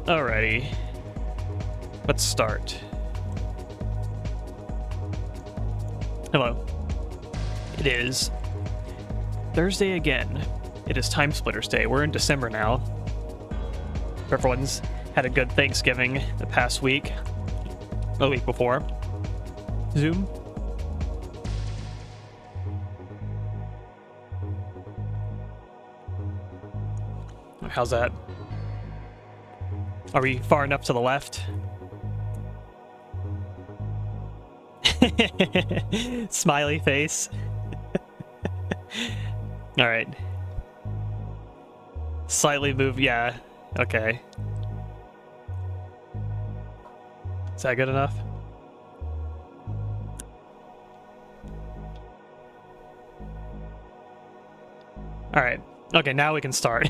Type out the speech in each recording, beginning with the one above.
Alrighty. Let's start. Hello. It is Thursday again. It is TimeSplitters Day. We're in December now. Everyone's had a good Thanksgiving the past week. The week before. Zoom. How's that? Are we far enough to the left? Smiley face. All right. Slightly move, yeah. Okay. Is that good enough? All right. Okay, now we can start.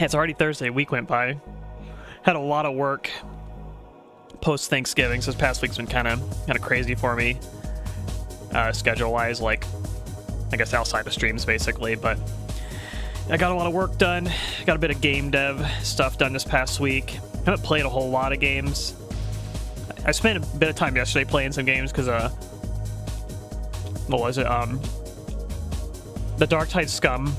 It's already Thursday. A week went by. Had a lot of work post-Thanksgiving, so this past week's been kind of crazy for me, schedule-wise, like, I guess outside of streams, basically, but I got a lot of work done. Got a bit of game dev stuff done this past week. Haven't played a whole lot of games. I spent a bit of time yesterday playing some games, because, what was it, the Darktide Scum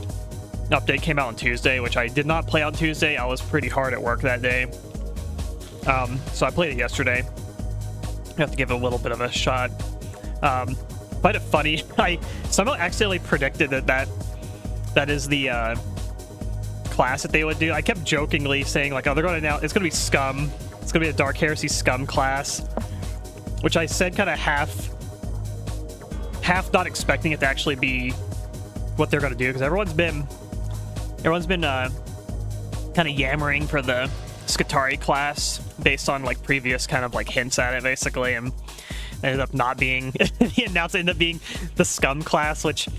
update came out on Tuesday, which I did not play on Tuesday. I was pretty hard at work that day. So I played it yesterday. I have to give it a little bit of a shot. Find it funny. I somehow accidentally predicted that is the class that they would do. I kept jokingly saying, like, oh, they're going to now, it's going to be Scum. It's going to be a Dark Heresy Scum class, which I said kind of half not expecting it to actually be what they're going to do, because everyone's been kind of yammering for the Skitarii class based on like previous kind of like hints at it, basically, and ended up not being the announcement ended up being the Scum class, which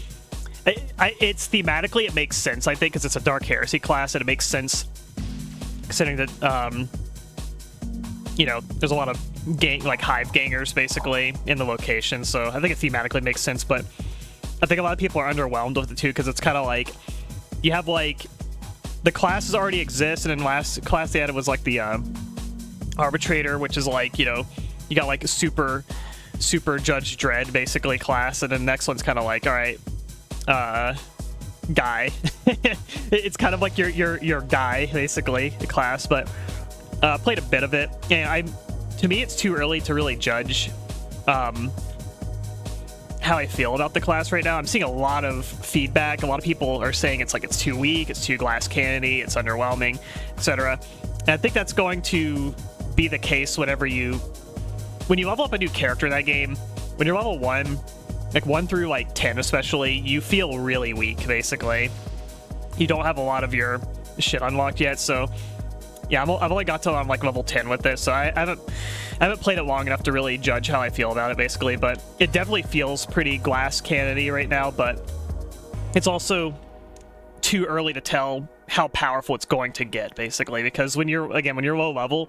it's thematically it makes sense, I think, because it's a Dark Heresy class, and it makes sense considering that you know, there's a lot of hive gangers basically in the location, so I think it thematically makes sense. But I think a lot of people are underwhelmed with it too, because it's kind of like you have like the classes already exist, and then last class they added was like the Arbitrator, which is like, you know, you got like a super Judge Dredd basically class, and then the next one's kind of like, all right, guy. It's kind of like your guy basically, the class. But played a bit of it, and to me it's too early to really judge how I feel about the class right now. I'm seeing a lot of feedback. A lot of people are saying it's too weak, it's too glass cannon-y, it's underwhelming, etc. And I think that's going to be the case when you level up a new character in that game. When you're level 1, like 1 through like 10 especially, you feel really weak, basically. You don't have a lot of your shit unlocked yet, so yeah, I've only got till I'm like level 10 with this, so I haven't played it long enough to really judge how I feel about it, basically. But it definitely feels pretty glass cannon-y right now, but it's also too early to tell how powerful it's going to get, basically, because when you're low level,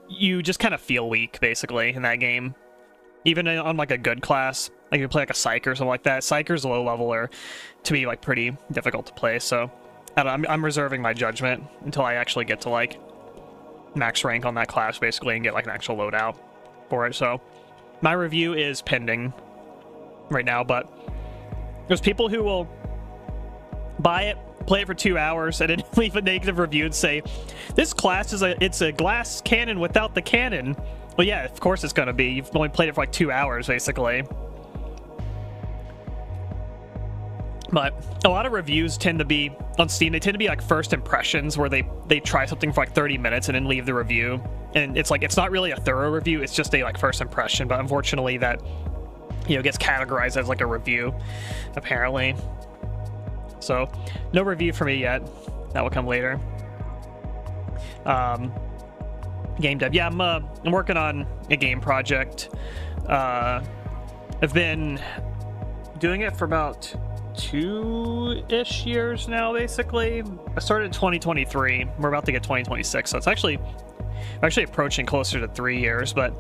you just kind of feel weak, basically, in that game. Even on like a good class, like you play like a Psyker or something like that, Psykers low level are, to me, like pretty difficult to play, so I'm reserving my judgment until I actually get to like max rank on that class, basically, and get like an actual loadout for it. So my review is pending right now, but there's people who will buy it, play it for 2 hours, and then leave a negative review and say, this class it's a glass cannon without the cannon. Well, yeah, of course it's gonna be. You've only played it for like 2 hours, basically. But a lot of reviews tend to be on Steam, they tend to be like first impressions, where they try something for like 30 minutes and then leave the review, and it's like, it's not really a thorough review, it's just a like first impression. But unfortunately that, you know, gets categorized as like a review, apparently. So no review for me yet. That will come later. Game dev, yeah, I'm working on a game project. I've been doing it for about 2-ish years now, basically. I started in 2023. We're about to get 2026, so it's actually approaching closer to 3 years. But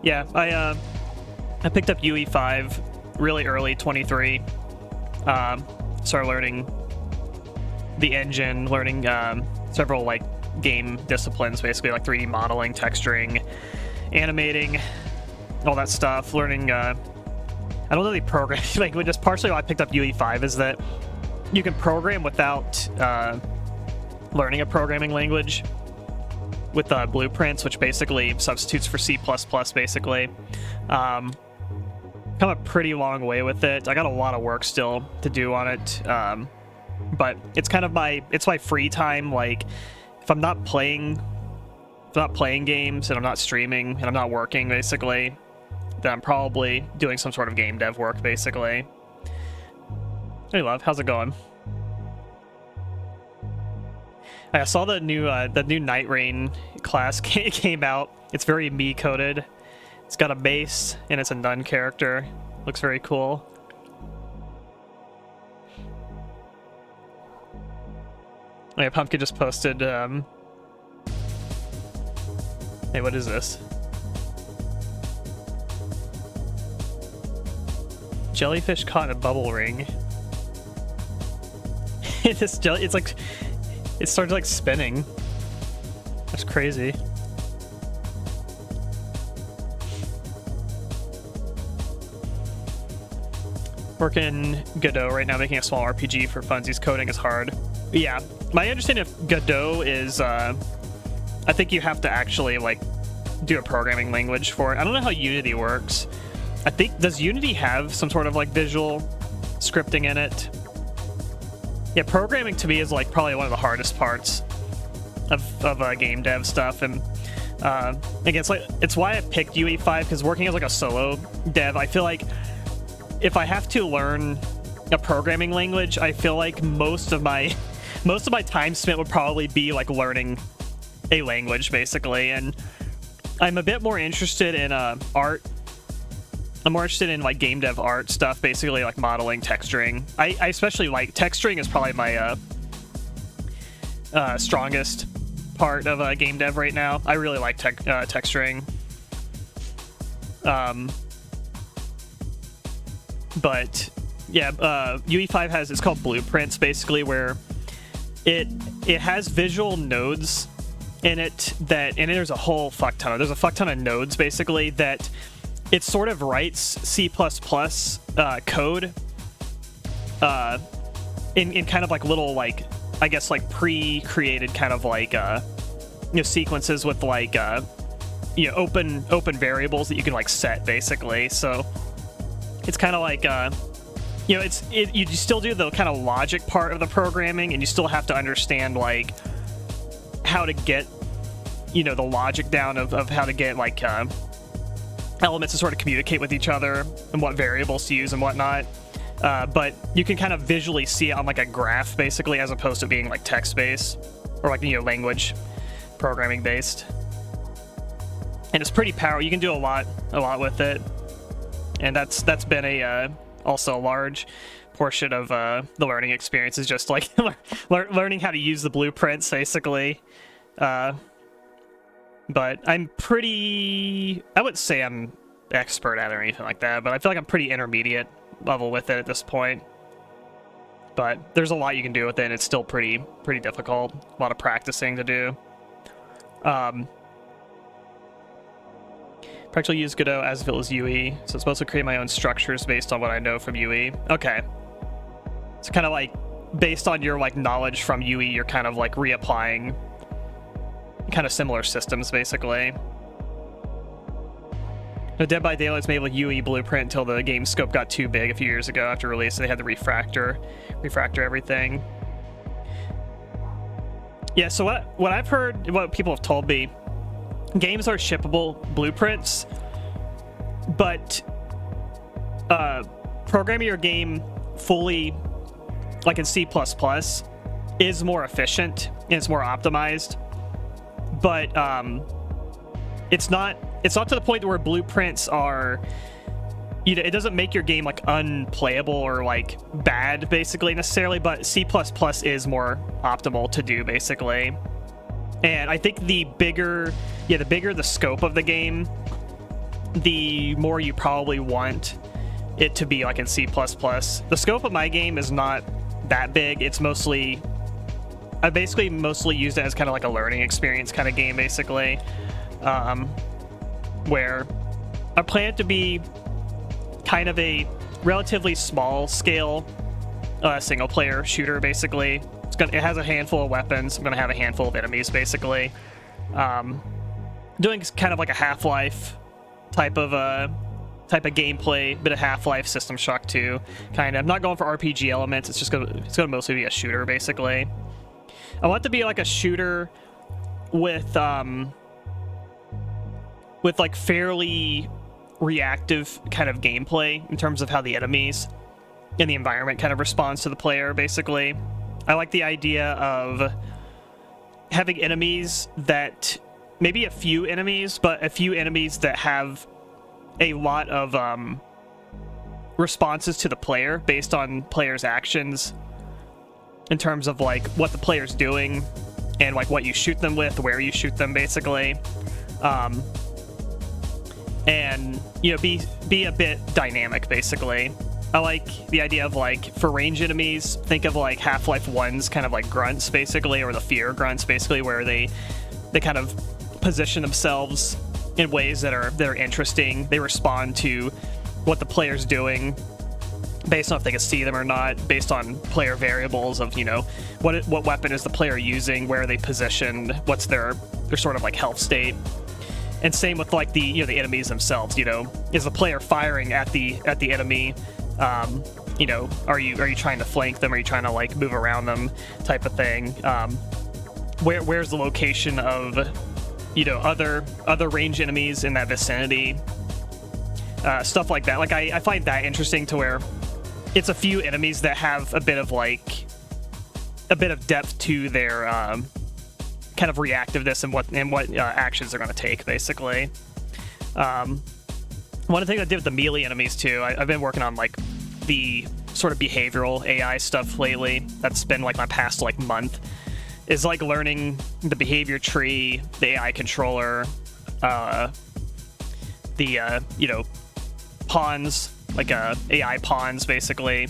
yeah, I picked up UE5 really early, 23. Started learning the engine, learning several like game disciplines, basically, like 3D modeling, texturing, animating, all that stuff. Learning, I don't know the programming language. Just partially why I picked up UE5 is that you can program without learning a programming language with blueprints, which basically substitutes for C++, basically. Come a pretty long way with it. I got a lot of work still to do on it, but it's kind of my free time. Like, if I'm not playing games and I'm not streaming and I'm not working, basically, then I'm probably doing some sort of game dev work, basically. Hey, love, how's it going? I saw the new Night Rain class came out. It's very me coded. It's got a base and it's a nun character. Looks very cool. Oh, yeah, Pumpkin just posted. Hey, what is this? Jellyfish caught in a bubble ring. It's like, it started like spinning. That's crazy. Working Godot right now, making a small RPG for funsies. Coding is hard. Yeah, my understanding of Godot is, I think you have to actually like do a programming language for it. I don't know how Unity works. I think, does Unity have some sort of like visual scripting in it? Yeah, programming to me is like probably one of the hardest parts of game dev stuff, and again, it's why I picked UE5, because working as like a solo dev, I feel like if I have to learn a programming language, I feel like most of my time spent would probably be like learning a language, basically. And I'm a bit more interested in art. I'm more interested in like game dev art stuff, basically like modeling, texturing. I especially like texturing is probably my strongest part of game dev right now. I really like texturing. But yeah, UE5 has, it's called blueprints, basically, where it has visual nodes in it that, and there's a whole fuck ton of nodes, basically, that it sort of writes C++ code in kind of like little, like, I guess like pre-created kind of like sequences with like open variables that you can like set, basically. So it's kind of like you still do the kind of logic part of the programming, and you still have to understand like how to get the logic down of how to get like elements to sort of communicate with each other and what variables to use and whatnot. But you can kind of visually see it on like a graph, basically, as opposed to being like text-based or like language programming based. And it's pretty powerful. You can do a lot with it, and that's been also a large portion of the learning experience, is just like learning how to use the blueprints, basically. But I wouldn't say I'm expert at it or anything like that, but I feel like I'm pretty intermediate level with it at this point. But there's a lot you can do with it, and it's still pretty difficult. A lot of practicing to do. Practically use Godot as if it was UE, so it's mostly create my own structures based on what I know from UE. Okay. It's kind of like based on your like knowledge from UE, you're kind of like reapplying kind of similar systems, basically. No, Dead by Daylight's made with UE blueprint until the game scope got too big a few years ago after release. They had to refactor everything. Yeah, so what I've heard, what people have told me, games are shippable blueprints, but programming your game fully, like in C++, is more efficient and it's more optimized. But it's not to the point where blueprints are, it doesn't make your game like unplayable or like bad, basically, necessarily, but C++ is more optimal to do, basically. And I think the bigger the scope of the game, the more you probably want it to be like in C++. The scope of my game is not that big. It's mostly I basically mostly used it as kind of like a learning experience kind of game, basically, where I plan it to be kind of a relatively small scale single player shooter. Basically, it has a handful of weapons. I'm gonna have a handful of enemies, basically. Doing kind of like a Half-Life type of gameplay, bit of Half-Life, System Shock 2 kind of. I'm not going for RPG elements. It's gonna mostly be a shooter, basically. I want it to be like a shooter with like fairly reactive kind of gameplay in terms of how the enemies and the environment kind of responds to the player, basically. I like the idea of having enemies that, maybe a few enemies, but a few enemies that have a lot of responses to the player based on players' actions, in terms of like what the player's doing and like what you shoot them with, where you shoot them, basically. And, you know, be a bit dynamic, basically. I like the idea of, like, for range enemies, think of like Half-Life 1's kind of like grunts, basically, or the fear grunts, basically, where they kind of position themselves in ways that are interesting. They respond to what the player's doing based on if they can see them or not, based on player variables of, you know, what weapon is the player using, where are they positioned, what's their sort of like health state. And same with like the enemies themselves. You know, is the player firing at the enemy? You know, are you trying to flank them? Are you trying to like move around them, type of thing? Where's the location of, you know, other range enemies in that vicinity? Stuff like that. Like I find that interesting, to where it's a few enemies that have a bit of depth to their kind of reactiveness and what actions they're going to take, basically. One of the things I did with the melee enemies too, I've been working on like the sort of behavioral AI stuff lately. That's been like my past like month, is like learning the behavior tree, the AI controller, the you know, pawns, like AI pawns, basically.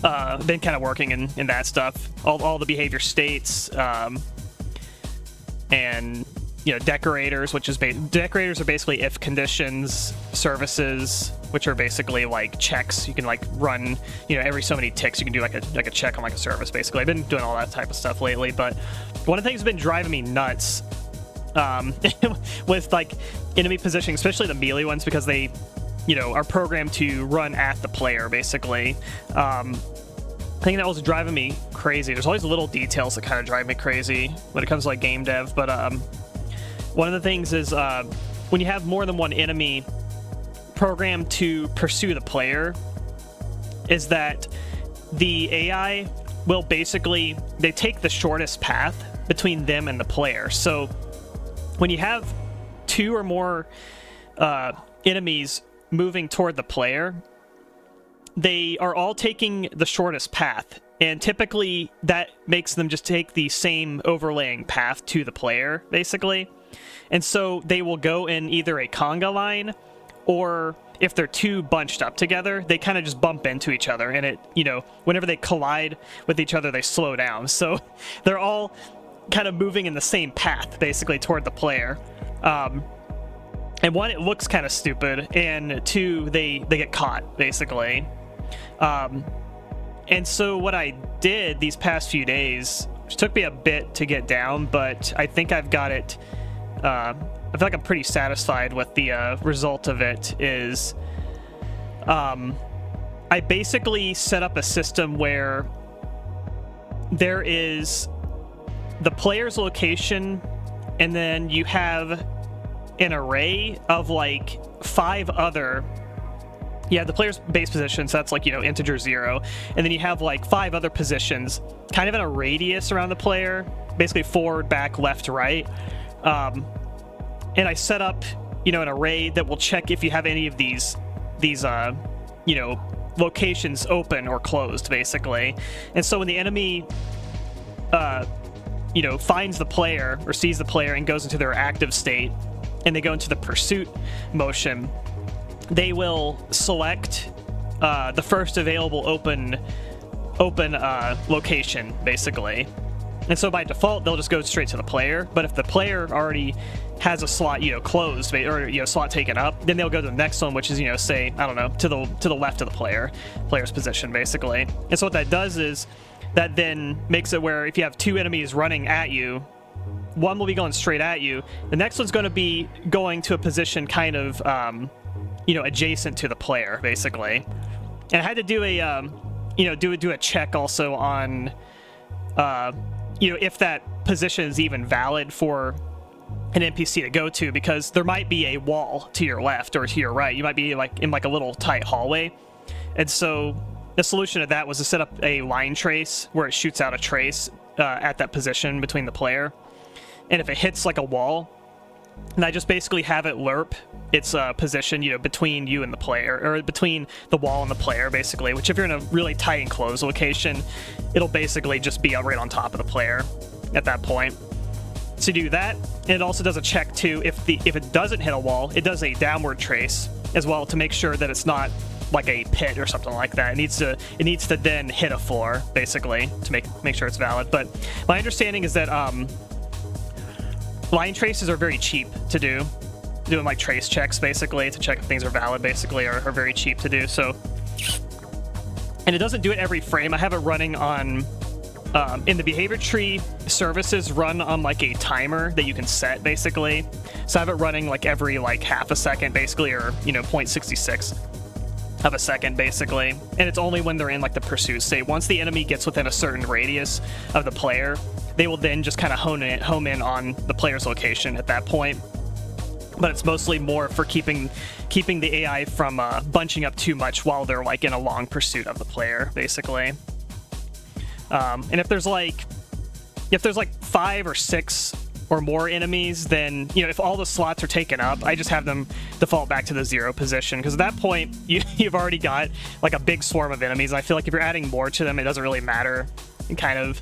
Been kind of working in that stuff, all the behavior states, and, you know, decorators, which is decorators are basically if conditions, services, which are basically like checks. You can like run, you know, every so many ticks you can do like a check on like a service, basically. I've been doing all that type of stuff lately, but one of the things that's been driving me nuts with like enemy positioning, especially the melee ones, because they, you know, are programmed to run at the player, basically. I think that was driving me crazy. There's always little details that kind of drive me crazy when it comes to like game dev, but one of the things is when you have more than one enemy programmed to pursue the player, is that the AI will basically, they take the shortest path between them and the player. So when you have two or more enemies moving toward the player, they are all taking the shortest path, and typically that makes them just take the same overlaying path to the player, basically. And so they will go in either a conga line, or if they're too bunched up together, they kind of just bump into each other, and it, you know, whenever they collide with each other, they slow down. So they're all kind of moving in the same path, basically, toward the player. And one, it looks kind of stupid, and two, they get caught, basically. And so what I did these past few days, which took me a bit to get down, but I think I've got it, I feel like I'm pretty satisfied with the result of it, is I basically set up a system where there is the player's location, and then you have an array of like 5 other, yeah, the player's base position, so that's like, you know, integer 0, and then you have like 5 other positions kind of in a radius around the player, basically forward, back, left, right. And I set up, you know, an array that will check if you have any of these you know, locations open or closed, basically. And so when the enemy you know, finds the player or sees the player and goes into their active state, and they go into the pursuit motion, they will select the first available open open location, basically. And so by default, they'll just go straight to the player. But if the player already has a slot, closed, or slot taken up, then they'll go to the next one, which is, say, I don't know, to the left of the player's position, basically. And so what that does is that then makes it where if you have two enemies running at you, one will be going straight at you. The next one's going to be going to a position kind of, adjacent to the player, basically. And I had to do a, do a check also on, if that position is even valid for an NPC to go to, because there might be a wall to your left or to your right. You might be like in like a little tight hallway. And so the solution to that was to set up a line trace where it shoots out a trace at that position between the player. And if it hits like a wall, and I just basically have it lerp its position, between you and the player, or between the wall and the player, basically, which if you're in a really tight enclosed location, it'll basically just be right on top of the player at that point. To do that, and it also does a check too, if it doesn't hit a wall, it does a downward trace as well to make sure that it's not like a pit or something like that. It needs to then hit a floor, basically, to make sure it's valid. But my understanding is that line traces are very cheap to do. Doing like trace checks, basically, to check if things are valid, basically, are very cheap to do. So, and it doesn't do it every frame. I have it running on in the behavior tree, services run on like a timer that you can set, basically. So I have it running like every like half a second, basically, or 0.66 of a second, basically. And it's only when they're in like the pursuit state. Once the enemy gets within a certain radius of the player, they will then just kind of home in on the player's location at that point. But it's mostly more for keeping the AI from bunching up too much while they're like in a long pursuit of the player, basically. And if there's like 5 or 6 or more enemies, then if all the slots are taken up, I just have them default back to the 0 position, because at that point you've already got like a big swarm of enemies. And I feel like if you're adding more to them, it doesn't really matter kind of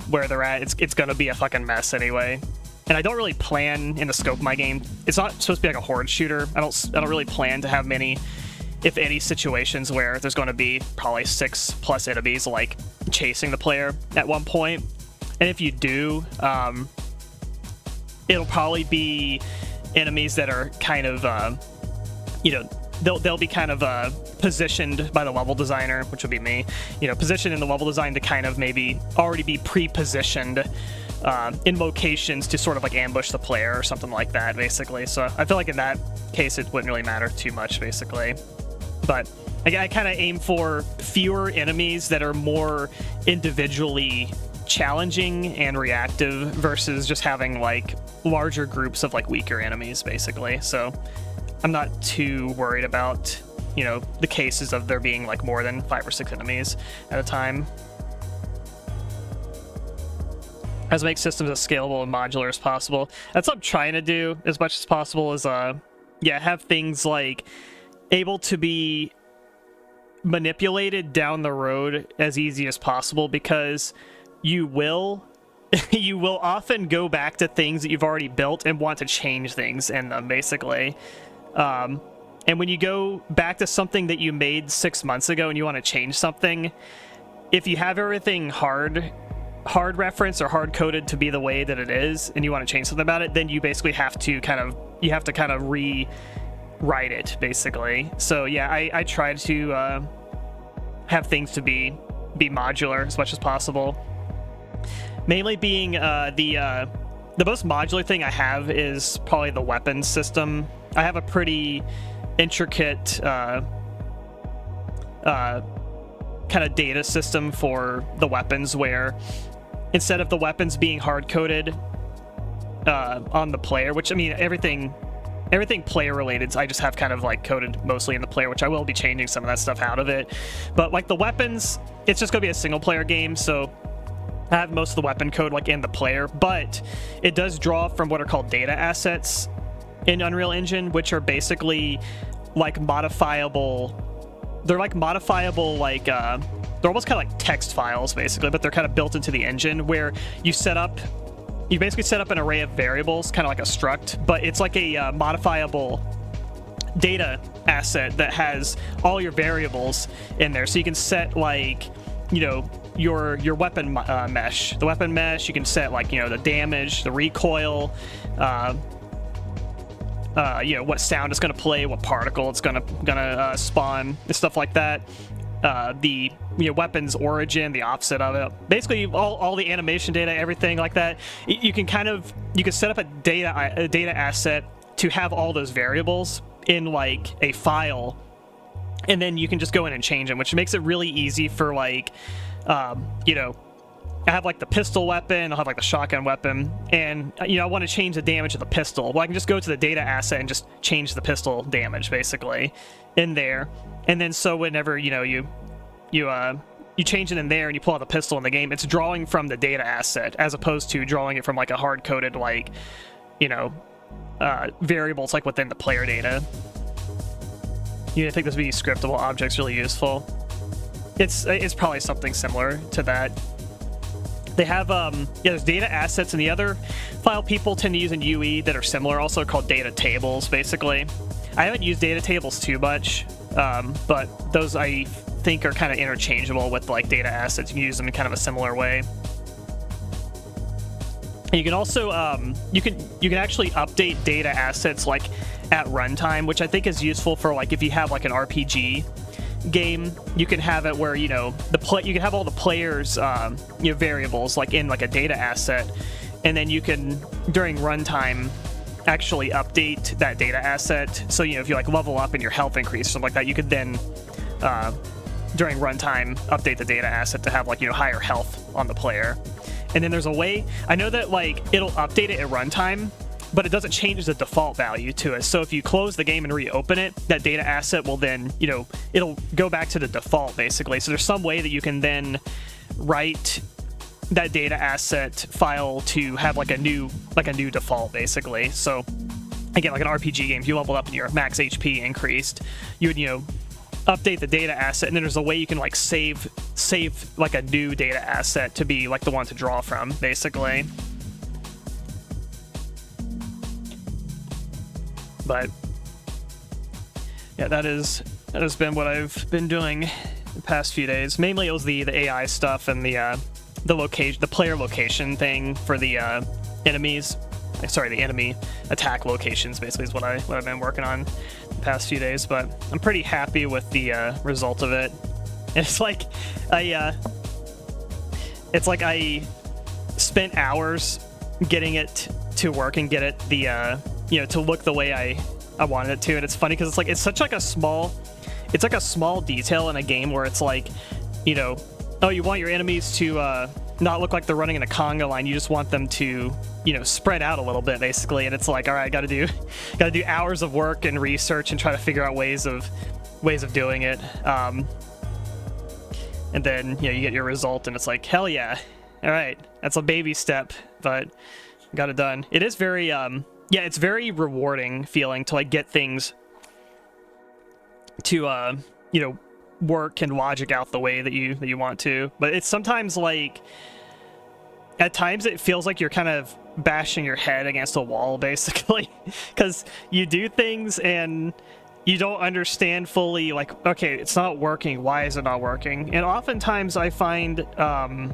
where they're at. It's gonna be a fucking mess anyway. And I don't really plan in the scope of my game. It's not supposed to be like a horde shooter. I don't really plan to have many, if any, situations where there's going to be probably 6+ enemies like chasing the player at one point. And if you do, it'll probably be enemies that are kind of, they'll be kind of positioned by the level designer, which would be me, positioned in the level design to kind of maybe already be pre-positioned in locations to sort of like ambush the player or something like that, basically. So I feel like in that case, it wouldn't really matter too much, basically. But I kind of aim for fewer enemies that are more individually challenging and reactive versus just having like larger groups of like weaker enemies, basically. So I'm not too worried about, the cases of there being like more than 5 or 6 enemies at a time. As make systems as scalable and modular as possible. That's what I'm trying to do as much as possible, is have things like able to be manipulated down the road as easy as possible, because you will often go back to things that you've already built and want to change things in them, basically. And when you go back to something that you made 6 months ago and you want to change something, if you have everything hard reference or hard coded to be the way that it is, and you want to change something about it, then you basically have to kind of rewrite it, basically. So yeah, I try to have things to be modular as much as possible. Mainly being the most modular thing I have is probably the weapons system. I have a pretty intricate kind of data system for the weapons, where instead of the weapons being hard-coded on the player, which, I mean, everything player-related, I just have kind of, like, coded mostly in the player, which I will be changing some of that stuff out of it. But, like, the weapons, it's just going to be a single-player game, so I have most of the weapon code, like, in the player, but it does draw from what are called data assets in Unreal Engine, which are basically, like, modifiable... They're like modifiable, like, they're almost kind of like text files, basically, but they're kind of built into the engine, where you basically set up an array of variables, kind of like a struct, but it's like a modifiable data asset that has all your variables in there. So you can set, like, you know, your weapon mesh. The weapon mesh, you can set like, you know, the damage, the recoil, you know, what sound it's going to play, what particle it's gonna spawn, and stuff like that. The, you know, weapon's origin, the offset of it, basically all the animation data, everything like that. You can set up a data asset to have all those variables in like a file, and then you can just go in and change them, which makes it really easy for like, you know, I have like the pistol weapon, I'll have like the shotgun weapon, and you know, I want to change the damage of the pistol. Well, I can just go to the data asset and just change the pistol damage basically in there. And then so whenever, you know, you change it in there and you pull out the pistol in the game, it's drawing from the data asset as opposed to drawing it from like a hard-coded, like, you know, variables like within the player data. I think this would be scriptable objects really useful. It's probably something similar to that. They have, yeah, there's data assets, and the other file people tend to use in UE that are similar, also called data tables, basically. I haven't used data tables too much, but those I think are kind of interchangeable with like data assets. You can use them in kind of a similar way. And you can also, you can actually update data assets like at runtime, which I think is useful for like if you have like an RPG game, you can have it where, you know, you can have all the players, you know, variables like in like a data asset, and then you can during runtime actually update that data asset. So, you know, if you like level up and your health increase or something like that, you could then during runtime update the data asset to have like, you know, higher health on the player. And then there's a way, I know that like it'll update it at runtime, but it doesn't change the default value to it. So if you close the game and reopen it, that data asset will then, you know, it'll go back to the default basically. So there's some way that you can then write that data asset file to have like a new default basically. So again, like an RPG game, if you leveled up and your max HP increased, you would, you know, update the data asset, and then there's a way you can like save like a new data asset to be like the one to draw from basically. But yeah, that has been what I've been doing the past few days. Mainly it was the AI stuff and the player location thing for the enemies. Sorry, the enemy attack locations basically is what I've been working on the past few days. But I'm pretty happy with the result of it. It's like I spent hours getting it to work and get it the you know, to look the way I wanted it to. And it's funny because it's such like a small detail in a game where it's like, you know, oh, you want your enemies to not look like they're running in a conga line. You just want them to, you know, spread out a little bit basically. And it's like, all right, gotta do hours of work and research and try to figure out ways of doing it. And then, you know, you get your result and it's like, hell yeah. All right, that's a baby step, but got it done. It is very yeah, it's very rewarding feeling to like get things to you know, work and logic out the way that you want to. But it's sometimes like at times it feels like you're kind of bashing your head against a wall basically, because you do things and you don't understand fully like, okay, it's not working, why is it not working? And oftentimes I find that I'm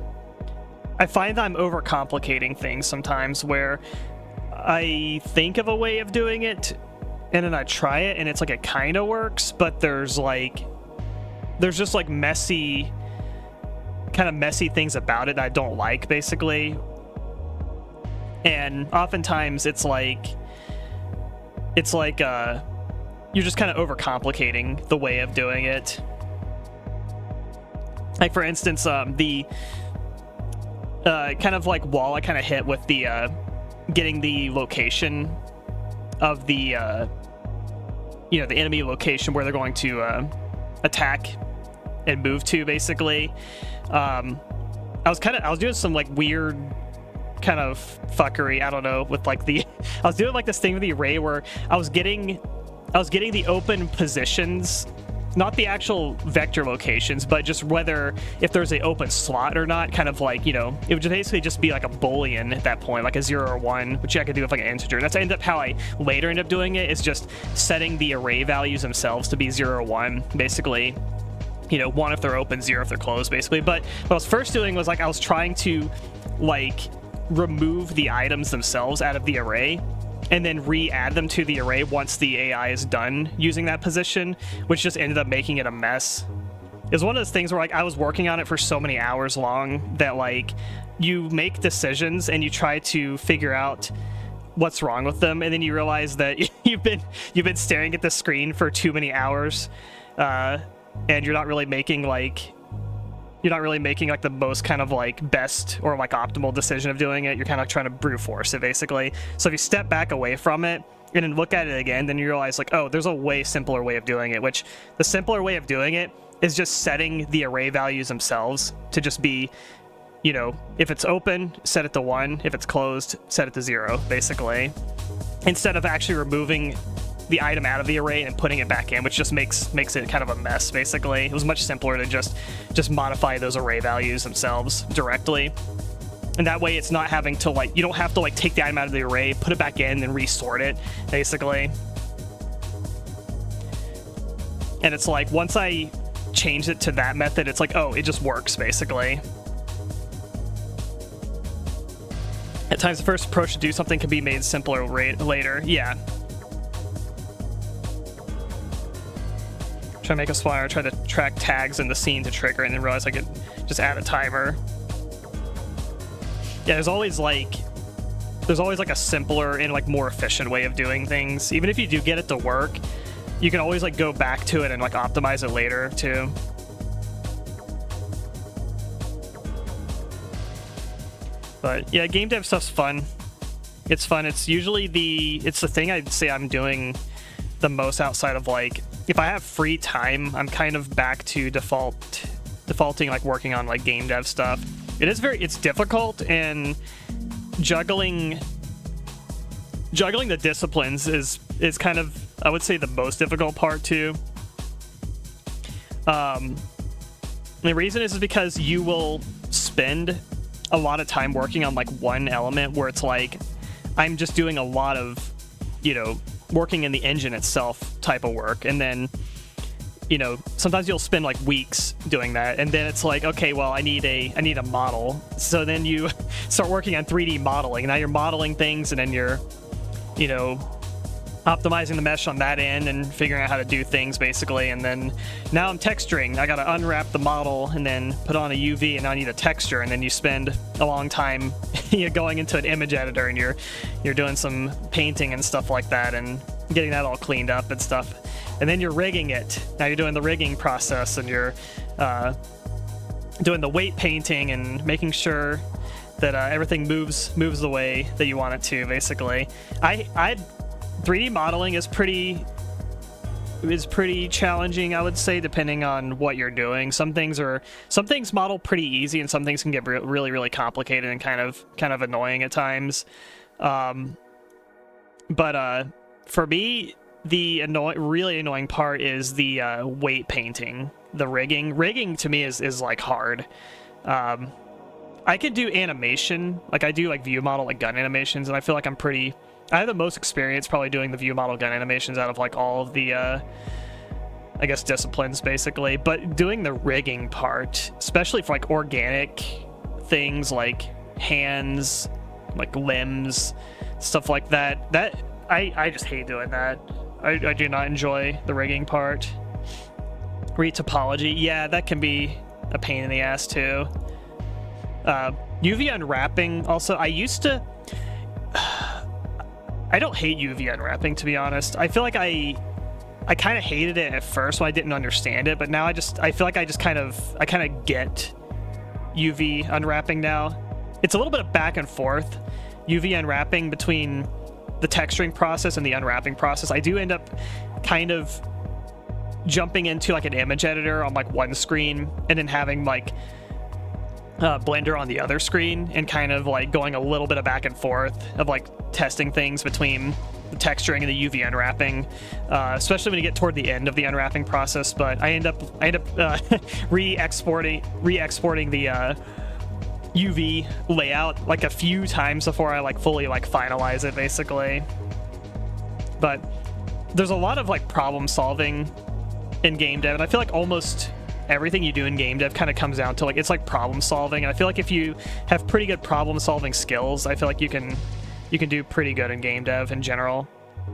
overcomplicating things sometimes, where I think of a way of doing it and then I try it and it's like it kind of works, but there's just like messy things about it that I don't like basically. And oftentimes it's like you're just kind of overcomplicating the way of doing it. Like for instance, the kind of like wall I kind of hit with the getting the location of the you know, the enemy location where they're going to attack and move to basically. I was doing some like weird kind of fuckery, I don't know, with like I was doing like this thing with the array where I was getting the open positions, not the actual vector locations, but just if there's an open slot or not, kind of like, you know, it would basically just be like a Boolean at that point, like a 0 or 1, which I could do with like an integer. That's how I later end up doing it, is just setting the array values themselves to be 0 or 1, basically. you know, 1 if they're open, 0 if they're closed, basically. But what I was first doing was like I was trying to like remove the items themselves out of the array and then re-add them to the array once the AI is done using that position, which just ended up making it a mess. It was one of those things where like I was working on it for so many hours long that like you make decisions and you try to figure out what's wrong with them, and then you realize that you've been staring at the screen for too many hours, and you're not really making like the most kind of like best or like optimal decision of doing it. You're kind of trying to brute force it, basically. So if you step back away from it and then look at it again, then you realize like, oh, there's a way simpler way of doing it, which the simpler way of doing it is just setting the array values themselves to just be, you know, if it's open, set it to 1. If it's closed, set it to 0, basically. Instead of actually removing the item out of the array and putting it back in, which just makes it kind of a mess, basically. It was much simpler to just modify those array values themselves directly. And that way it's not having to like, you don't have to like take the item out of the array, put it back in, and resort it, basically. And it's like, once I changed it to that method, it's like, oh, it just works, basically. At times, the first approach to do something can be made simpler later. Yeah. Try to make a slider, try to track tags in the scene to trigger, and then realize I could just add a timer. Yeah, there's always like a simpler and like more efficient way of doing things. Even if you do get it to work, you can always like go back to it and like optimize it later too. But yeah, game dev stuff's fun. It's fun. It's usually the thing I'd say I'm doing the most outside of like, if I have free time, I'm kind of back to defaulting like working on like game dev stuff. It's difficult, and juggling the disciplines is kind of, I would say, the most difficult part too. The reason is because you will spend a lot of time working on like one element where it's like I'm just doing a lot of, you know, working in the engine itself type of work, and then, you know, sometimes you'll spend like weeks doing that, and then it's like, okay, well, I need a model. So then you start working on 3D modeling, and now you're modeling things, and then you're, you know, optimizing the mesh on that end and figuring out how to do things, basically. And then now I'm texturing. I gotta unwrap the model and then put on a UV, and now I need a texture, and then you spend a long time you know, going into an image editor, and you're doing some painting and stuff like that, and getting that all cleaned up and stuff. And then you're rigging it. Now you're doing the rigging process, and you're doing the weight painting and making sure that everything moves the way that you want it to, basically. I 3D modeling is pretty challenging, I would say, depending on what you're doing. Some things model pretty easy, and some things can get really, really complicated and kind of annoying at times. But for me, the really annoying part is the weight painting, the rigging. Rigging to me is like hard. I could do animation, like I do like view model, like gun animations, and I feel like I have the most experience probably doing the view model gun animations out of like all of the I guess disciplines, basically. But doing the rigging part, especially for like organic things like hands, like limbs, stuff like that, I just hate doing that. I do not enjoy the rigging part. Read topology, yeah, that can be a pain in the ass too. UV unwrapping also, I don't hate UV unwrapping, to be honest. I feel like I kind of hated it at first when I didn't understand it, but now I feel like I kind of get UV unwrapping now. It's a little bit of back and forth UV unwrapping between the texturing process and the unwrapping process. I do end up kind of jumping into like an image editor on like one screen and then having like Blender on the other screen, and kind of like going a little bit of back and forth of like testing things between the texturing and the UV unwrapping, especially when you get toward the end of the unwrapping process. But I end up re-exporting the UV layout like a few times before I like fully like finalize it, basically. But there's a lot of like problem solving in game dev, and I feel like almost everything you do in game dev kind of comes down to like, it's like problem solving. And I feel like if you have pretty good problem solving skills, I feel like you can do pretty good in game dev in general.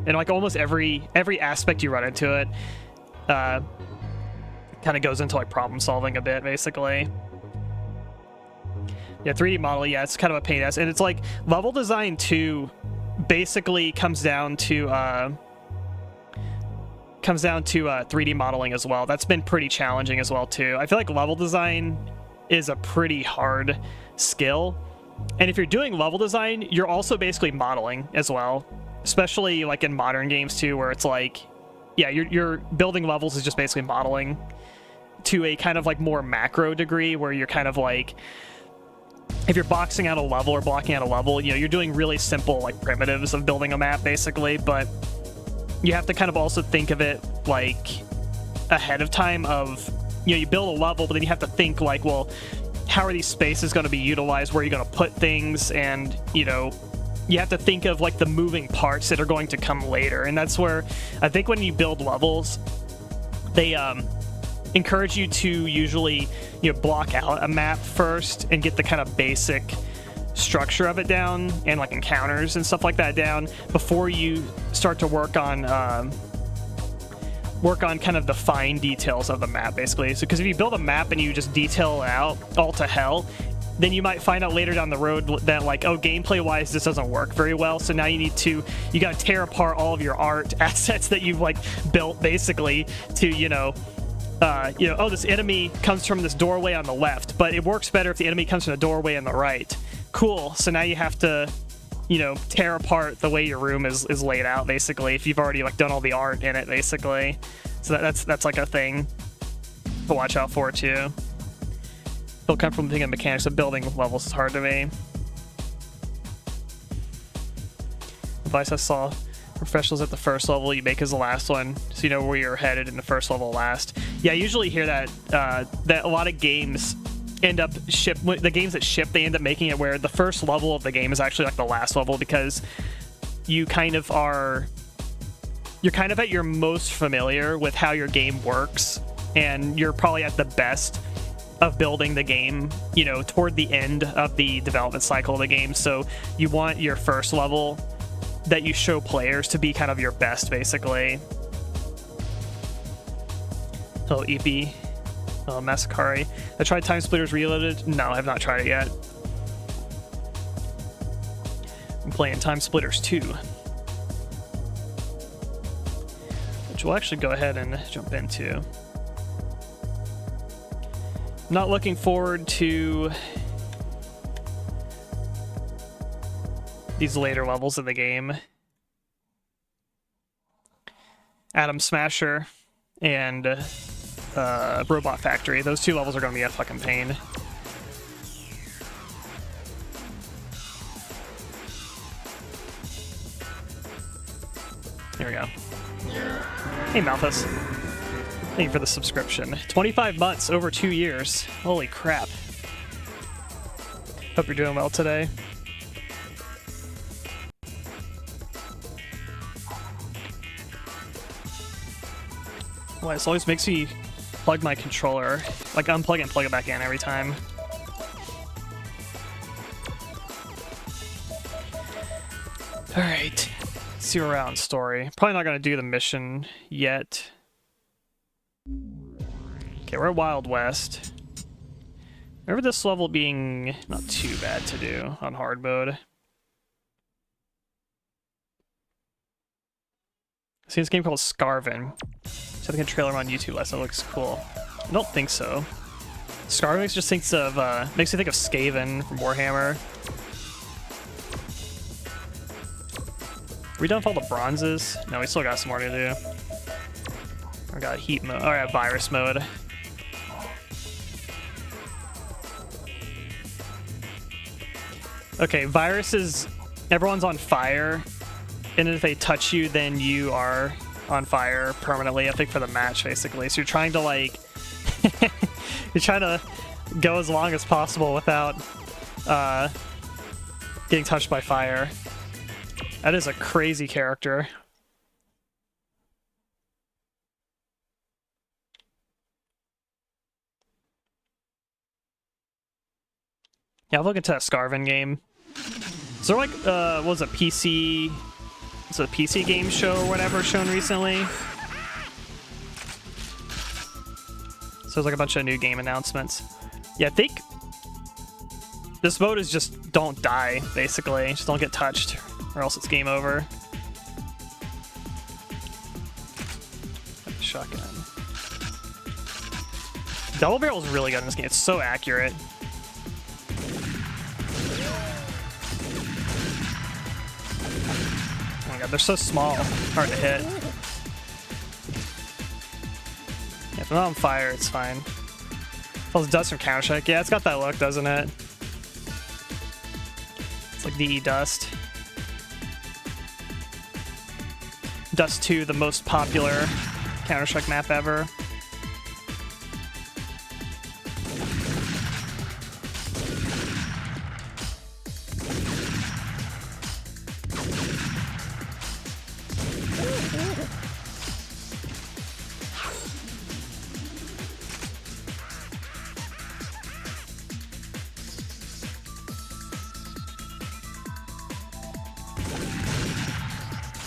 And like almost every aspect you run into it kind of goes into like problem solving a bit, basically. Yeah, 3D model, yeah, it's kind of a pain in the ass. And it's like level design too basically comes down to 3D modeling as well. That's been pretty challenging as well too. I feel like level design is a pretty hard skill. And if you're doing level design, you're also basically modeling as well, especially like in modern games too, where it's like, yeah, you're building levels is just basically modeling to a kind of like more macro degree, where you're kind of like, if you're boxing out a level or blocking out a level, you know, you're doing really simple like primitives of building a map basically, but you have to kind of also think of it like ahead of time of, you know, you build a level, but then you have to think like, well, how are these spaces going to be utilized? Where are you going to put things? And, you know, you have to think of like the moving parts that are going to come later. And that's where I think when you build levels, they encourage you to usually, you know, block out a map first and get the kind of basic structure of it down and like encounters and stuff like that down before you start to work on kind of the fine details of the map, basically. So because if you build a map and you just detail it out all to hell, then you might find out later down the road that like, oh, gameplay wise this doesn't work very well, so now you got to tear apart all of your art assets that you've like built basically to, you know, oh, this enemy comes from this doorway on the left, but it works better if the enemy comes from the doorway on the right. Cool. So now you have to, you know, tear apart the way your room is laid out, basically, if you've already like done all the art in it, basically. So that's like a thing to watch out for too. Feel comfortable thinking mechanics of building levels is hard to me. Advice I saw: professionals at the first level you make as the last one, so you know where you're headed in the first level last. Yeah, I usually hear that that a lot of games end up the games that ship, they end up making it where the first level of the game is actually like the last level, because you're kind of at your most familiar with how your game works, and you're probably at the best of building the game, you know, toward the end of the development cycle of the game. So you want your first level that you show players to be kind of your best, basically. Oh, EP. Oh, Masakari. I tried TimeSplitters Reloaded. No, I have not tried it yet. I'm playing TimeSplitters 2. Which we'll actually go ahead and jump into. Not looking forward to these later levels of the game. Atom Smasher and Robot Factory. Those two levels are going to be a fucking pain. Here we go. Hey, Malthus. Thank you for the subscription. 25 months, over 2 years. Holy crap. Hope you're doing well today. Well, this always makes me plug my controller, like unplug it and plug it back in every time. Alright, let's see where we're at in story. Probably not going to do the mission yet. Okay, we're at Wild West. Remember this level being not too bad to do on hard mode. I've seen this game called Scarvin. I think a trailer on YouTube last night. It looks cool. I don't think so. Scarvin just makes me think of Skaven from Warhammer. Are we done with all the bronzes? No, we still got some more to do. I got heat mode, or virus mode. Okay, viruses, everyone's on fire, and if they touch you, then you are on fire permanently, I think, for the match, basically. So you're trying to, like, you're trying to go as long as possible without getting touched by fire. That is a crazy character. Yeah, I'll look into a Scarven game. Is there like, what was it, PC... It's a PC game show or whatever shown recently. So there's like a bunch of new game announcements. Yeah, I think this mode is just don't die, basically. Just don't get touched, or else it's game over. Shotgun. Double barrel is really good in this game. It's so accurate. Oh my god, they're so small. Hard to hit. Yeah, if I'm not on fire, it's fine. Oh, it's dust from Counter-Strike. Yeah, it's got that look, doesn't it? It's like DE Dust. Dust 2, the most popular Counter-Strike map ever.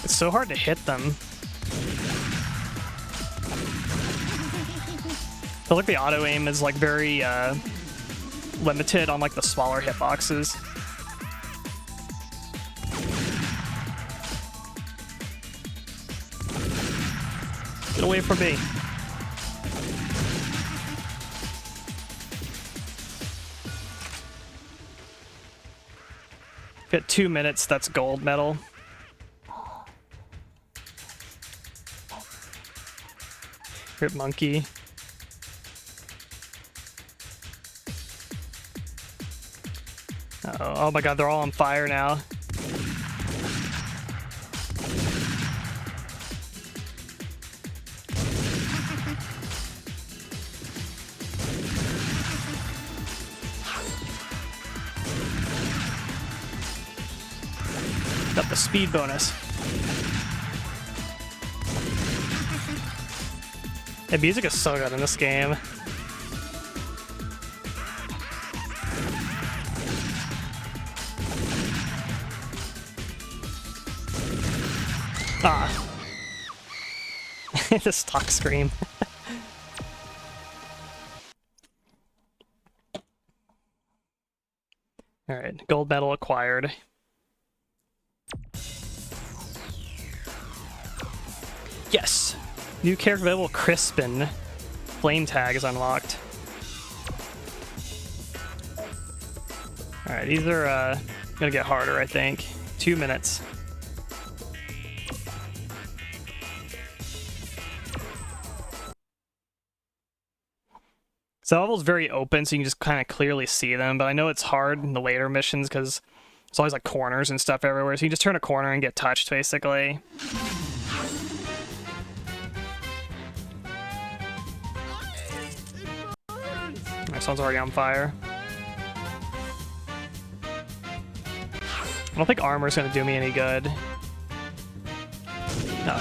It's so hard to hit them. I feel like the auto aim is like very limited on like the smaller hitboxes. Get away from me. Get 2 minutes, that's gold medal. Rip monkey. Uh-oh. Oh my god, they're all on fire now. Got the speed bonus. The music is so good in this game. Ah. The stock scream. Alright, gold medal acquired. Yes! New character available, Crispin. Flame tag is unlocked. Alright, these are gonna get harder, I think. 2 minutes. So the level's very open, so you can just kind of clearly see them, but I know it's hard in the later missions because there's always like corners and stuff everywhere, so you just turn a corner and get touched, basically. This one's already on fire. I don't think armor's gonna do me any good. No.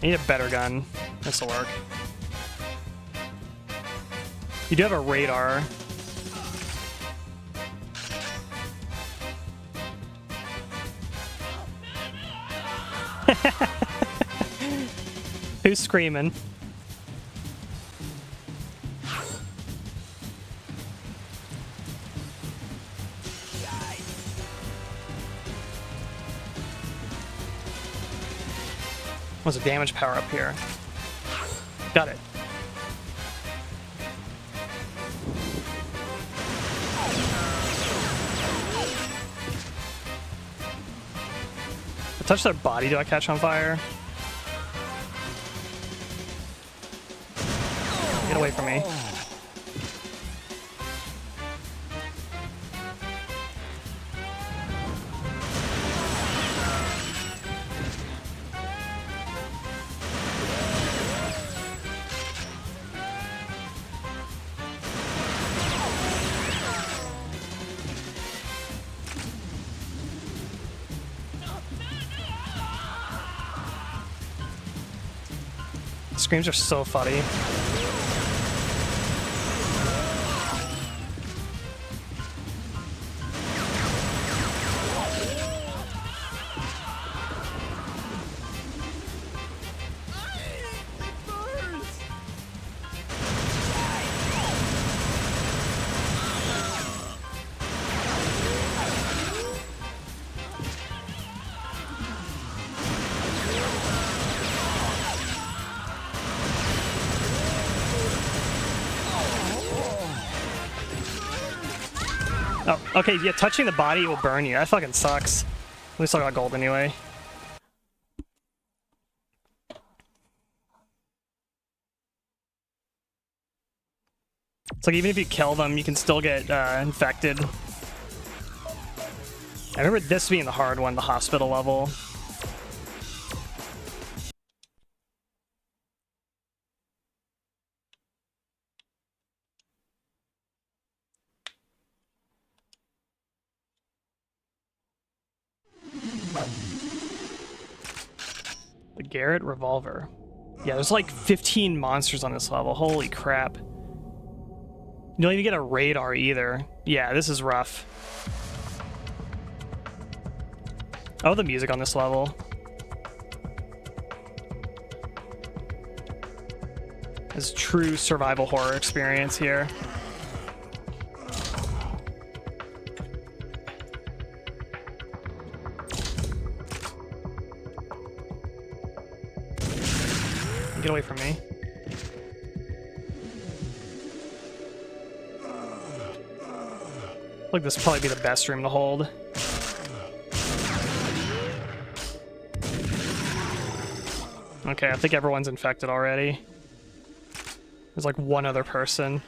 I need a better gun. This'll work. You do have a radar. Who's screaming? What's a damage power up here? Got it. I touch their body, do I catch on fire? Get away from me. Screams are so funny. Oh, okay, yeah, touching the body will burn you. That fucking sucks. At least I got gold anyway. It's like even if you kill them, you can still get infected. I remember this being the hard one, the hospital level. The Garrett revolver. Yeah, there's like 15 monsters on this level. Holy crap. You don't even get a radar either. Yeah, this is rough. Oh, the music on this level. It's true survival horror experience here. Get away from me. Like this would probably be the best room to hold. Okay, I think everyone's infected already. There's like one other person.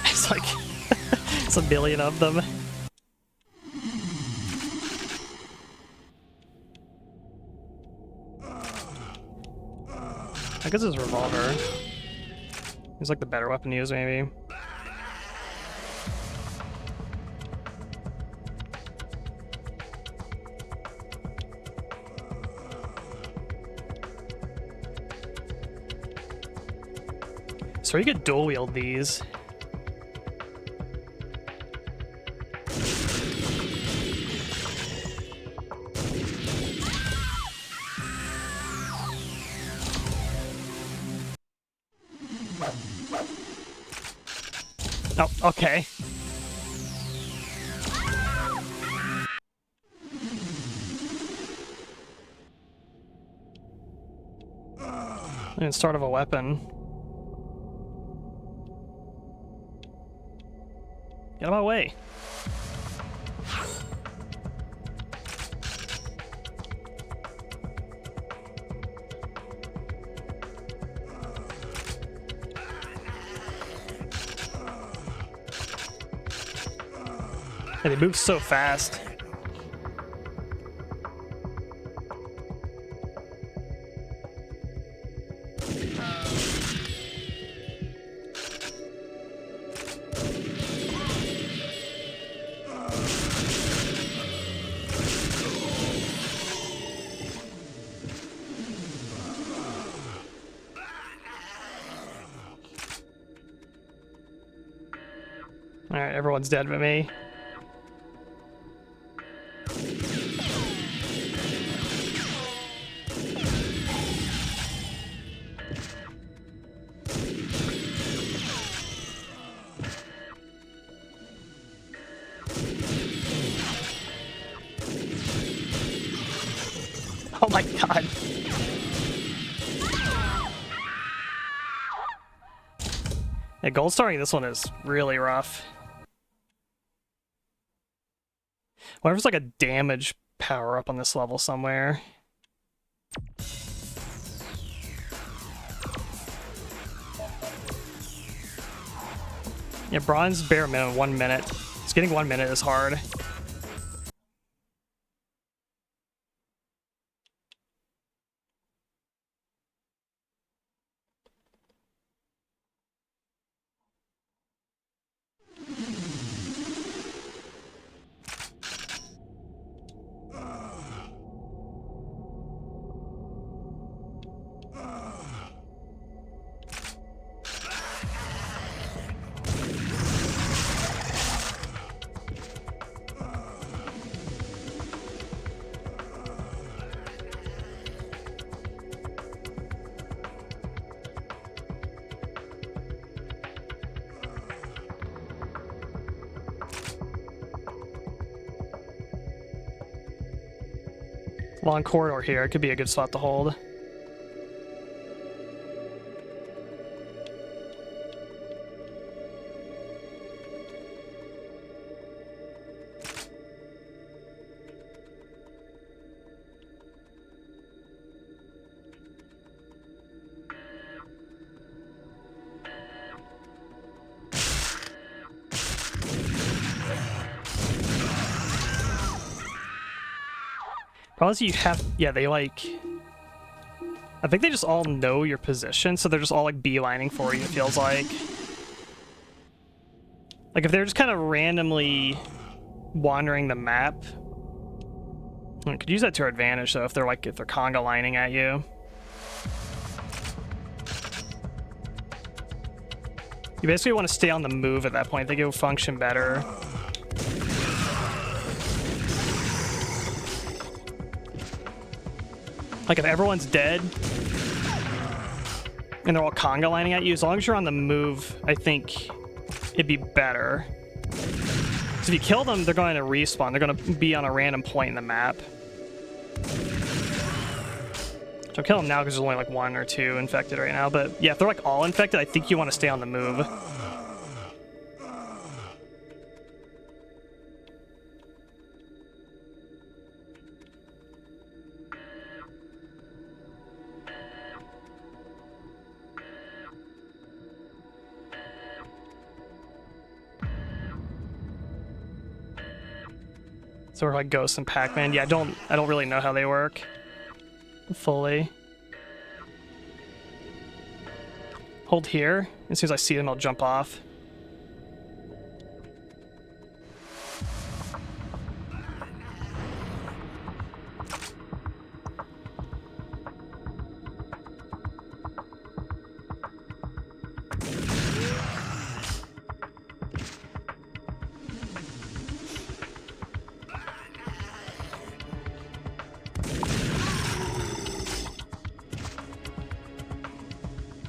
It's like it's a billion of them. I guess it's a revolver. He's like the better weapon to use, maybe. So you could dual wield these. Oh, okay. And start of a weapon. Get out of my way. And they move so fast. Alright, everyone's dead but me. Oh my god. Yeah, gold starring this one is really rough. I wonder if there's like a damage power up on this level somewhere. Yeah, bronze bare minimum 1 minute. It's getting 1 minute is hard. Long corridor here. It could be a good spot to hold. Problem is you have, yeah, they like, I think they just all know your position, so they're just all like beelining for you, it feels like. Like if they're just kind of randomly wandering the map, I could use that to our advantage though, if they're conga lining at you. You basically want to stay on the move at that point. I think it will function better. Like if everyone's dead and they're all conga lining at you, as long as you're on the move, I think it'd be better. Because if you kill them, they're going to respawn. They're going to be on a random point in the map. So I'll kill them now because there's only like 1 or 2 infected right now. But yeah, if they're like all infected, I think you want to stay on the move. Sort of like Ghost and Pac-Man. Yeah, I don't really know how they work fully. Hold here. As soon as I see them, I'll jump off.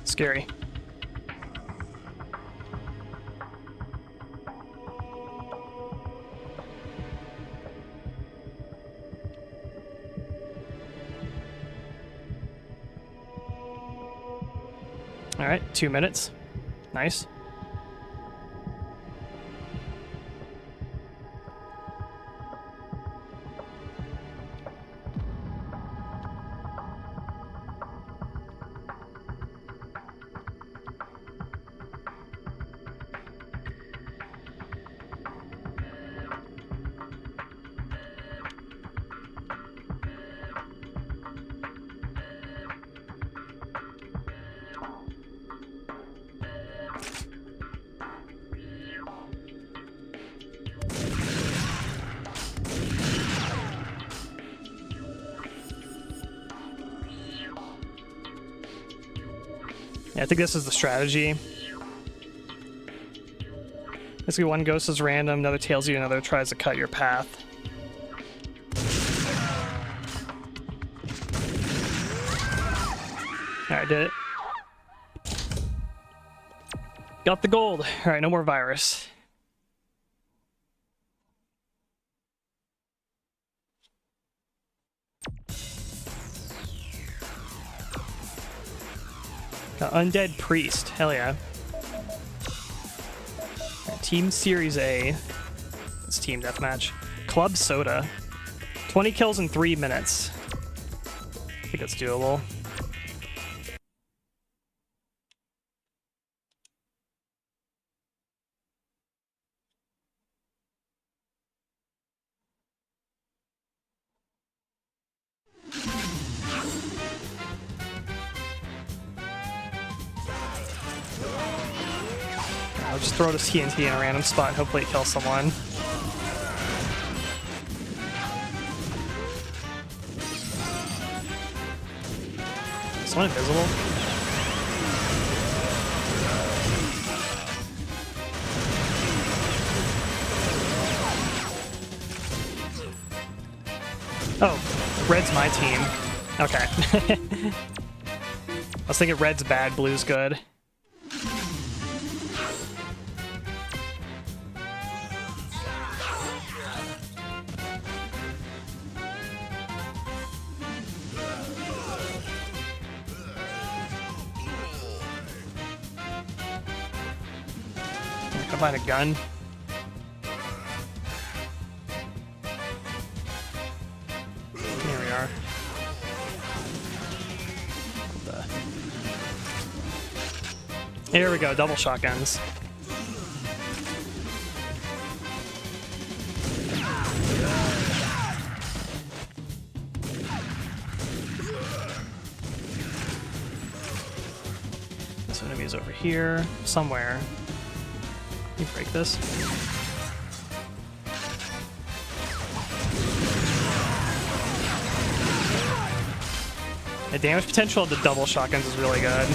Scary. All right, 2 minutes. Nice. Yeah, I think this is the strategy. Basically, one ghost is random, another tails you, another tries to cut your path. Alright, did it. Got the gold. Alright, no more virus. Undead Priest. Hell yeah. Right, Team Series A. It's Team Deathmatch. Club Soda. 20 kills in 3 minutes. I think that's doable. I'll just throw this TNT in a random spot and hopefully it kills someone. Is someone invisible? Oh, red's my team. Okay. I was thinking red's bad, blue's good. Find a gun. Here we are. Here we go, double shotguns. enemies over here, somewhere. Can you break this? The damage potential of the double shotguns is really good.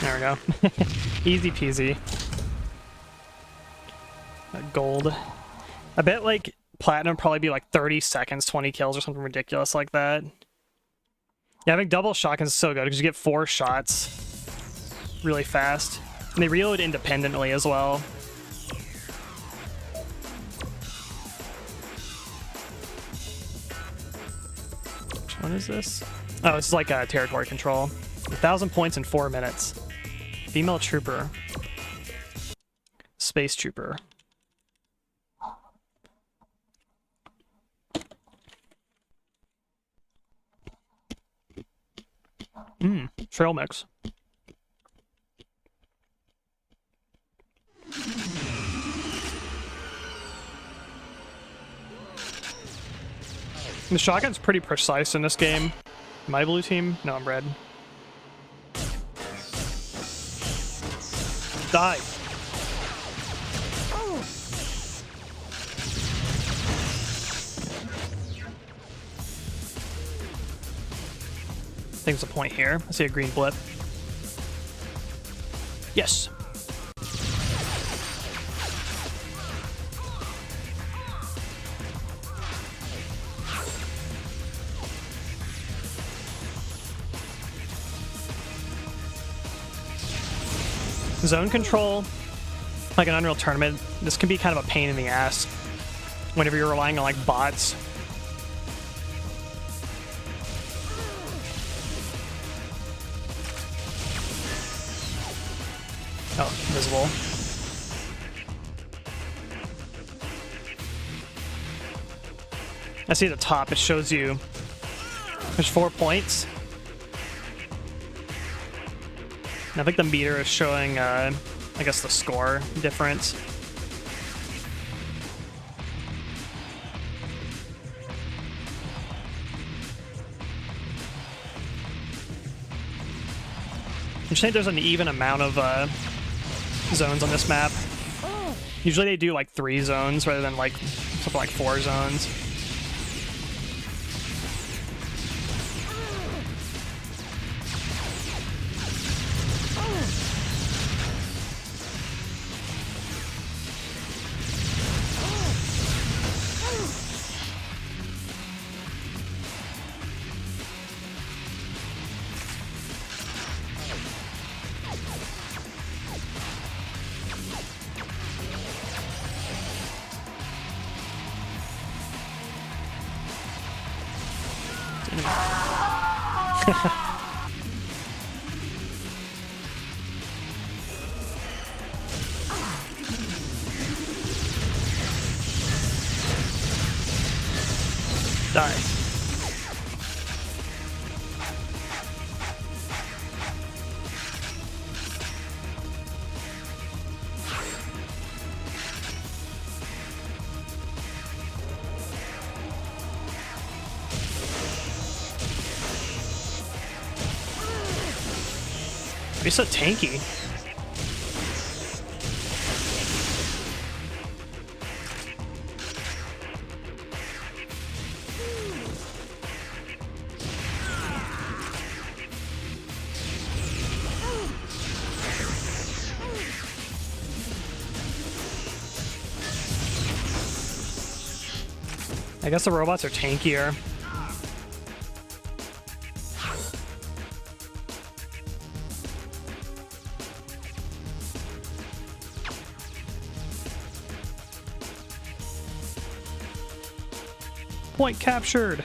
There we go. Easy peasy. Gold. I bet like platinum would probably be like 30 seconds, 20 kills or something ridiculous like that. Yeah, having double shotguns is so good because you get 4 shots really fast. And they reload independently as well. Which one is this? Oh, this is like a territory control. 1,000 points in 4 minutes. Female trooper. Space trooper. Trail mix. The shotgun's pretty precise in this game. Am I blue team? No, I'm red. Die. I think there's a point here. I see a green blip. Yes. Zone control, like an Unreal Tournament, this can be kind of a pain in the ass whenever you're relying on like bots. Oh, visible. I see at the top, it shows you there's 4 points. And I think the meter is showing, I guess, the score difference. I'm just saying there's an even amount of zones on this map. Usually they do like 3 zones rather than like something like 4 zones. Die. You're so tanky. I guess the robots are tankier. Point captured.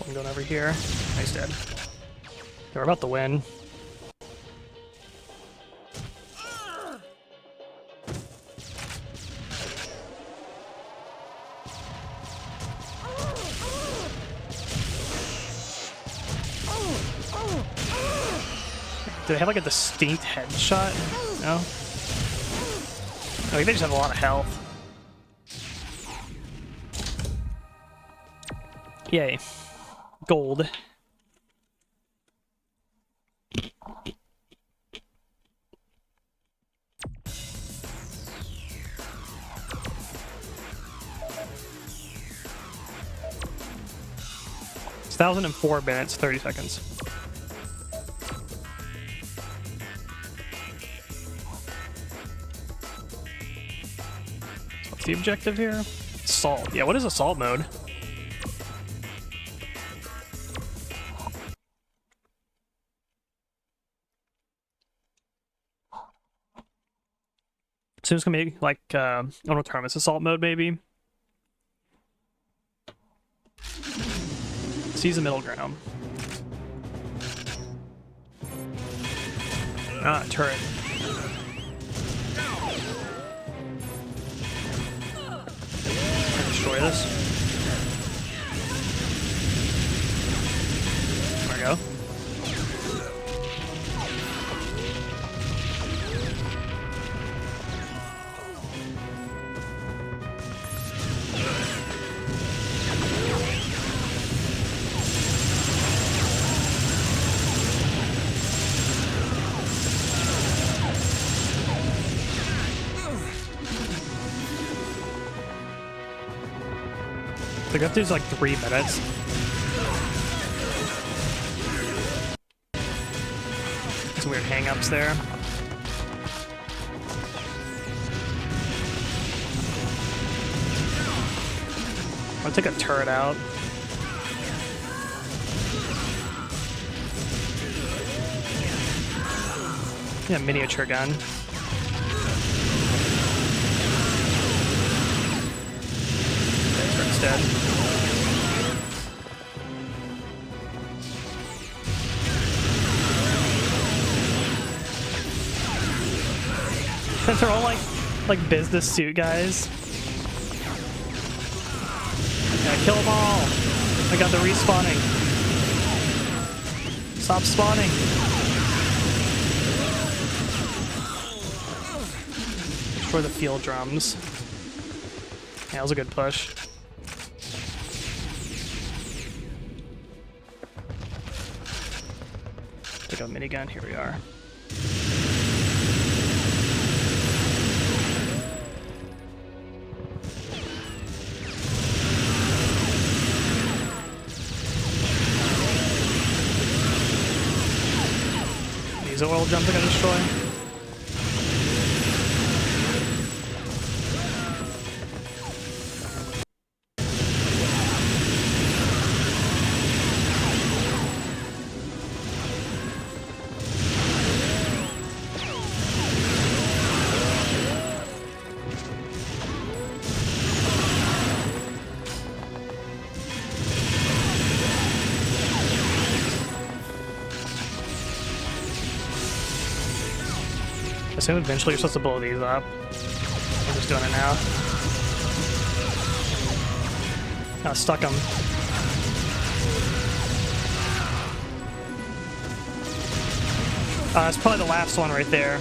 I'm going over here. Nice, dead. We're about to win. Do they have like a distinct headshot? No? I think they just have a lot of health. Yay. Gold. It's 1,004 minutes, 30 seconds. What's the objective here? Assault. Yeah, what is assault mode? So it's gonna be like autonomous assault mode, maybe. Seize the middle ground. Ah, turret. Destroy this. There we go. The got these like 3 minutes. Some weird hang-ups there. I'll take a turret out. Yeah, miniature gun. Turret's dead. They're all like business suit guys. Yeah, kill them all. I got the respawning. Stop spawning. Destroy the field drums. Yeah, that was a good push. Take a minigun. Here we are. These oil jumps are gonna destroy. I assume eventually you're supposed to blow these up. I'm just doing it now. Oh, stuck them. It's probably the last one right there.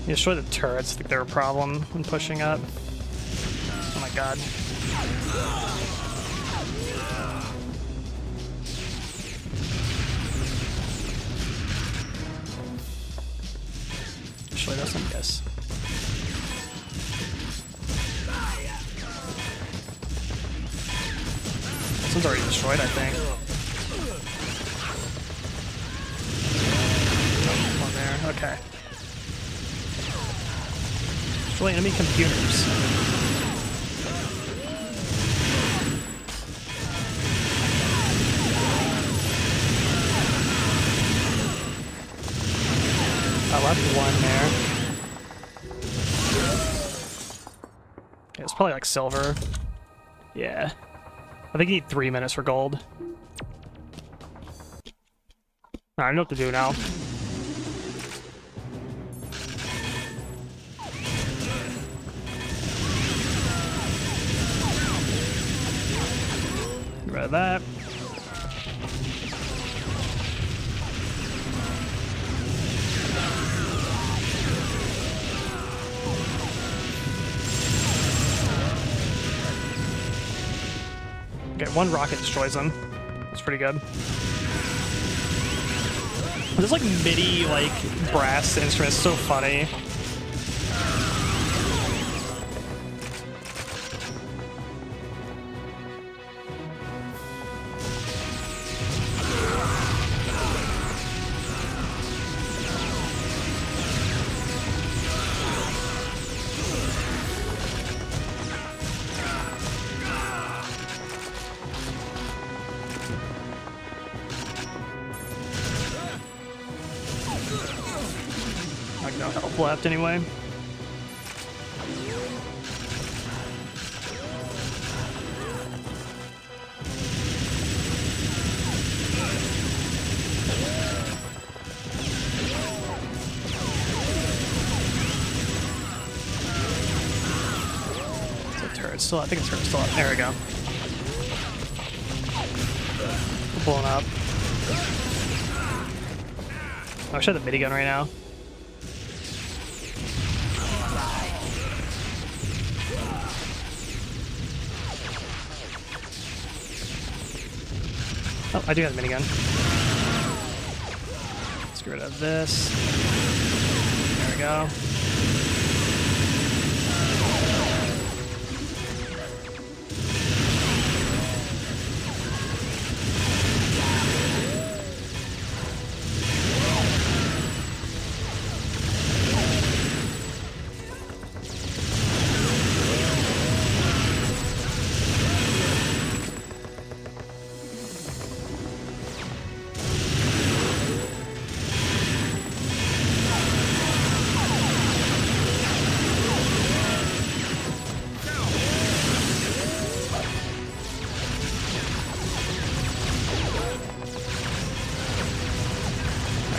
You destroy the turrets. I think they're a problem when pushing up. Oh my god. Destroy this one? Yes. This one's already destroyed, I think. One there. Okay. Destroy enemy computers. I left one there. Yeah, it's probably like silver. Yeah. I think you need 3 minutes for gold. I know what to do now. Get rid of that. Okay, one rocket destroys them. That's pretty good. This like MIDI like brass instrument is so funny. Like no health left anyway. So turret still, I think it's turret still up. There we go. Blowing up. I should have the minigun right now. Oh, I do have the minigun. Let's get rid of this. There we go.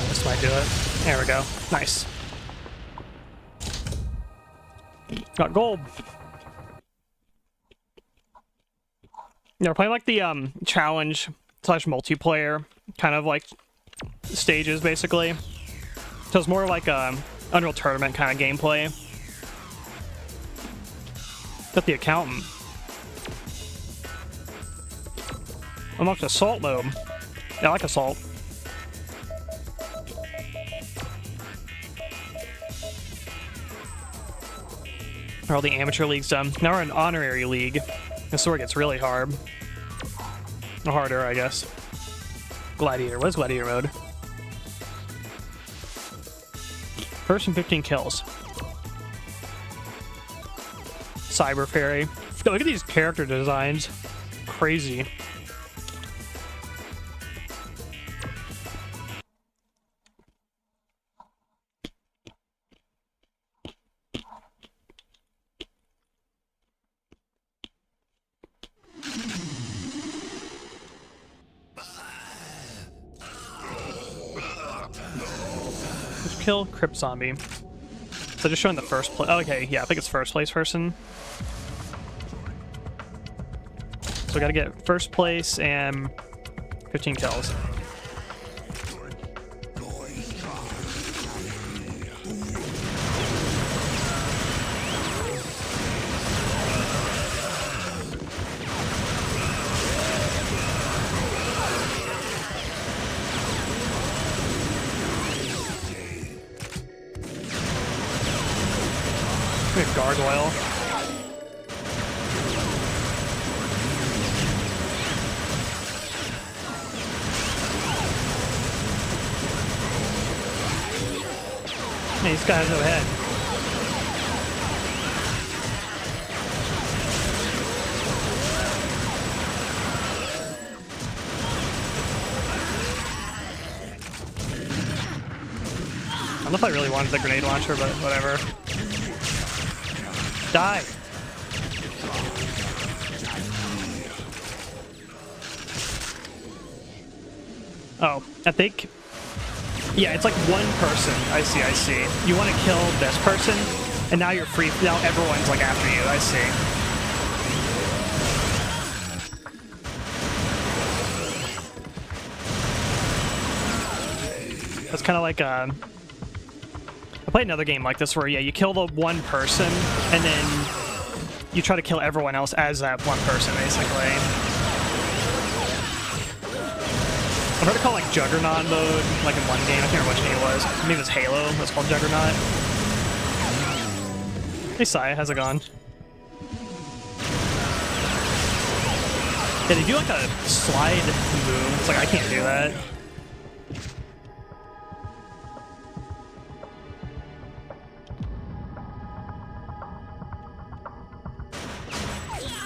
This might do it. There we go. Nice. Got gold. Yeah, we're playing like the challenge / multiplayer kind of like stages basically. So it's more like a Unreal Tournament kind of gameplay. Got the accountant. Unlocked assault mode. Yeah, I like assault. All the amateur leagues done. Now we're in honorary league. This is where it gets really hard. Or harder, I guess. Gladiator. What is Gladiator mode? First and 15 kills. Cyber Fairy. Look at these character designs. Crazy. Kill Crypt Zombie. So just showing the first place. Oh, okay, yeah, I think it's first place person. So we gotta get first place and 15 kills. Good gargoyle. Hey, this guy has no head. I don't know if I really wanted the grenade launcher, but whatever. Die! Oh, I think... Yeah, it's like one person. I see. You want to kill this person, and now you're free. Now everyone's like after you. I see. That's kind of like I played another game like this where, yeah, you kill the one person, and then you try to kill everyone else as that one person, basically. I've heard it called like Juggernaut mode, like in one game. I can't remember which game it was. Maybe it was Halo. It was called Juggernaut. Hey, Sai, how's it going? Yeah, they do like a slide move. It's like, I can't do that.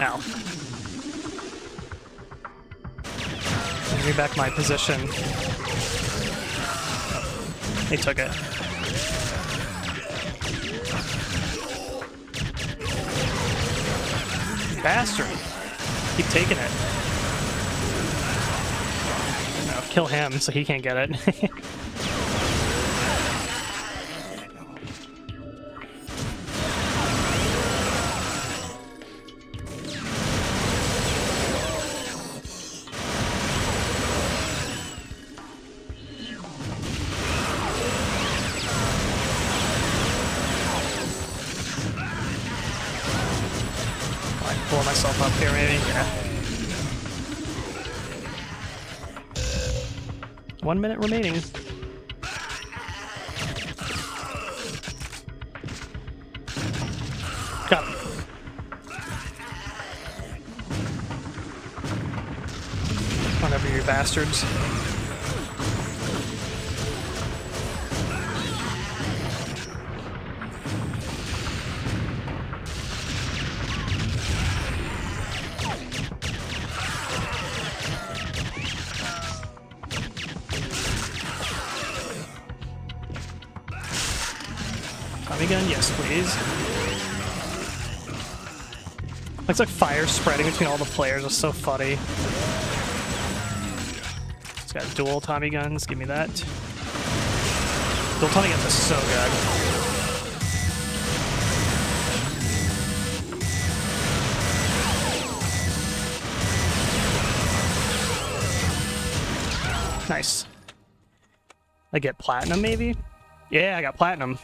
Ow. Give me back my position. Oh, they took it. Bastard. Keep taking it. No, kill him so he can't get it. Pull myself up here, maybe. Yeah. 1 minute remaining. Got him. Whatever, you bastards. Gun? Yes, please. Looks like fire spreading between all the players. It's so funny. It's got dual Tommy guns. Give me that. Dual Tommy guns are so good. Nice. I get platinum, maybe? Yeah, I got platinum.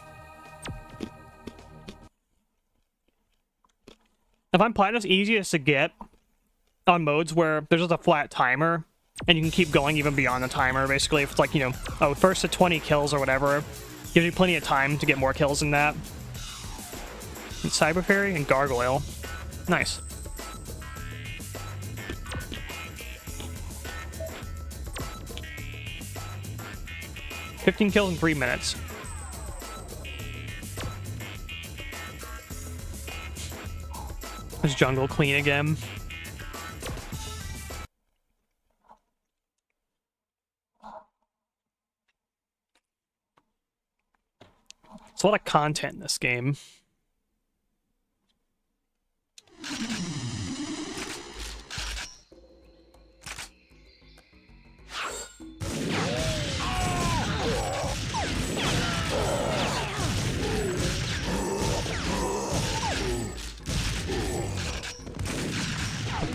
If I'm platinum, it's easiest to get on modes where there's just a flat timer, and you can keep going even beyond the timer, basically. If it's like, you know, oh, first to 20 kills or whatever, gives you plenty of time to get more kills than that. And Cyber Fairy and Gargoyle. Nice. $15 kills in 3 minutes. Is jungle clean again? It's a lot of content in this game.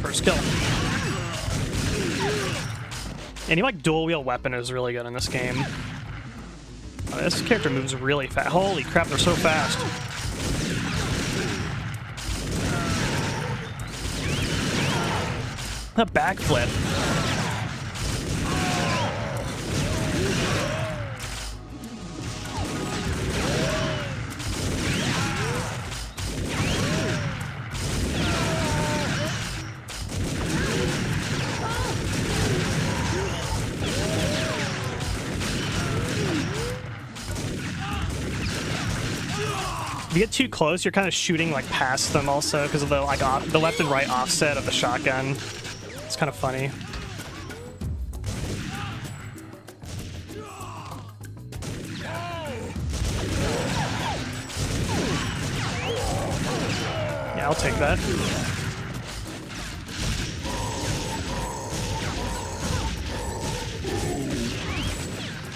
First kill. Any like dual wield weapon is really good in this game. Oh, this character moves really fast. Holy crap, they're so fast. A backflip. If you get too close, you're kind of shooting like past them also because of the like the left and right offset of the shotgun. It's kind of funny. Yeah, I'll take that.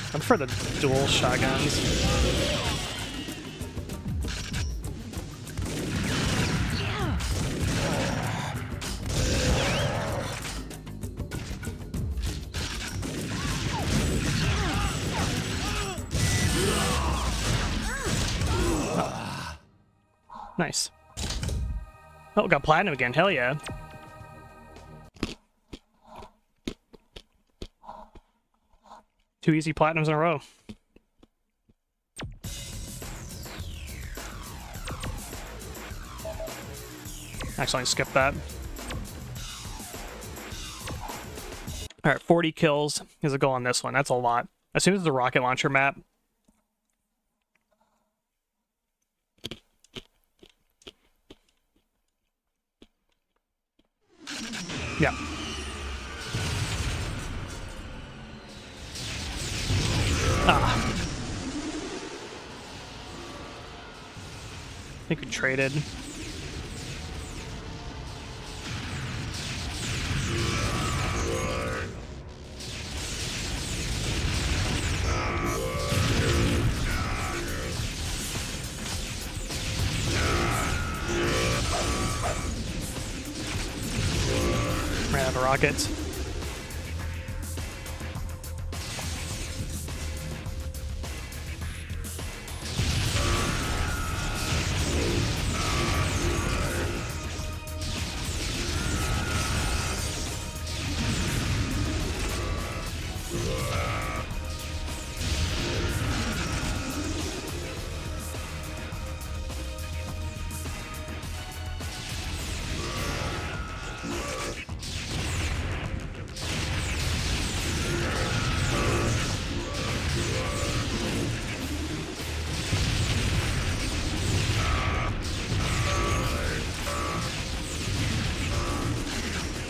I prefer the dual shotguns. Oh. Nice. Oh, we got platinum again. Hell yeah. Two easy platinums in a row. Actually, skip that. Alright, 40 kills is a goal on this one. That's a lot. As soon as the rocket launcher map. Yeah. Ah. I think we traded. Ran out of rockets.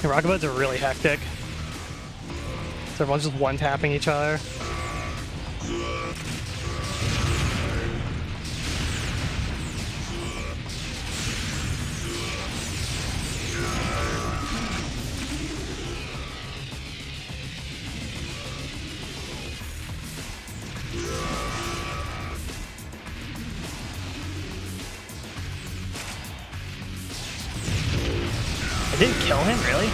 The rocket buds are really hectic. So everyone's just one-tapping each other. I didn't kill him, really?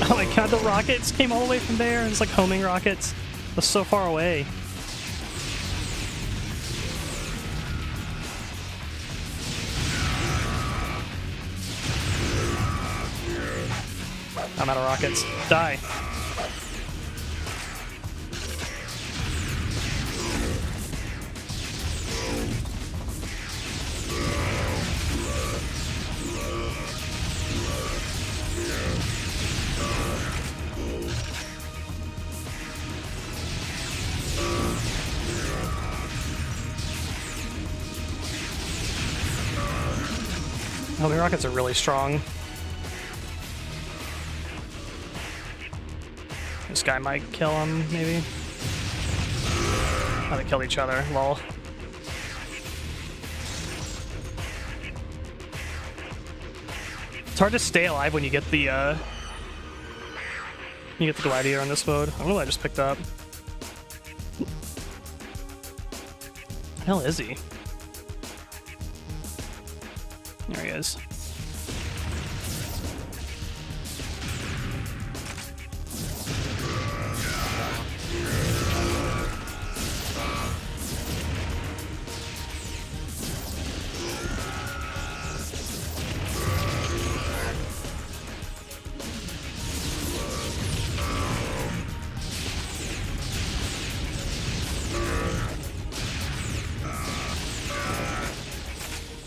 Oh my god, the rockets came all the way from there. It's like homing rockets. It was so far away. I'm out of rockets. Die. Homing rockets are really strong. This guy might kill him, maybe. Oh, they killed each other, lol. It's hard to stay alive when you get the gladiator on this mode. I don't know what I just picked up. Where the hell is he? There he is.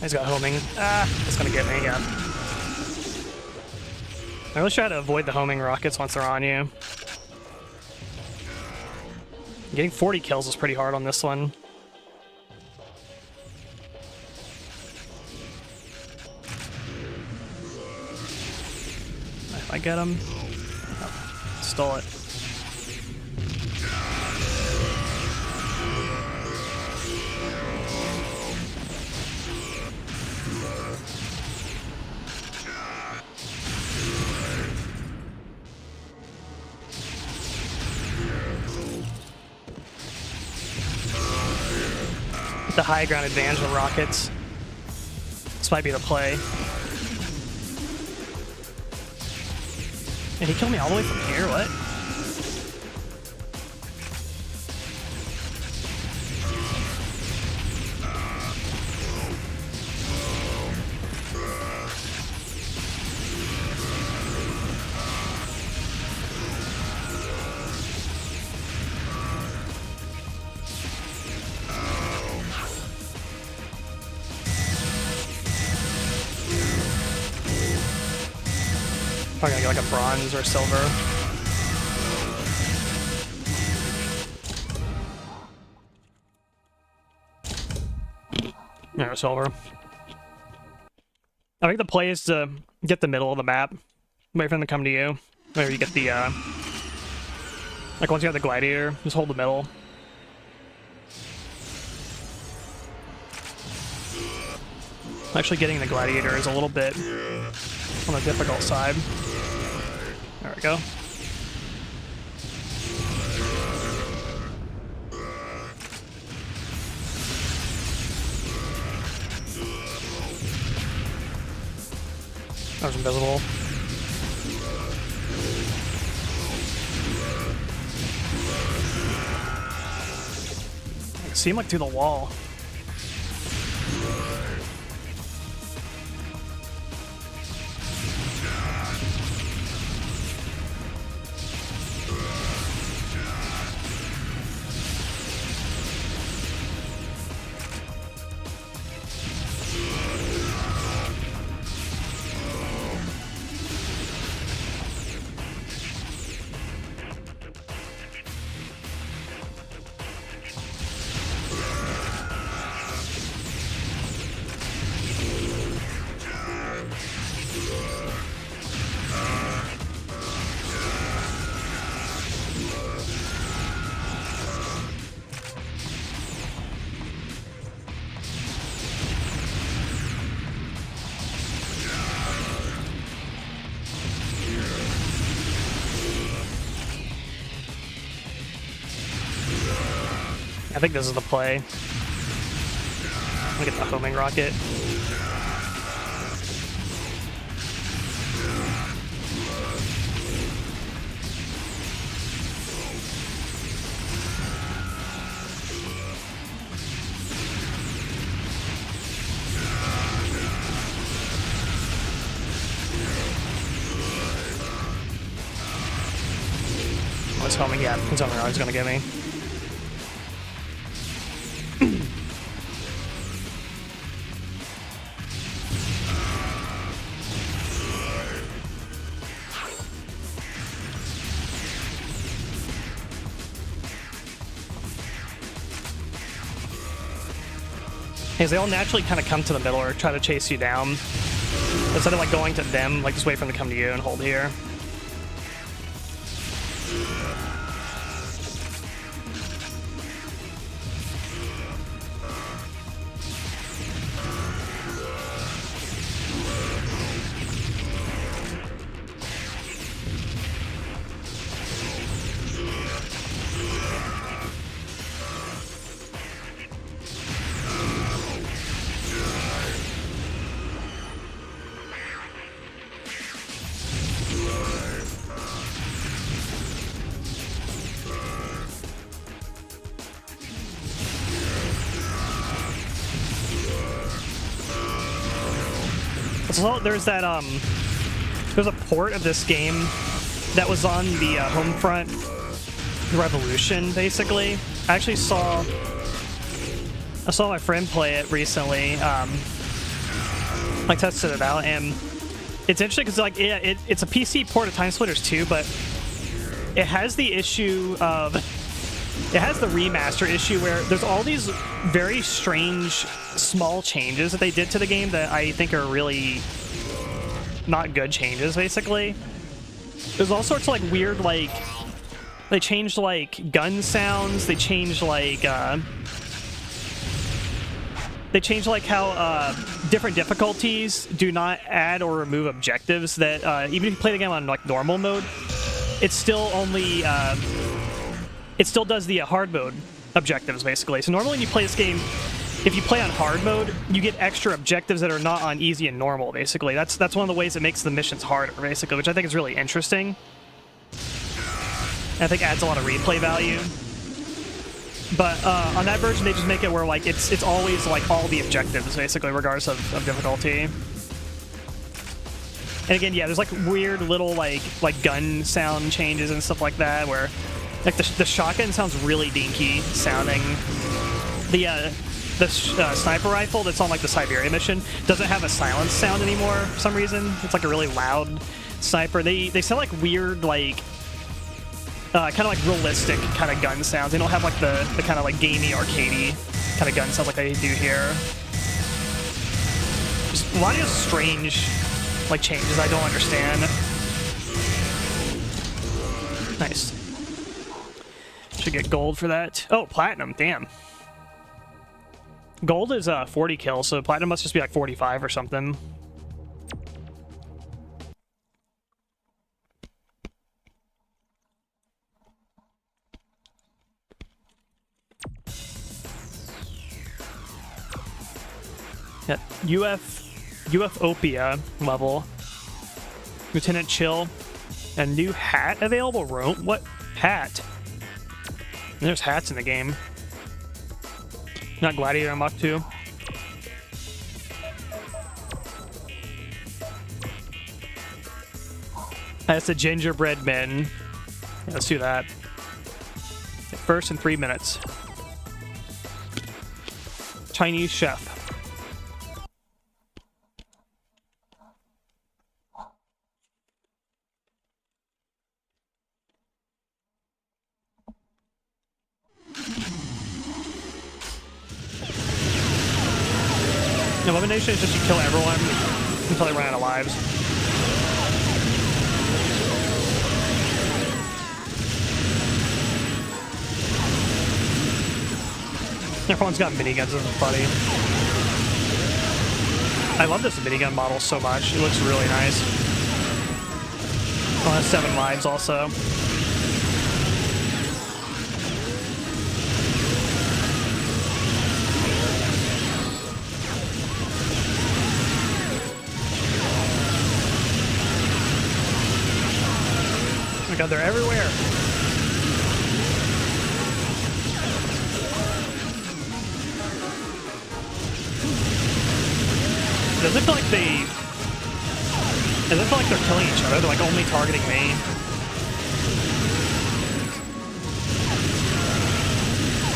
He's got homing. Ah, it's gonna get me, yeah. I always try to avoid the homing rockets once they're on you. Getting 40 kills is pretty hard on this one. If I get him. Oh, stole it. The high ground advantage of rockets. This might be the play. And he killed me all the way from here, what? Probably gonna get like a bronze or silver. No, silver. I think the play is to get the middle of the map. Wait for them to come to you. Whenever you get the, like once you have the gladiator, just hold the middle. Actually getting the gladiator is a little bit on the difficult side. There we go. That was invisible. I can see him like through the wall. I think this is the play. Look at the homing rocket. What's homing? Yeah, it's homing. He's gonna get me. Because they all naturally kind of come to the middle or try to chase you down. Instead of like going to them, like just wait for them to come to you and hold here. So there's that there's a port of this game that was on the home front Revolution, basically. I actually saw my friend play it recently, like tested it out, and It's interesting because like it's a PC port of TimeSplitters 2, but it has the issue of it has the remaster issue where there's all these very strange small changes that they did to the game that I think are really not good changes. Basically, there's all sorts of like weird like they changed like gun sounds. They changed like how different difficulties do not add or remove objectives. That even if you play the game on like normal mode, it still only it still does the hard mode objectives basically. So normally when you play this game, if you play on hard mode, you get extra objectives that are not on easy and normal. Basically, that's one of the ways it makes the missions harder. Basically, which I think is really interesting. And I think adds a lot of replay value. But on that version, they just make it where like it's always like all the objectives basically, regardless of difficulty. And again, yeah, there's like weird little like gun sound changes and stuff like that, where like the shotgun sounds really dinky sounding. The sniper rifle that's on like the Siberia mission doesn't have a silence sound anymore for some reason. It's like a really loud sniper. They sound like weird like. Kind of like realistic kind of gun sounds. They don't have like the kind of like gamey, arcadey kind of gun sounds like they do here. Just a lot of strange like changes I don't understand. Nice. Should get gold for that. Oh, platinum, damn. Gold is 40 kills, so platinum must just be like 45 or something. Yeah, UFopia level. Lieutenant Chill. A new hat available? What hat? There's hats in the game. Not Gladiator Muck 2. That's the gingerbread men. Yeah, let's do that. First in 3 minutes. Chinese chef. Elimination is just you kill everyone until they run out of lives. Everyone's got miniguns, this is funny. I love this minigun model so much. It looks really nice. Oh, it has 7 lives also. Oh my god, they're everywhere. Does it feel like they're killing each other? They're like only targeting me.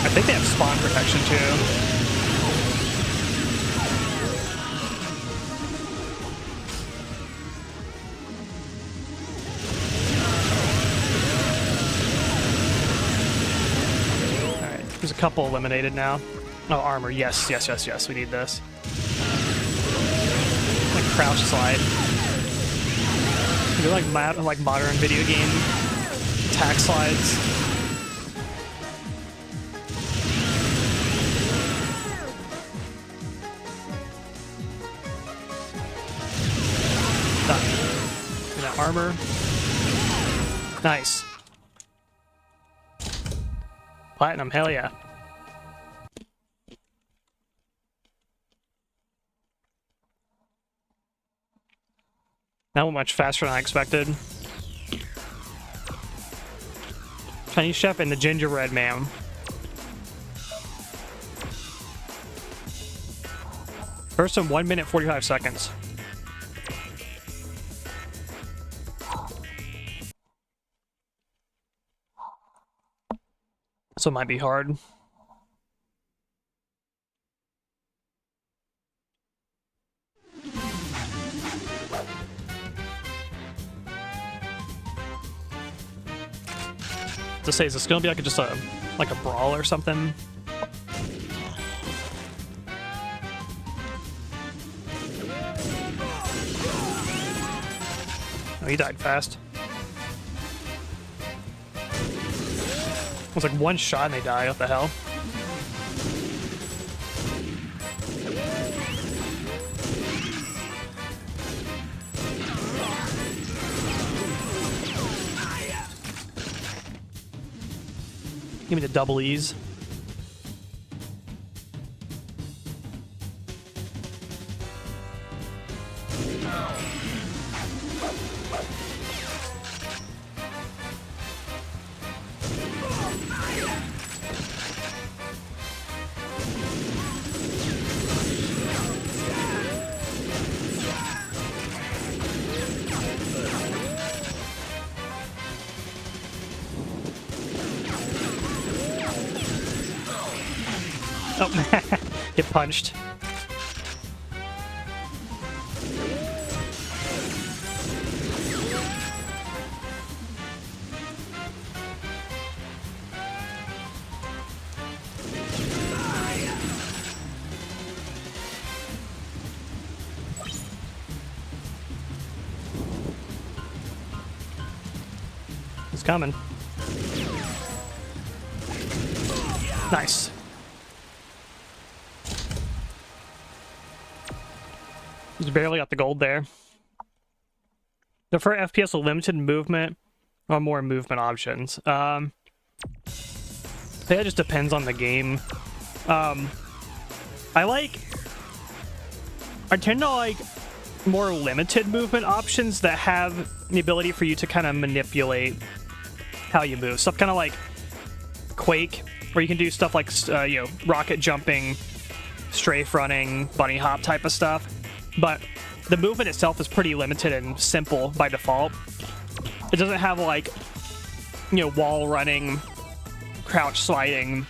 I think they have spawn protection too. Alright, there's a couple eliminated now. Oh, armor. Yes, yes, yes, yes. We need this. Crouch slide. They're like modern video game attack slides. Done. That armor. Nice. Platinum, hell yeah. That went much faster than I expected. Chinese chef and the gingerbread man. First in 1 minute 45 seconds. So it might be hard. to say, is this gonna be like just a brawl or something? Oh, he died fast. It was like one shot and they die. What the hell? Give me the double E's. Oh, get punched. It's coming. Nice. Just barely got the gold there. The for FPS with limited movement or more movement options. I think it just depends on the game. I tend to like more limited movement options that have the ability for you to kind of manipulate how you move. Stuff kind of like Quake, where you can do stuff like rocket jumping, strafe running, bunny hop type of stuff. But the movement itself is pretty limited and simple by default. It doesn't have like, wall running, crouch sliding,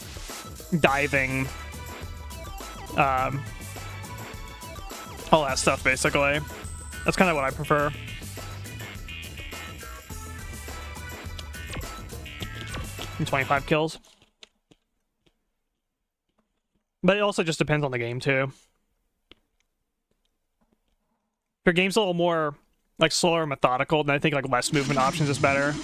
diving, all that stuff basically. That's kind of what I prefer. And 25 kills. But it also just depends on the game too. If your game's a little more like slower and methodical, then I think like less movement options is better.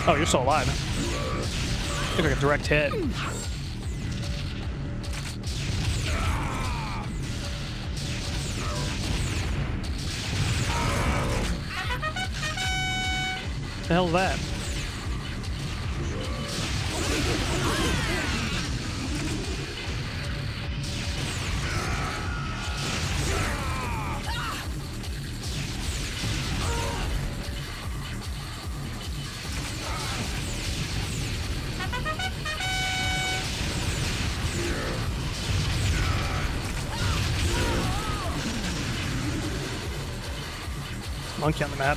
Oh, you're still alive. It's like a direct hit. What the hell is that? Monkey on the map.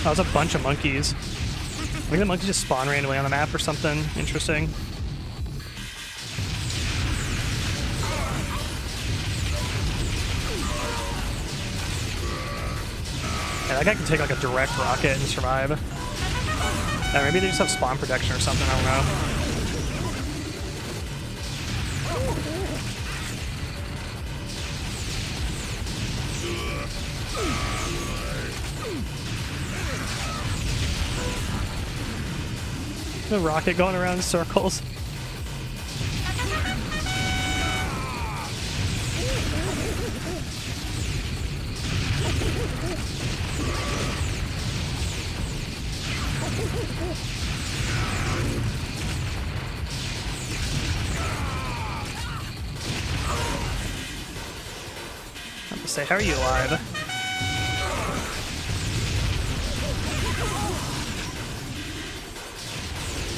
Oh, there's a bunch of monkeys. Maybe the monkeys just spawn randomly on the map or something interesting. Yeah, that guy can take like a direct rocket and survive. Yeah, maybe they just have spawn protection or something, I don't know. The rocket going around in circles. I'm gonna say, how are you alive?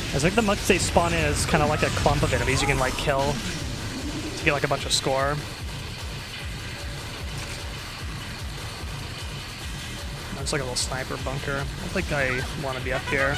I think the monkeys they spawn in is kind of like a clump of enemies you can like kill to get like a bunch of score. It's like a little sniper bunker. I don't think I want to be up here.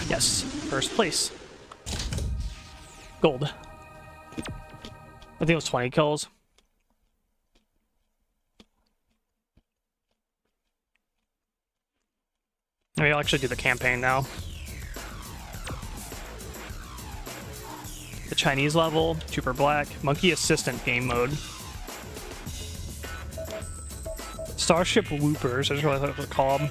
Yes, first place. Gold. I think it was 20 kills. Maybe I'll actually do the campaign now. The Chinese level, Trooper Black, Monkey Assistant game mode. Starship Whoopers, that's what they're called.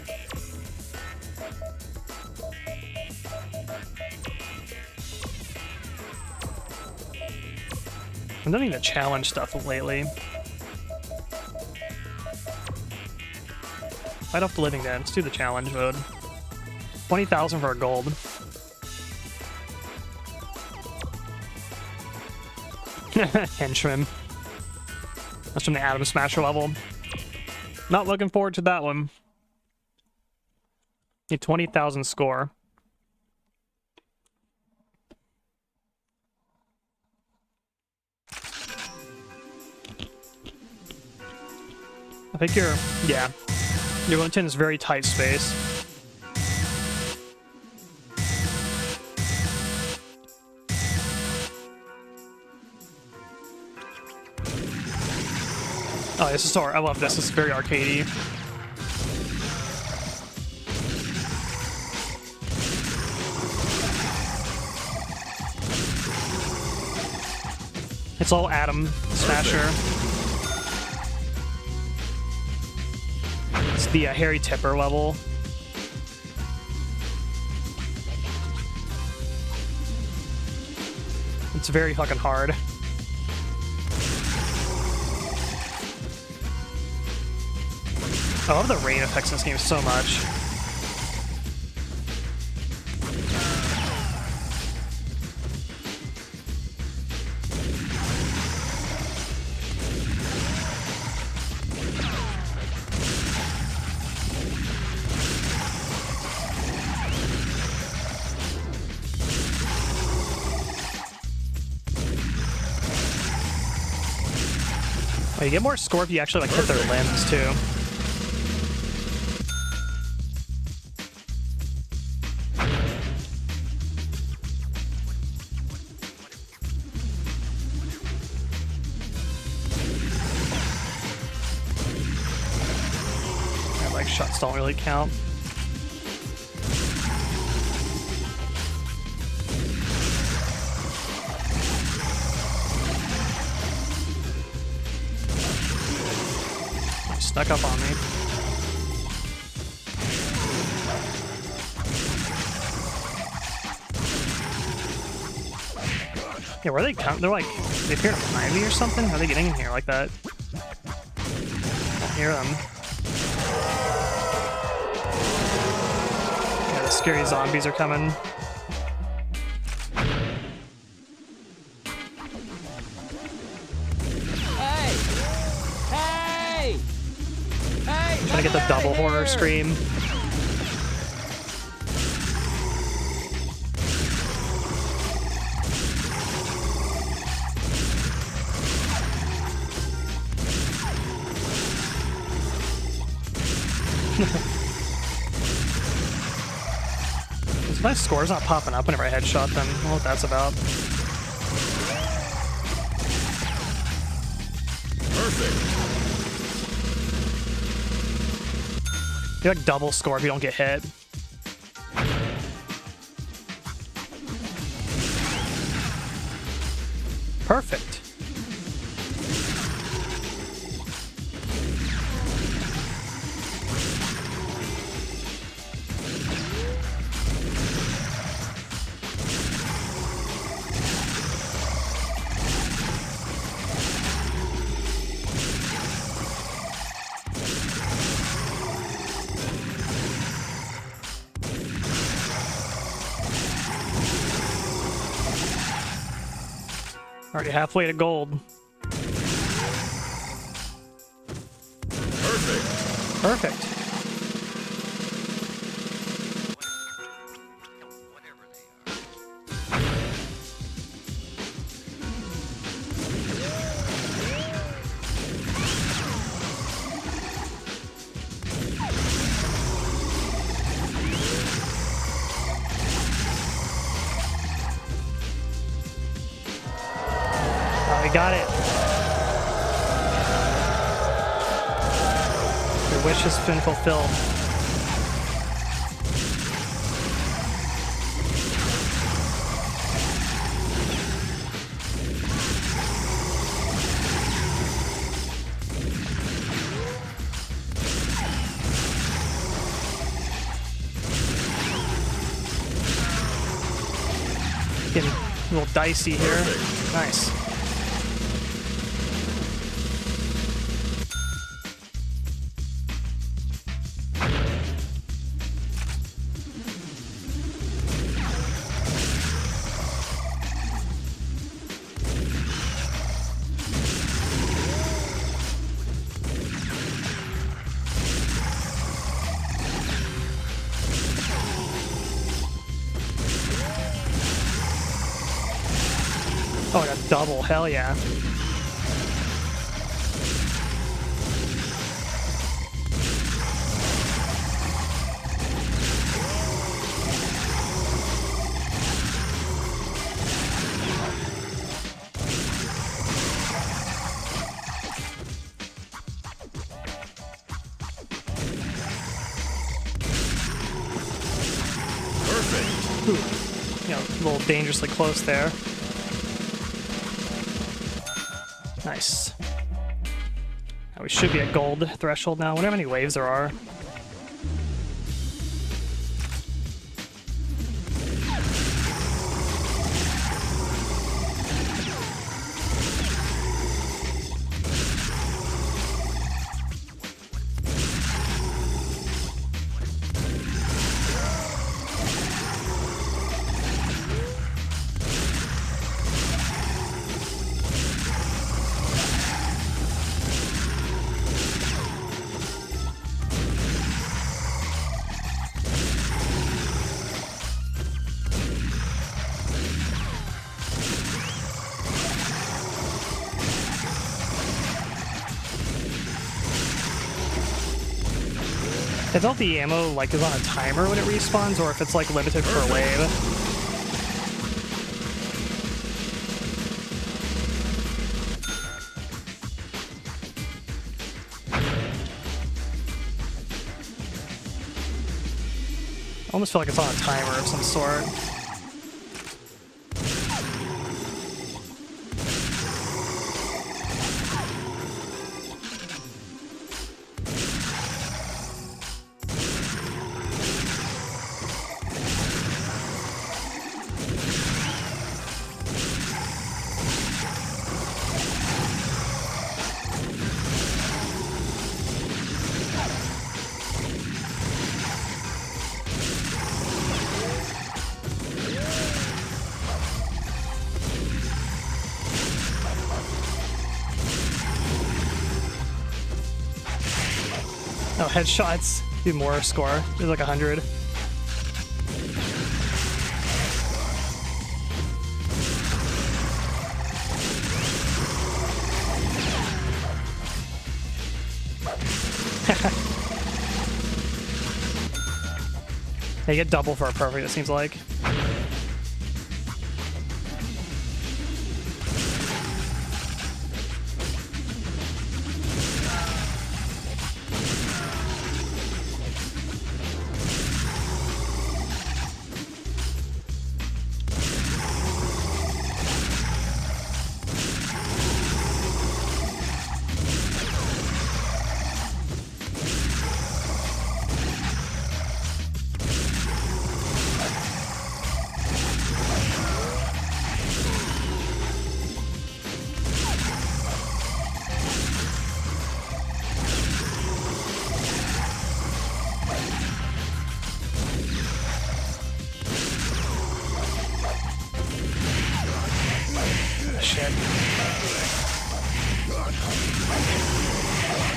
I'm doing the challenge stuff lately. Fight off the living dead. Let's do the challenge mode. 20,000 for a gold. Henchman. That's from the Atom Smasher level. Not looking forward to that one. Need 20,000 score. I think you're, yeah. You're going to this very tight space. Oh, this is so, I love this. It's very arcadey. It's all Atom Smasher. It's the Harry Tipper level. It's very fucking hard. I love the rain effects in this game so much. Oh, you get more score if you actually like hit their limbs too. Like shots don't really count. Snuck up on me. Yeah, where are they come? They're like, they appear behind me or something? How are they getting in here like that? I don't hear them. Yeah, the scary zombies are coming. Trying to get the double horror scream. My score's not popping up whenever I headshot them. I don't know what that's about. Perfect. You like double score if you don't get hit. Perfect. Already halfway to gold. Perfect. Perfect. We got it. Your wish has been fulfilled. Getting a little dicey here. Nice. Oh, I got double. Hell yeah. Perfect. Ooh. You know, a little dangerously close there. Nice. Now we should be at gold threshold now. I wonder how many waves there are. I don't know if the ammo like is on a timer when it respawns, or if it's like limited per wave. I almost feel like it's on a timer of some sort. Oh, headshots do more score. There's like 100. They get double for a perfect, it seems like.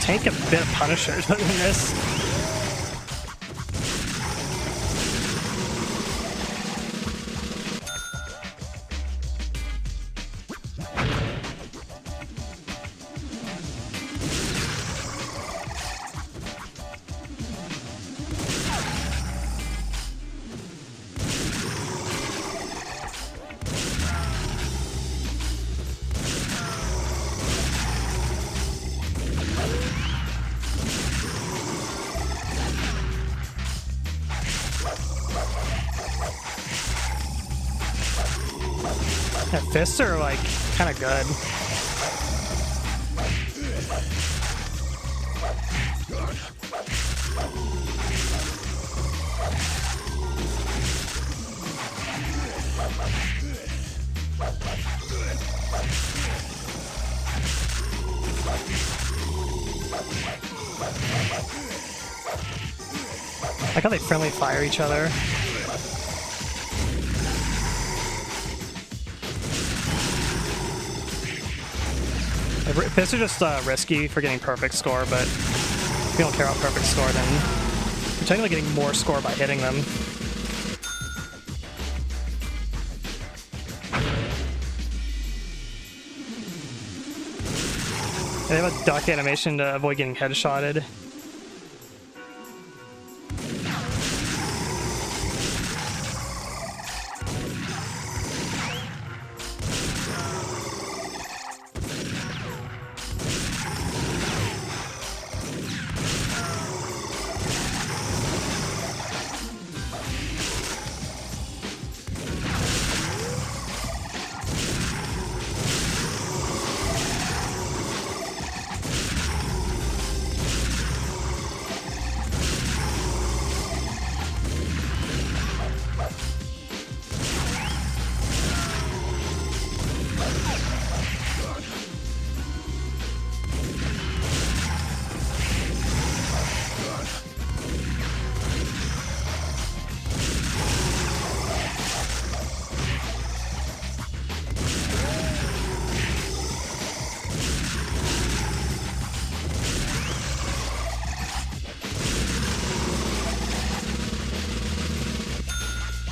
Tank a bit of Punisher in this. Yeah, fists are like kind of good. I like how they friendly fire each other. Fists are just risky for getting perfect score, but if you don't care about perfect score, then you're technically getting more score by hitting them. And they have a duck animation to avoid getting headshotted.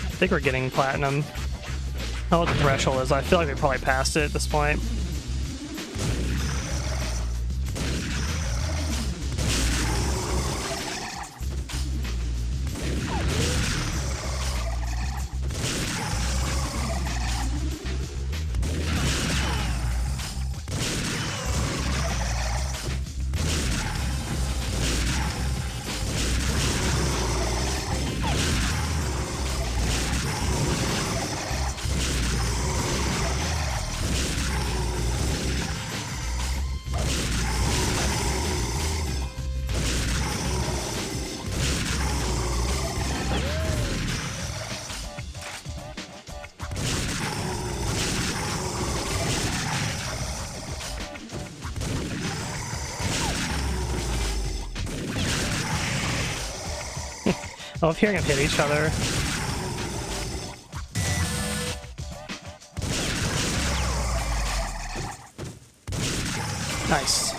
I think we're getting platinum. I don't know what the threshold is. I feel like we probably passed it at this point. I love hearing them hit each other. Nice.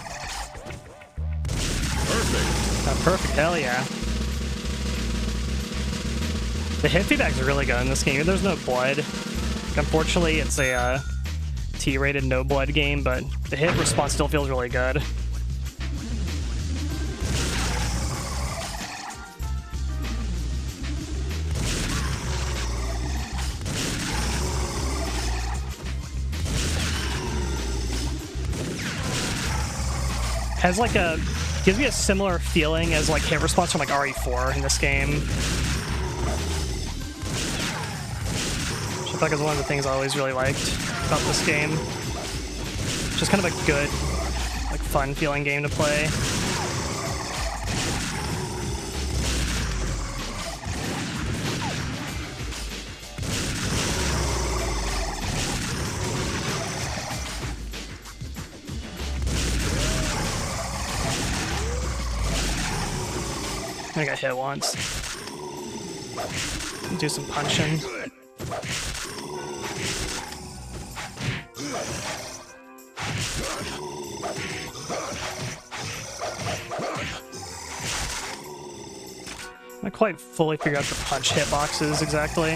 Perfect. Perfect, hell yeah. The hit feedback's really good in this game. There's no blood. Unfortunately, it's a T-rated no blood game, but the hit response still feels really good. Has like a, gives me a similar feeling as like hit response from like RE4 in this game. Which I feel like is one of the things I always really liked about this game. Just kind of a good, like fun feeling game to play. I got hit once. Do some punching. quite fully figure out the punch hitboxes exactly.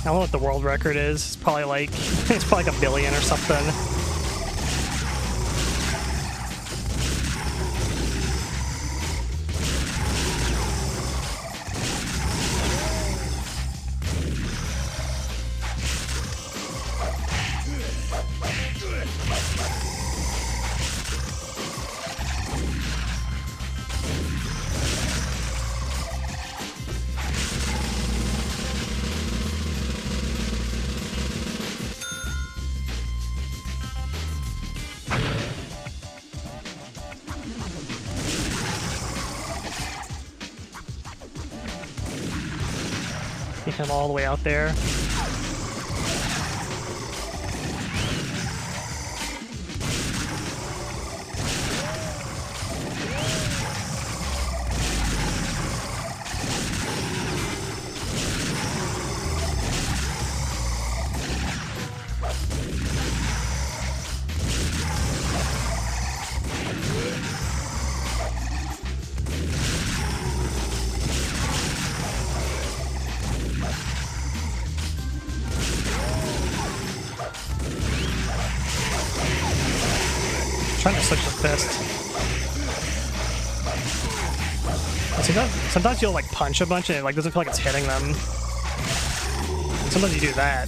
I don't know what the world record is. It's probably like it's probably like 1 billion or something. Get him all the way out there. Trying to switch the fist. Sometimes you'll like punch a bunch and it like doesn't feel like it's hitting them. Sometimes you do that.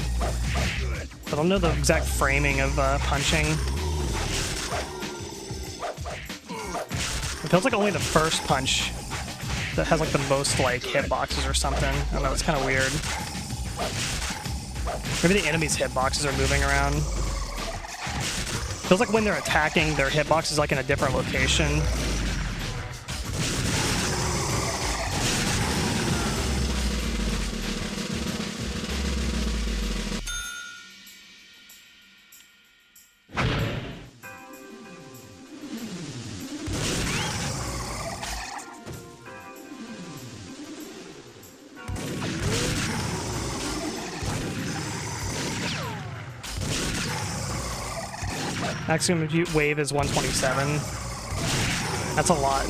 But I don't know the exact framing of punching. It feels like only the first punch that has like the most like hitboxes or something. I don't know, it's kind of weird. Maybe the enemy's hitboxes are moving around. Feels like when they're attacking, their hitbox is like in a different location. Maximum wave is 127. That's a lot. It's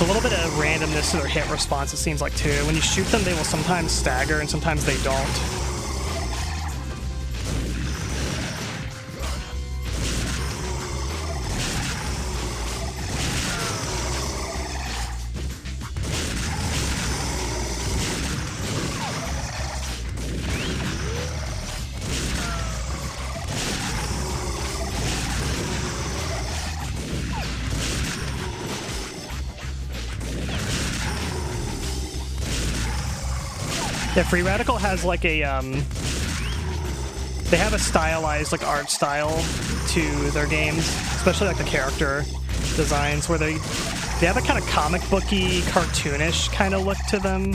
a little bit of randomness to their hit response, it seems like, too. When you shoot them, they will sometimes stagger and sometimes they don't. Yeah, Free Radical has like a, they have a stylized like art style to their games, especially like the character designs where they have a kind of comic booky, cartoonish kind of look to them.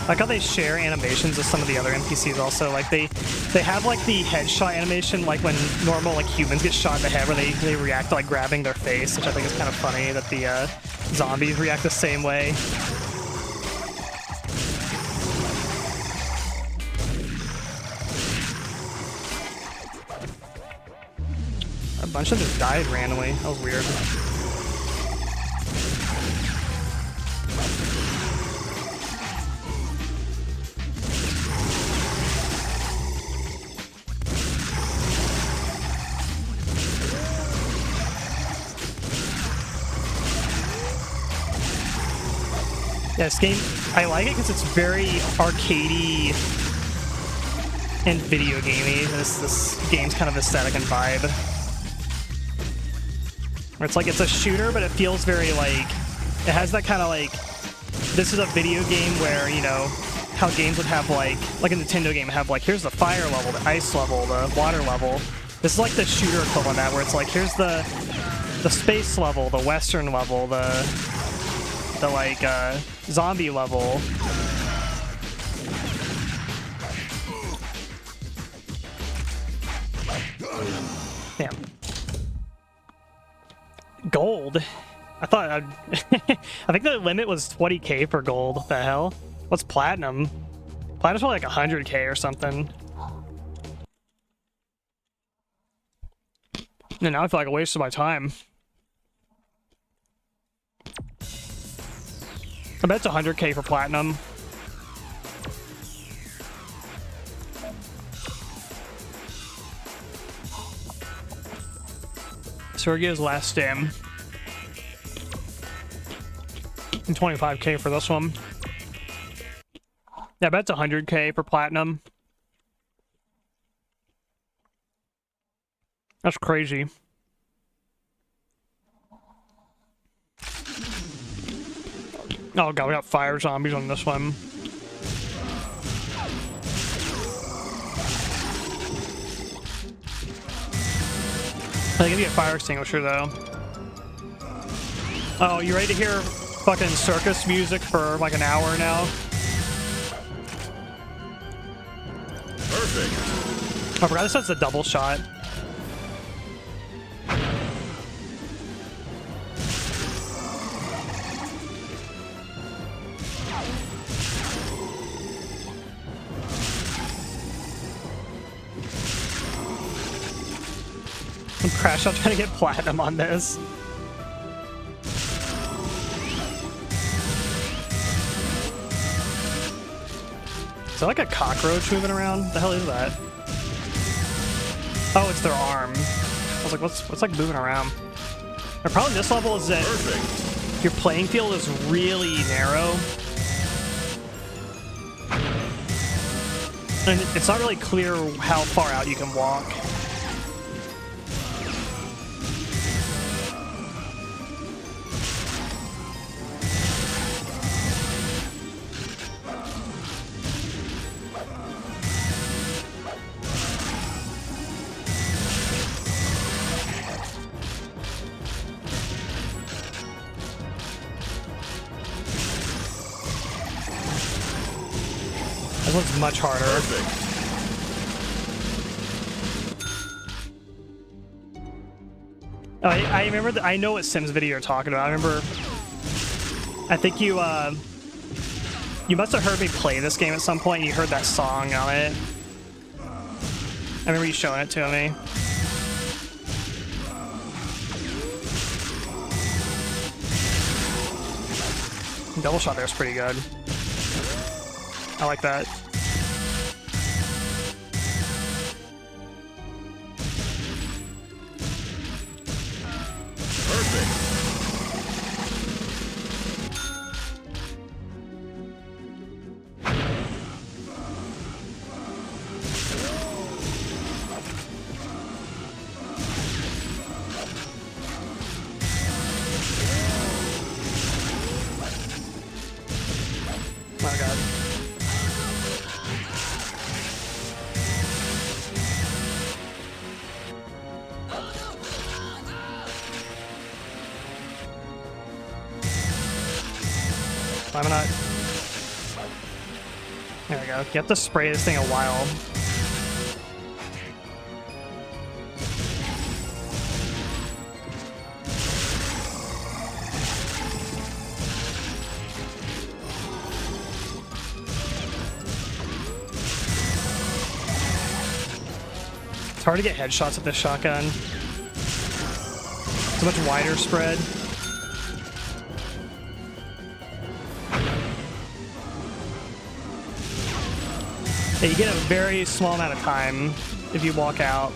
Like how they share animations with some of the other NPCs also. Like they have like the headshot animation, like when normal like humans get shot in the head, where they react to like grabbing their face, which I think is kind of funny that the zombies react the same way. A bunch of them died randomly. That was weird. Yeah, this game, I like it because it's very arcadey and video gamey. This game's kind of aesthetic and vibe. Where it's like, it's a shooter, but it feels very like, it has that kind of like, this is a video game where, you know, how games would have like a Nintendo game have like, here's the fire level, the ice level, the water level. This is like the shooter equivalent of that, where it's like, here's the space level, the western level, the like zombie level. Damn. Gold. I thought I think the limit was 20k for gold. What the hell? What's platinum? Platinum's probably like 100k or something. And now I feel like a waste of my time. I bet it's 100k for platinum. Sergio's last stem. And 25k for this one. Yeah, I bet it's 100k for platinum. That's crazy. Oh god, we got fire zombies on this one. I give you a fire extinguisher though. Oh, you ready to hear fucking circus music for like an hour now? Perfect. I forgot this has the double shot. I'm crash out trying to get platinum on this. Is that like a cockroach moving around? What the hell is that? Oh, it's their arm. I was like, what's like moving around? The problem with this level is that your playing field is really narrow. And it's not really clear how far out you can walk. This one's much harder. Oh, I remember. I know what Sims video you're talking about. I remember. I think you must have heard me play this game at some point. And you heard that song on it. I remember you showing it to me. Double shot there is pretty good. I like that. Perfect. Oh god. Why am I not? There we go. You have to spray this thing a while. It's hard to get headshots with this shotgun. It's a much wider spread. Yeah, you get a very small amount of time if you walk out.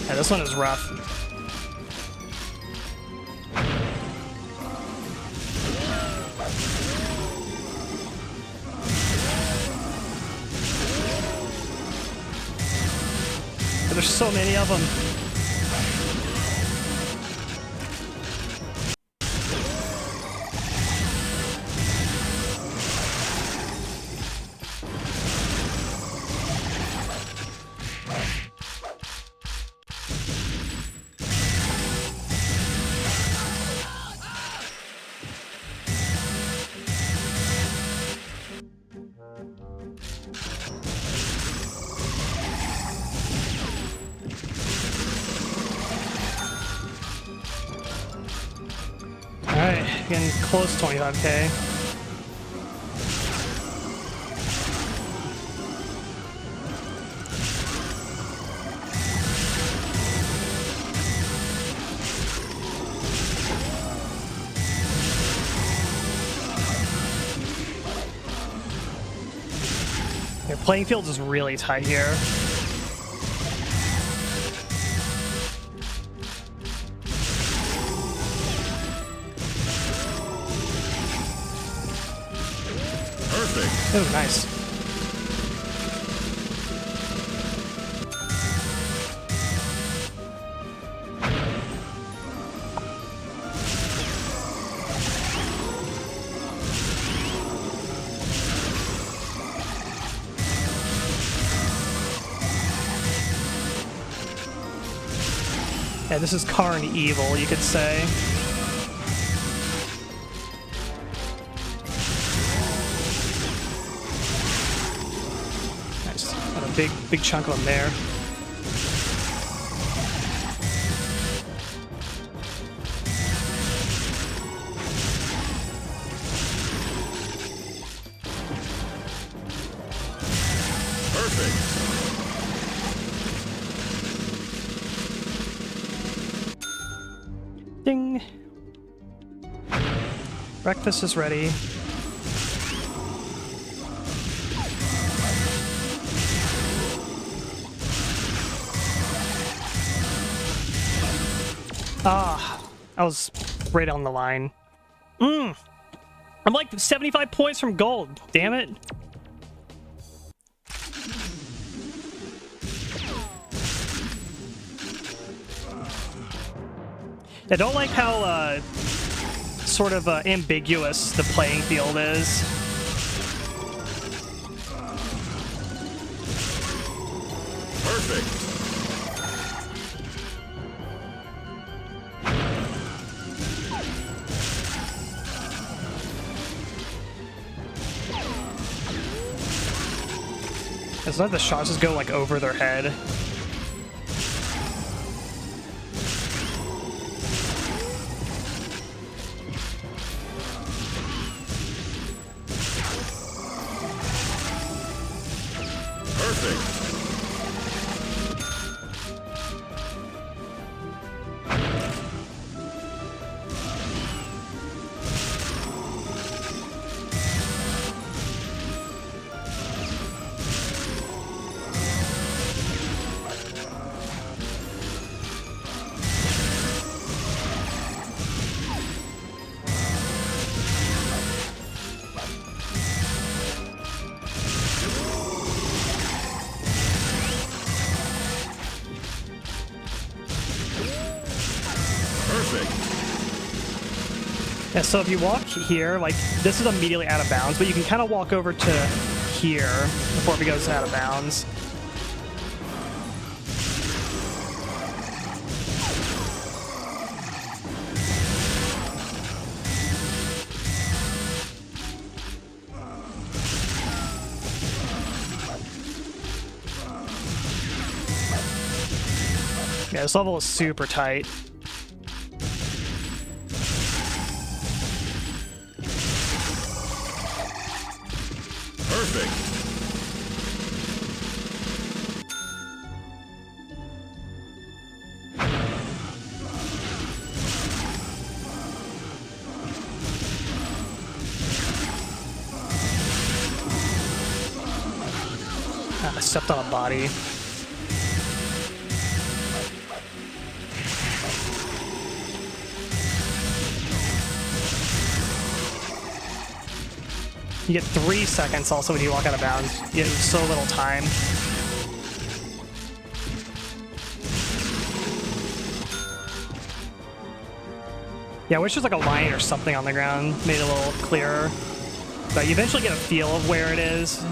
Yeah, this one is rough. There's so many of them. Alright, getting close to 25k. Your playing field is really tight here. Oh, nice. Yeah, this is Karn evil, you could say. Big chunk of them there. Perfect. Ding. Breakfast is ready. Ah, I was right on the line. I'm like 75 points from gold. Damn it. I don't like how sort of ambiguous the playing field is. Perfect. It's not the shots just go like over their head. Perfect. Perfect. Yeah, so if you walk here, like, this is immediately out of bounds, but you can kind of walk over to here before it goes out of bounds. Yeah, this level is super tight. Perfect. I stepped on a body. You get 3 seconds also when you walk out of bounds. You get so little time. Yeah, I wish there's like a line or something on the ground, made it a little clearer. But you eventually get a feel of where it is.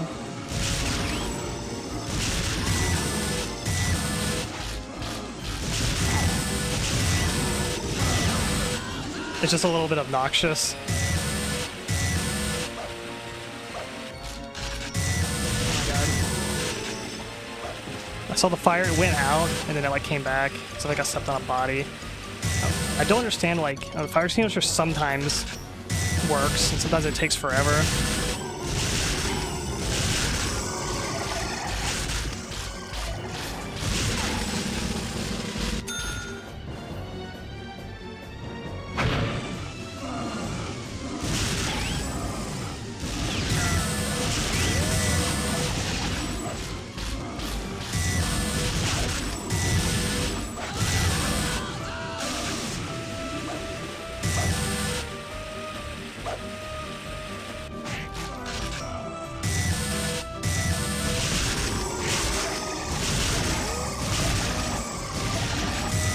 It's just a little bit obnoxious. I saw the fire, it went out, and then it like came back. So like I stepped on a body. I don't understand, like, the fire extinguisher sometimes works, and sometimes it takes forever.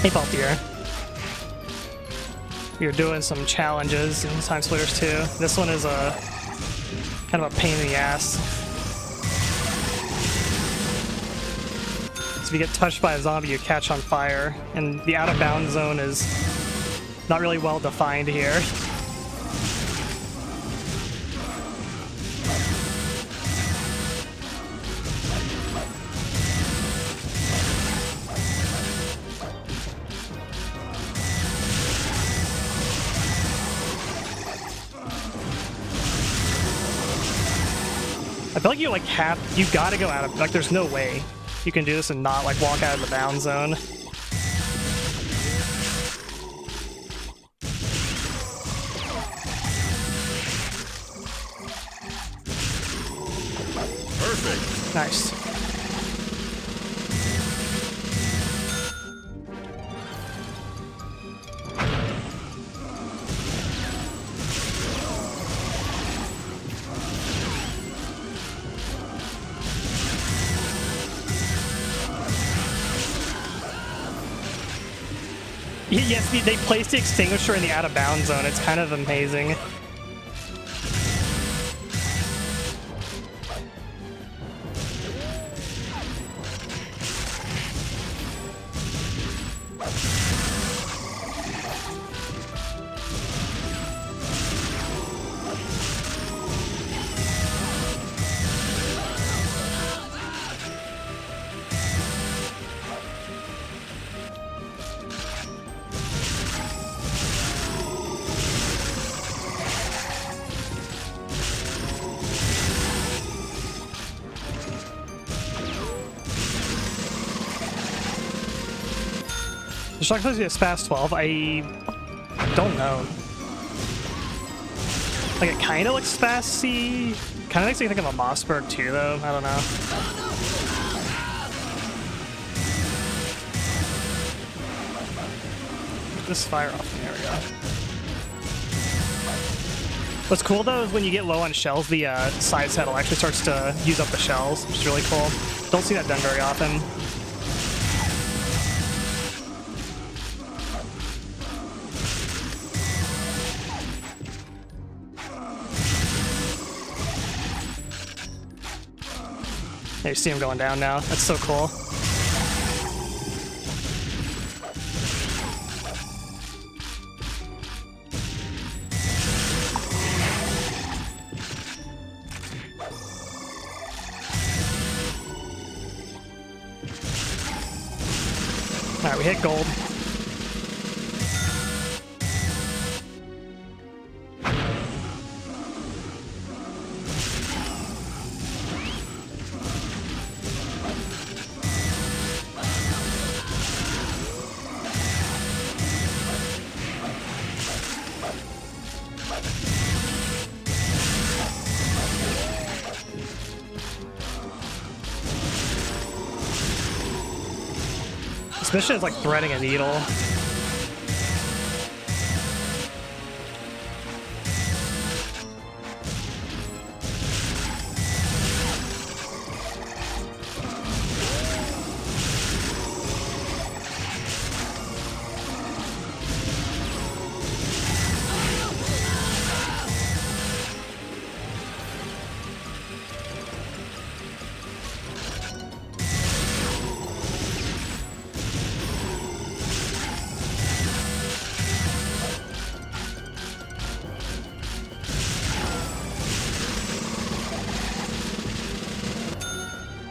Hey, Baltier. You're doing some challenges in TimeSplitters too. This one is a kind of a pain in the ass. So if you get touched by a zombie, you catch on fire, and the out of bounds zone is not really well defined here. I feel like you gotta go out of, like, there's no way you can do this and not like walk out of the bound zone. Perfect. Nice. Yes, they placed the extinguisher in the out of bounds zone. It's kind of amazing. The shock tells you it's past 12. I don't know. Like, it kind of looks fast-y. Kind of makes me think of a Mossberg too, though. I don't know. This fire off. There we go. What's cool though is when you get low on shells, the side saddle actually starts to use up the shells, which is really cool. Don't see that done very often. There, you see him going down now. That's so cool. All right, we hit gold. This mission is like threading a needle.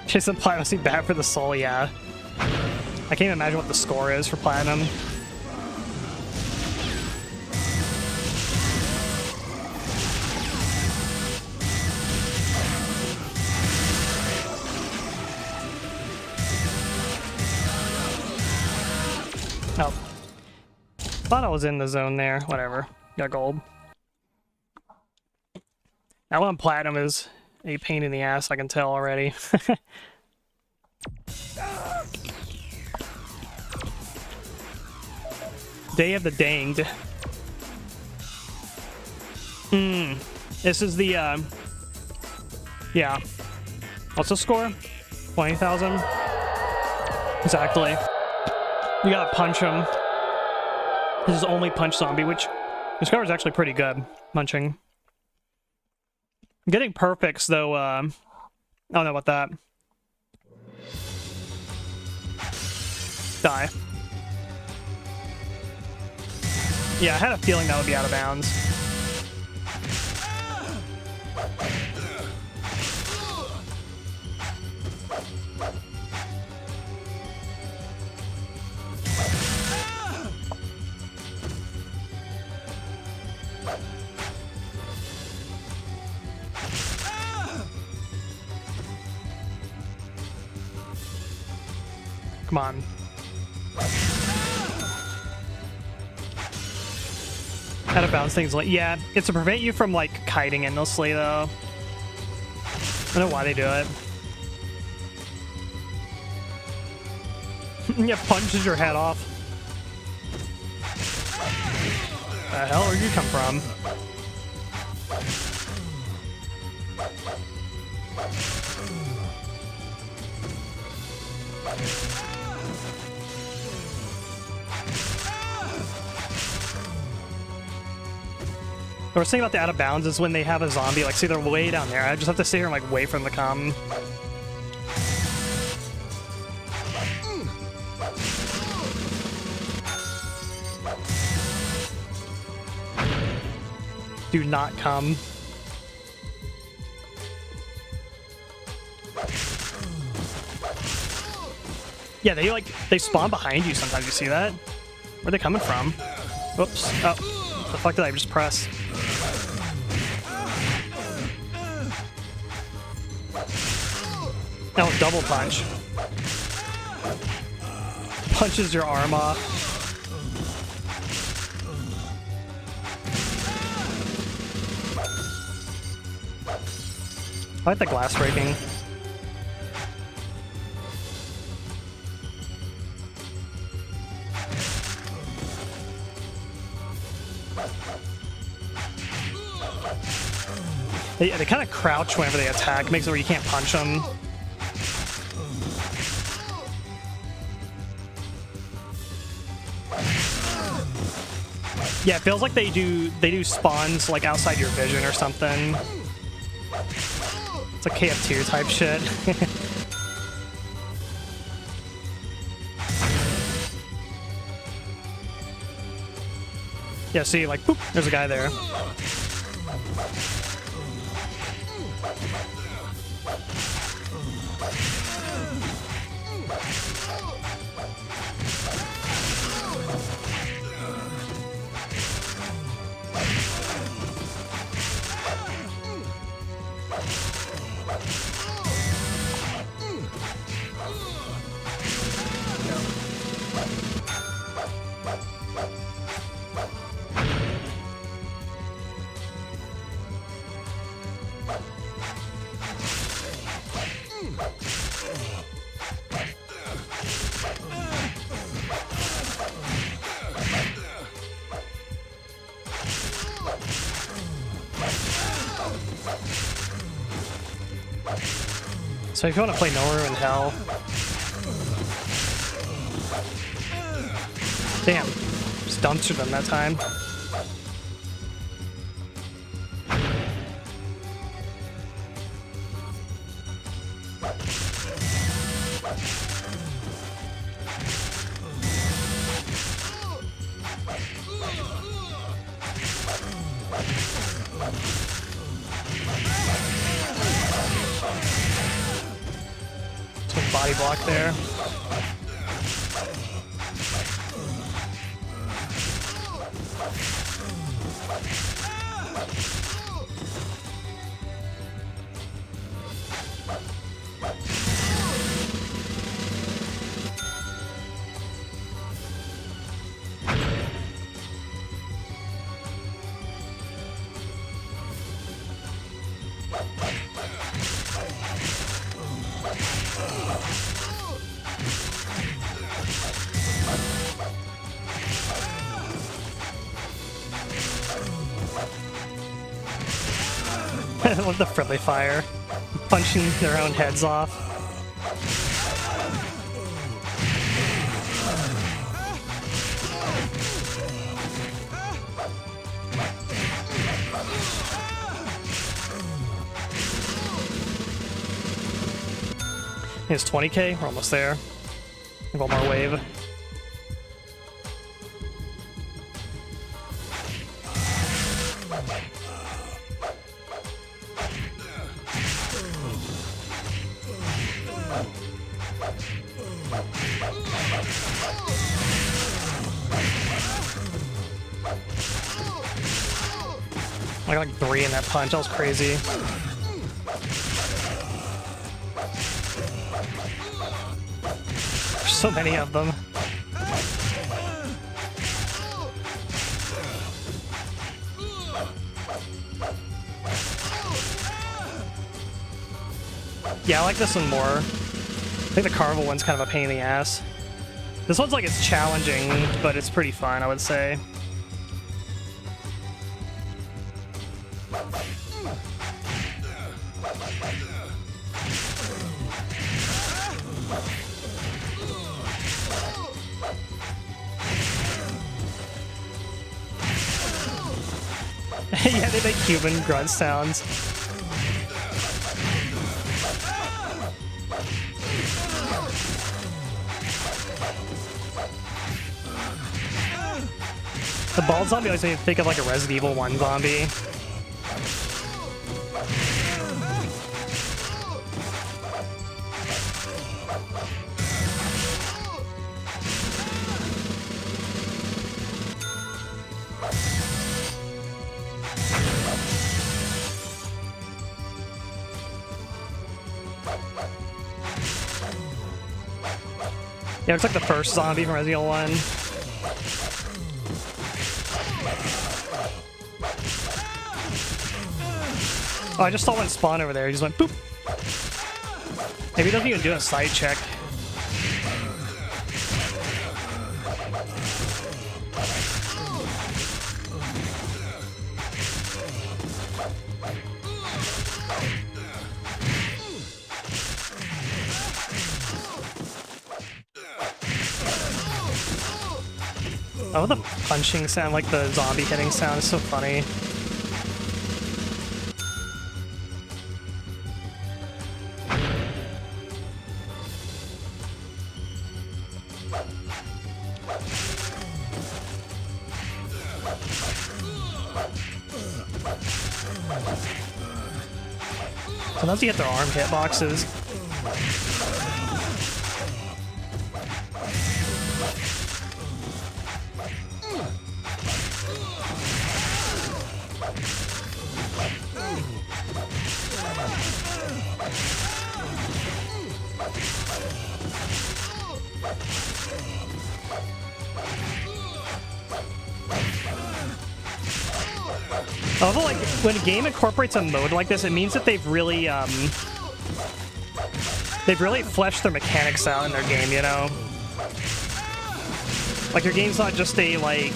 Chasing Platinum must be bad for the soul, yeah. I can't even imagine what the score is for Platinum. Oh. Thought I was in the zone there. Whatever. Got gold. That one Platinum is a pain in the ass, I can tell already. Day of the Danged. This is the, yeah. What's the score? 20,000? Exactly. You gotta punch him. This is only punch zombie, which this card is actually pretty good. Munching. Getting perfects, though, I don't know about that. Die. Yeah, I had a feeling that would be out of bounds. Come on. Out of bounds things like, yeah, it's to prevent you from like kiting endlessly though. I don't know why they do it. Yeah, punches your head off. The hell, where'd you come from? What I was saying about the out of bounds is when they have a zombie, like, see, they're way down there. I just have to sit here and, like, wait for them to come. Do not come. Yeah, they spawn behind you sometimes, you see that? Where are they coming from? Whoops. Oh, the fuck did I just press? Oh, double punch. Punches your arm off. I like the glass breaking. They kind of crouch whenever they attack, makes it where you can't punch them. Yeah, it feels like they do spawns like outside your vision or something. It's a KF2 type shit. Yeah, see, like, boop, there's a guy there. So if you want to play Nowhere in Hell... Damn. Just dumpstered them that time. Body block there. With the friendly fire, punching their own heads off. It's 20k, we're almost there. One more wave. I got like 3 in that punch, that was crazy. There's so many of them. Yeah, I like this one more. I think the Carnival one's kind of a pain in the ass. This one's like, it's challenging, but it's pretty fun, I would say. Yeah, they make human grunt sounds. The bald zombie always makes me think of like a Resident Evil 1 zombie. Yeah, it's like the first zombie from Resident Evil 1. Oh, I just saw one spawn over there. He just went boop. Maybe he doesn't even do a side check. Oh, the punching sound, like the zombie hitting sound, is so funny. Sometimes you hit their arm hitboxes. Although, like, when a game incorporates a mode like this, it means that they've really fleshed their mechanics out in their game, you know? Like, your game's not just a, like,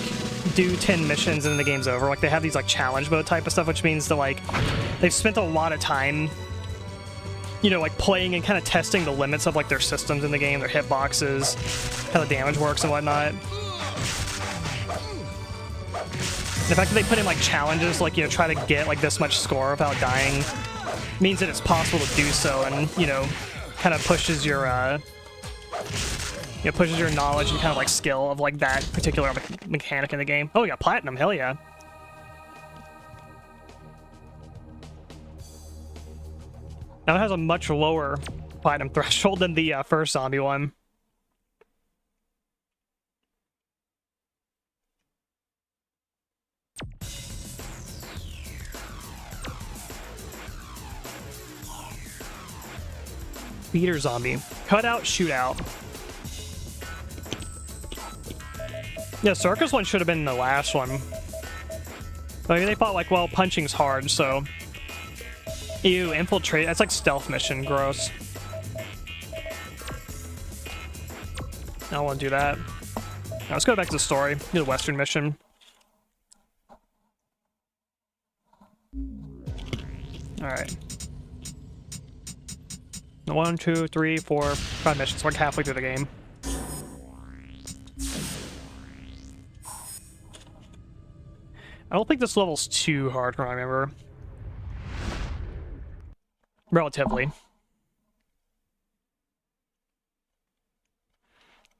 do 10 missions and then the game's over. Like, they have these, like, challenge mode type of stuff, which means that, like, they've spent a lot of time, you know, like, playing and kind of testing the limits of, like, their systems in the game, their hitboxes, how the damage works and whatnot. The fact that they put in, like, challenges, like, you know, try to get, like, this much score without dying means that it's possible to do so and, you know, kind of pushes your, pushes your knowledge and kind of, like, skill of, like, that particular mechanic in the game. Oh, we got platinum. Hell yeah. Now it has a much lower platinum threshold than the first zombie one. Beater zombie. Cutout, shootout. Yeah, Circus one should have been the last one. Like, they thought, like, well, punching's hard, so... Ew, infiltrate. That's like stealth mission. Gross. I don't want to do that. Now, let's go back to the story. Do the Western mission. Alright. 1, 2, 3, 4, 5 missions. We're like halfway through the game. I don't think this level's too hard, from what I remember. Relatively.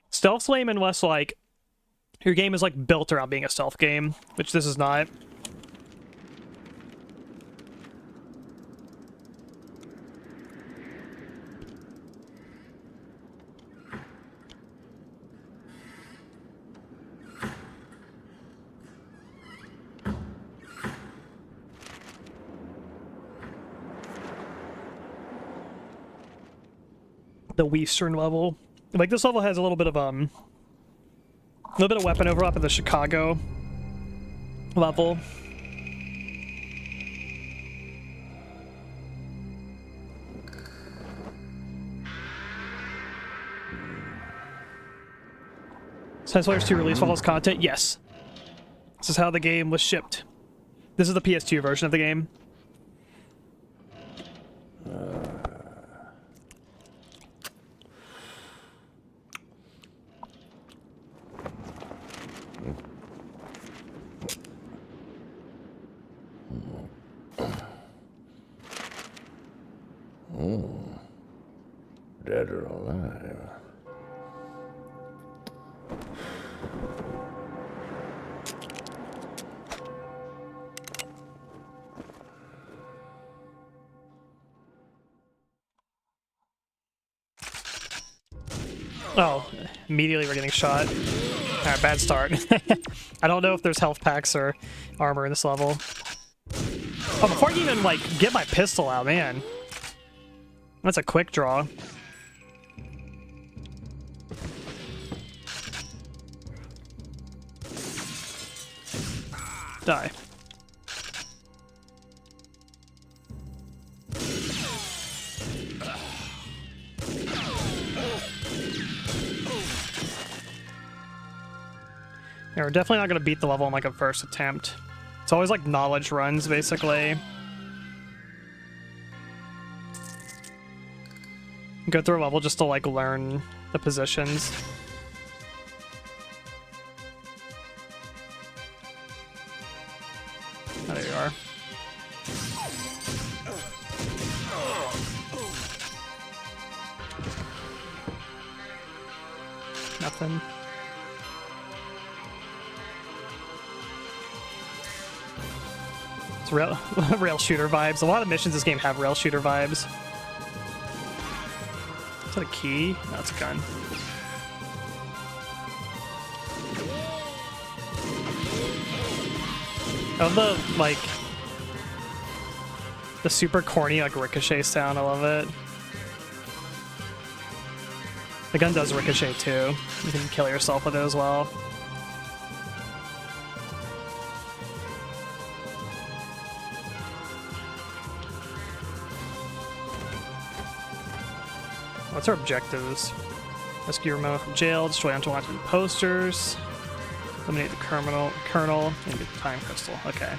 Stealth's lame unless, like, your game is, like, built around being a stealth game, which this is not. The Western level. Like, this level has a little bit of weapon overlap in the Chicago level. TimeSplitters 2 release follows content? Yes. This is how the game was shipped. This is the PS2 version of the game. Dead or alive. Oh, immediately we're getting shot. Alright, bad start. I don't know if there's health packs or armor in this level. Oh, before I even, like, get my pistol out, man. That's a quick draw. Die. Yeah, we're definitely not gonna beat the level on, like, a first attempt. It's always, like, knowledge runs, basically. Go through a level just to, like, learn the positions. Oh, there you are. Nothing. It's rail, rail shooter vibes. A lot of missions in this game have rail shooter vibes. Is that a key? No, it's a gun. I love the, like, the super corny, like, ricochet sound. I love it. The gun does ricochet, too. You can kill yourself with it as well. What's our objectives? Rescue Ramona from jail, destroy unwanted posters, eliminate the colonel, and get the time crystal. Okay.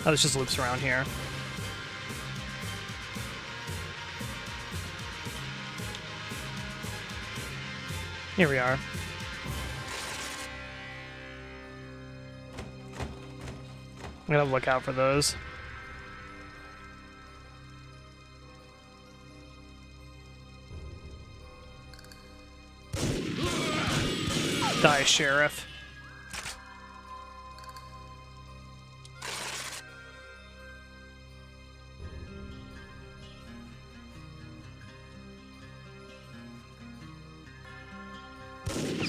Oh, this just loops around here. Here we are. I'm gonna look out for those. Die, Sheriff.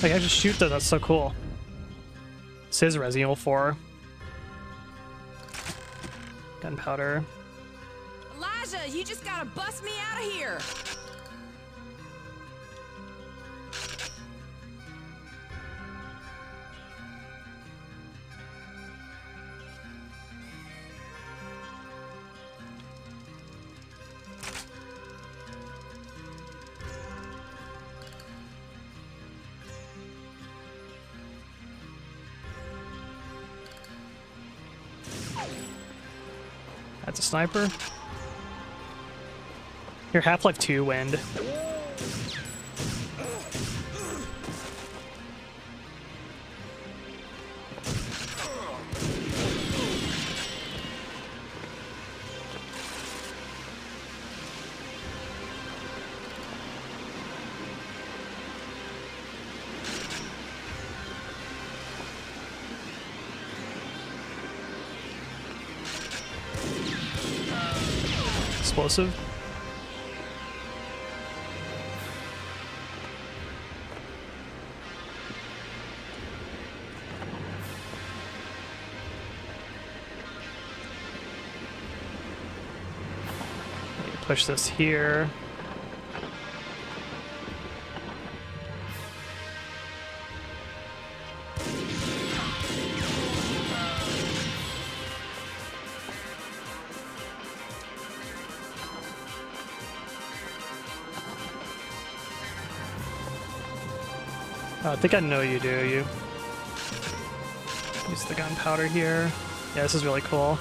Like, I just shoot those, that's so cool. This is Resident Evil 4. Gunpowder. Elijah, you just gotta bust me out of here! That's a sniper. Here, Half-Life 2 wind. Explosive. Push this here. I think I know you do, you. Use the gunpowder here. Yeah, this is really cool.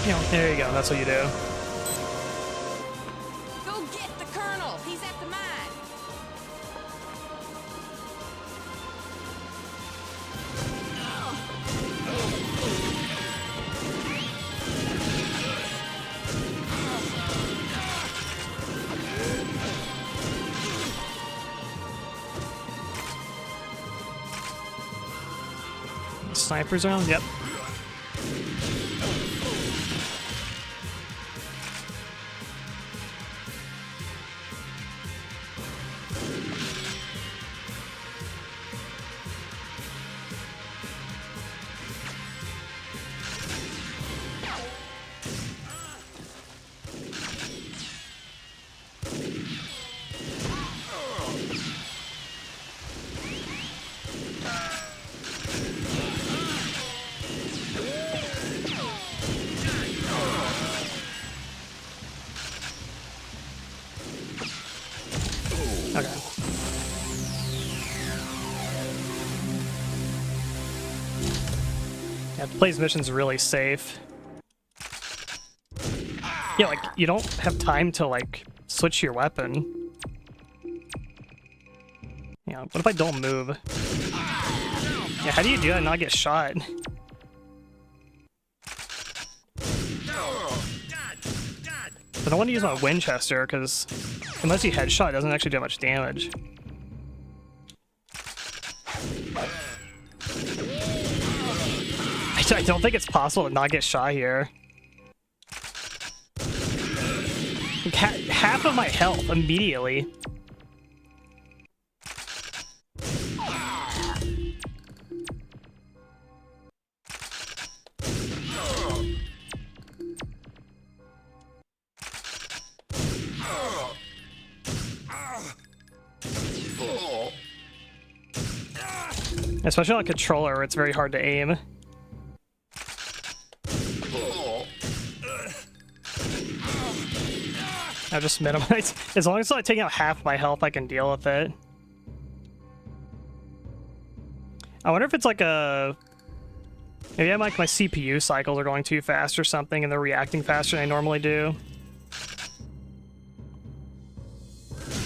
You know, there you go, that's what you do. Go get the colonel! He's at the mine! Snipers around? Yep. Okay. Yeah, to play these missions really safe. Yeah, like, you don't have time to, like, switch your weapon. Yeah, what if I don't move? Yeah, how do you do that and not get shot? I don't want to use my Winchester, because unless you headshot, it doesn't actually do much damage. I don't think it's possible to not get shot here. Like, half of my health immediately. Especially on a controller where it's very hard to aim. I just minimize. As long as I'm taking out half my health, I can deal with it. I wonder if it's like a... Maybe I'm like my CPU cycles are going too fast or something and they're reacting faster than I normally do.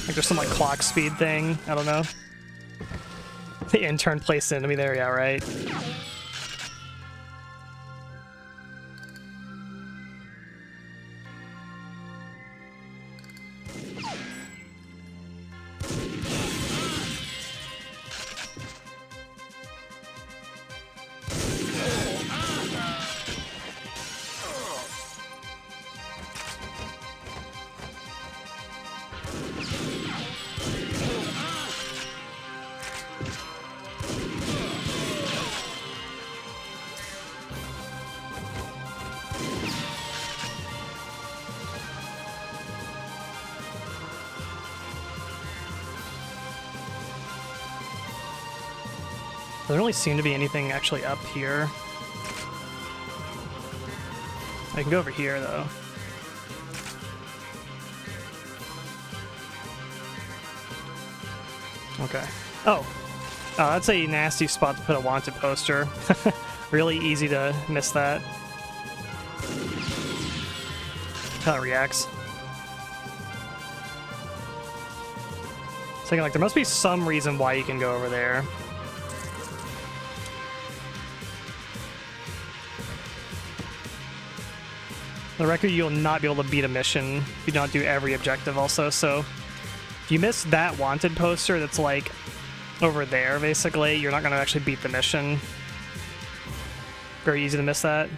Like there's some like clock speed thing. I don't know. The intern placed into me there, yeah, right. Doesn't really seem to be anything actually up here. I can go over here, though. Okay. Oh! Oh, that's a nasty spot to put a wanted poster. Really easy to miss that. How it reacts. Thinking like there must be some reason why you can go over there. The record, you'll not be able to beat a mission if you don't do every objective also, so if you miss that wanted poster that's like over there basically, you're not going to actually beat the mission. Very easy to miss that.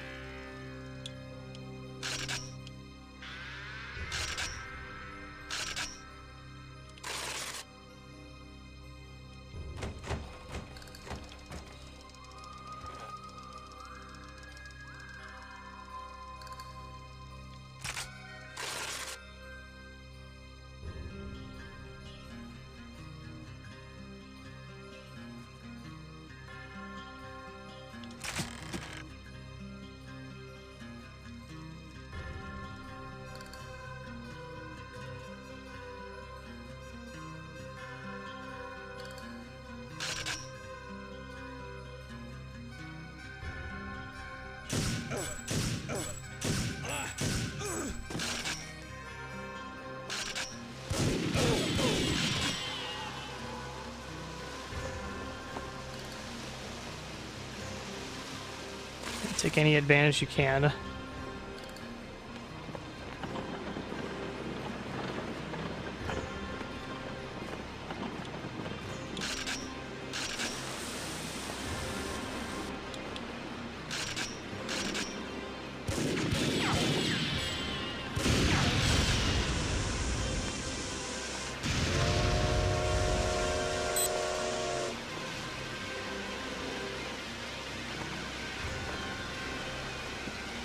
Take any advantage you can.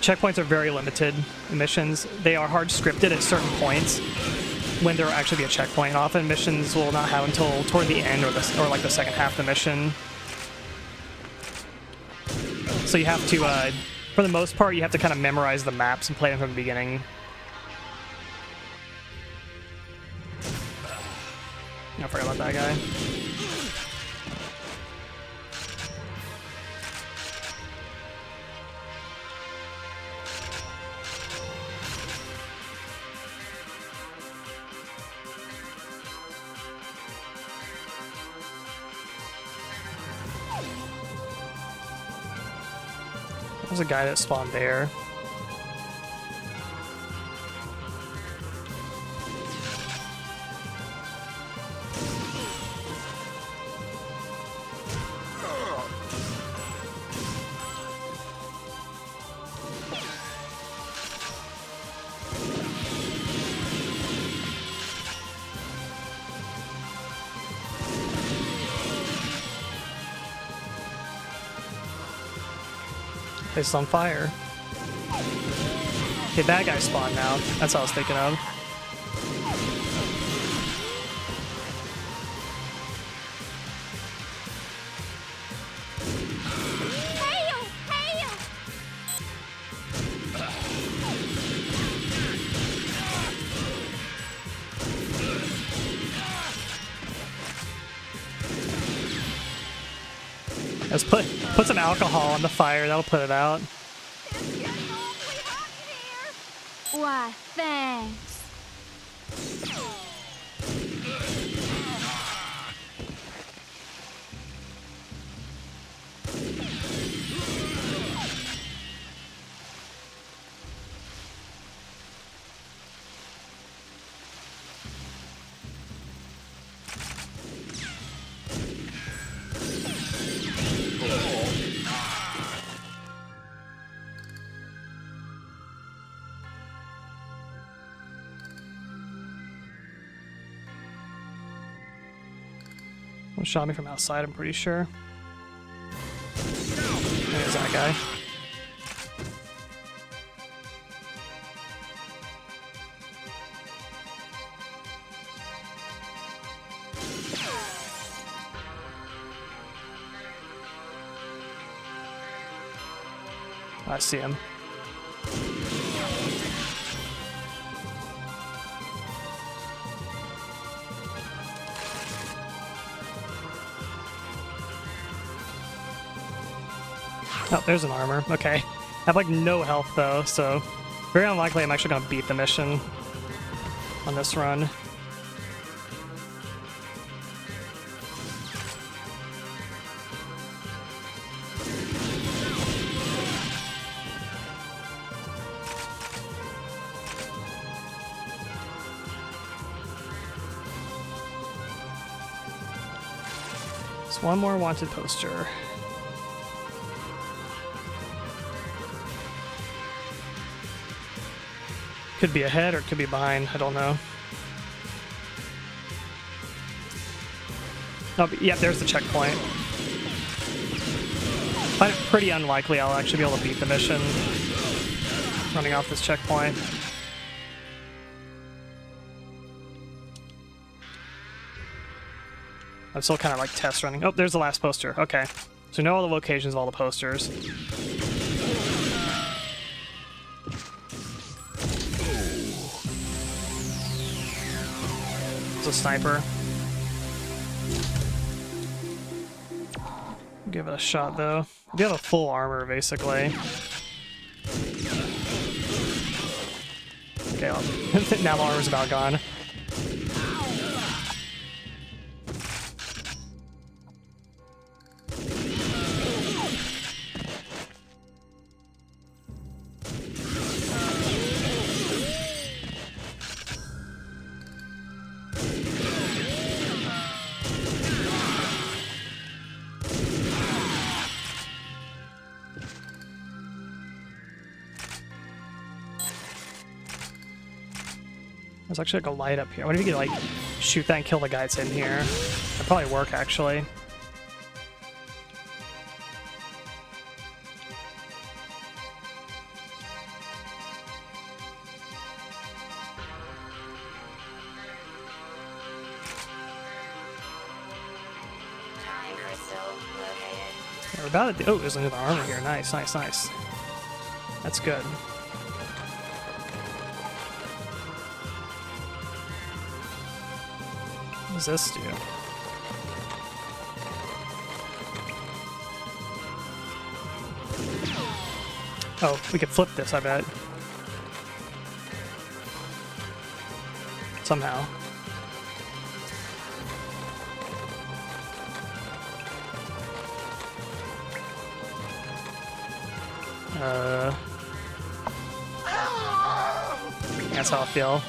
Checkpoints are very limited in missions. They are hard scripted at certain points when there will actually be a checkpoint. Often missions will not have until toward the end or like the second half of the mission. So you have to, for the most part, you have to kind of memorize the maps and play them from the beginning. I forgot about that guy. There's a guy that spawned there. Place is on fire. Okay, bad guy spawn now. That's what I was thinking of. Hail! Hail! Let's put some alcohol on the fire. That'll put it out. It's getting awfully hot in here. Why, thanks. One shot me from outside, I'm pretty sure. There's that guy. I see him. Oh, there's an armor. Okay. I have like no health though, so very unlikely I'm actually gonna beat the mission on this run. There's one more wanted poster. Could be ahead or it could be behind, I don't know. Oh, yeah, there's the checkpoint. I find it pretty unlikely I'll actually be able to beat the mission running off this checkpoint. I'm still kind of like test running. Oh, there's the last poster. Okay. So know all the locations of all the posters. It's a sniper. Give it a shot though. We have a full armor basically. Okay, well, now the armor's about gone. There's actually like a light up here. What if you could like shoot that and kill the guy that's in here? That'd probably work actually. Yeah, we're about to. Oh, there's another armor here. Nice, nice, nice. That's good. What does this do? Oh, we could flip this, I bet. Somehow. That's how I feel.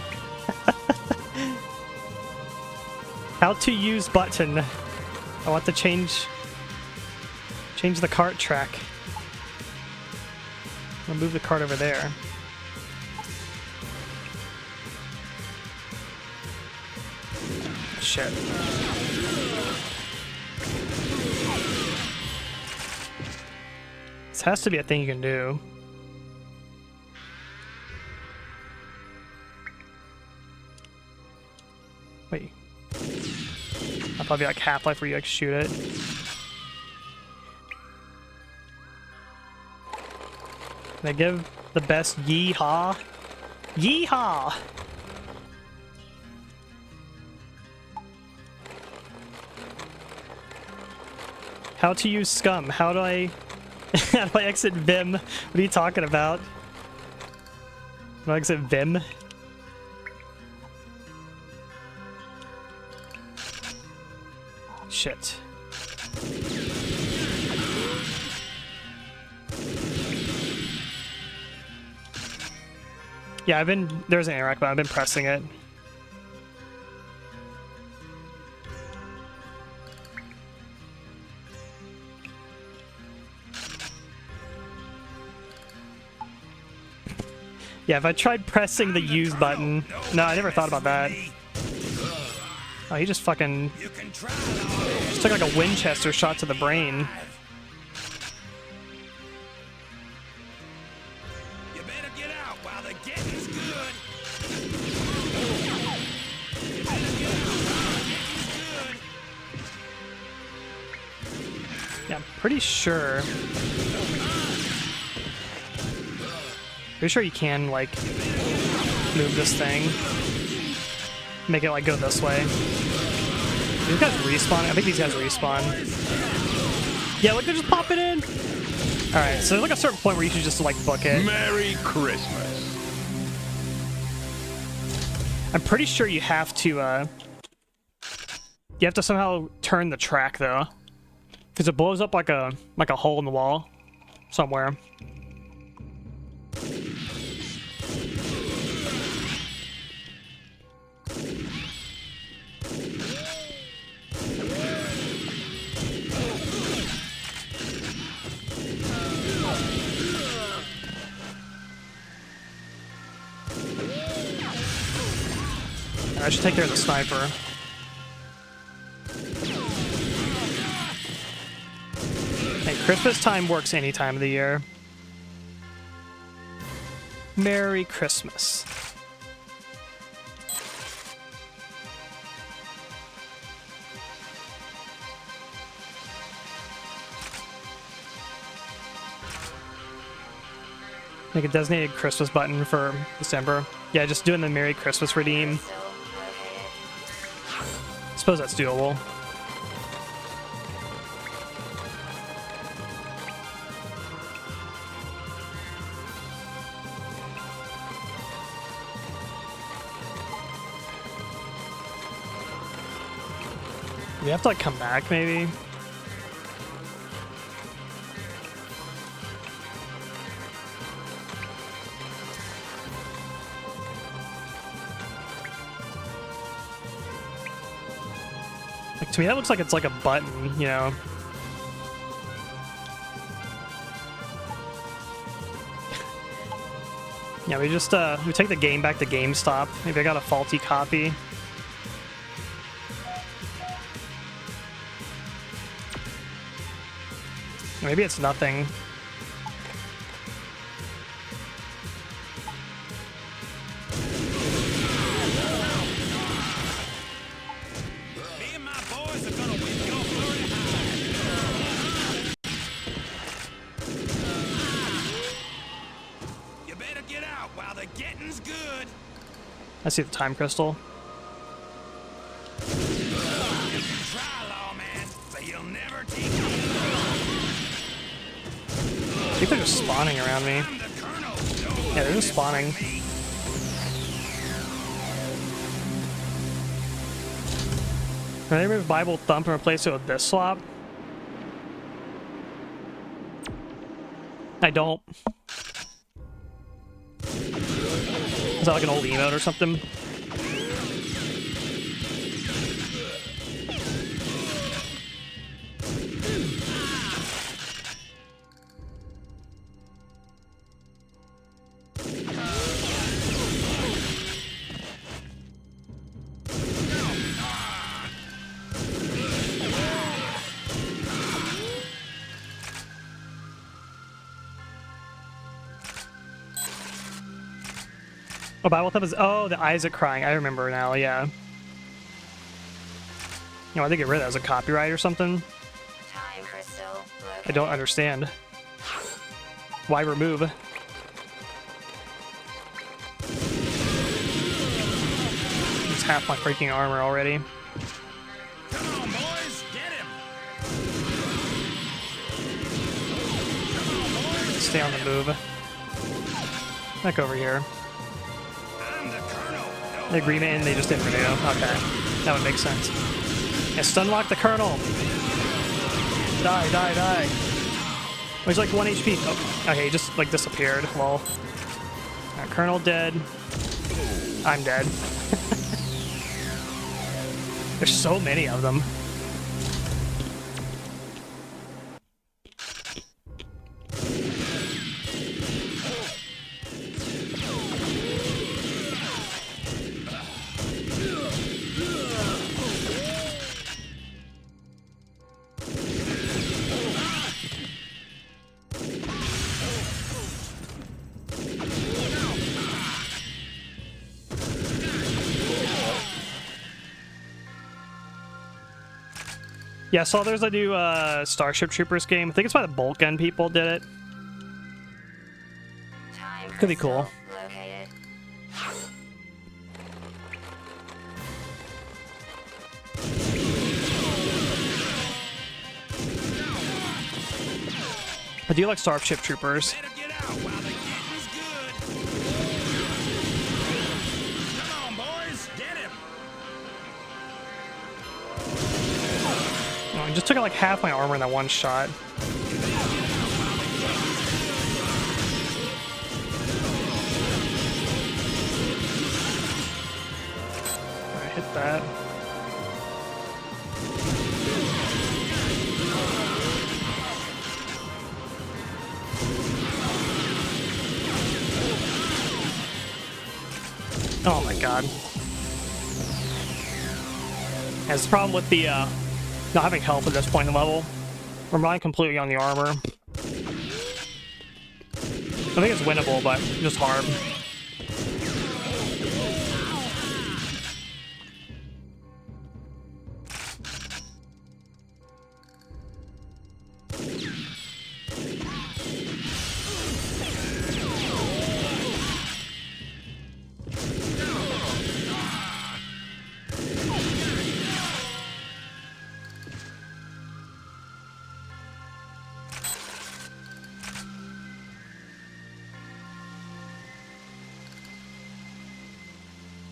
How to use button. I want to change the cart track. I'll move the cart over there. Shit. has to be a thing you can do. Wait. I thought it'd be like Half-Life where you like shoot it. They give the best yeehaw. Yeehaw! How to use scum? How do I how do I exit Vim? What are you talking about? How do I exit Vim? Shit. Yeah, there's an interact button, I've been pressing it. Yeah, if I tried pressing the use button... No, I never thought about that. Oh, he just fucking... Just took like a Winchester shot to the brain. You better get out while the getting's good. Yeah, I'm pretty sure... Pretty sure you can, like, move this thing. Make it, like, go this way. These guys respawn? I think these guys respawn. Yeah, look, they're just popping in! Alright, so there's, like, a certain point where you should just, like, book it. Merry Christmas. I'm pretty sure you have to, you have to somehow turn the track, though. Because it blows up like a hole in the wall. Somewhere. I should take care of the sniper. Hey, Christmas time works any time of the year. Merry Christmas. Make a designated Christmas button for December. Yeah, just doing the Merry Christmas redeem. I suppose that's doable. We have to like come back maybe. Like, to me that looks like it's like a button, you know. Yeah, we just we take the game back to GameStop. Maybe I got a faulty copy. Maybe it's nothing. Me and my boys are gonna win your flirty high. You better get out while the getting's good. I see the time crystal. You can try, lawman, but you'll never take me. I think they're just spawning around me. I'm the colonel. Yeah, they're just spawning. Can I remove Bible Thump and replace it with this swap? I don't. Is that like an old emote or something? Oh, Bible Thumb is... Oh, the Isaac crying. I remember now, yeah. You know, I think get rid of that as a copyright or something. I don't understand. Why remove? It's half my freaking armor already. Come on, boys, get him. Stay on the move. Back over here. I'm the colonel. The agreement, and they just didn't renew. Okay, that would make sense. Yeah, stunlock the colonel. Die, die, die. Oh, he's like 1 HP. Oh, okay, he just like disappeared. Lol. Alright, colonel dead. I'm dead. There's so many of them. Yeah, I saw there's a new Starship Troopers game. I think it's by the Bolt Gun people did it. Could be cool. I do like Starship Troopers. Better get out while the getting's good. Come on, boys, get him. Oh, I just took out like half my armor in that one shot. Alright, hit that. Oh my god. That's the problem with the not having health at this point in the level. I'm relying completely on the armor. I think it's winnable, but just hard.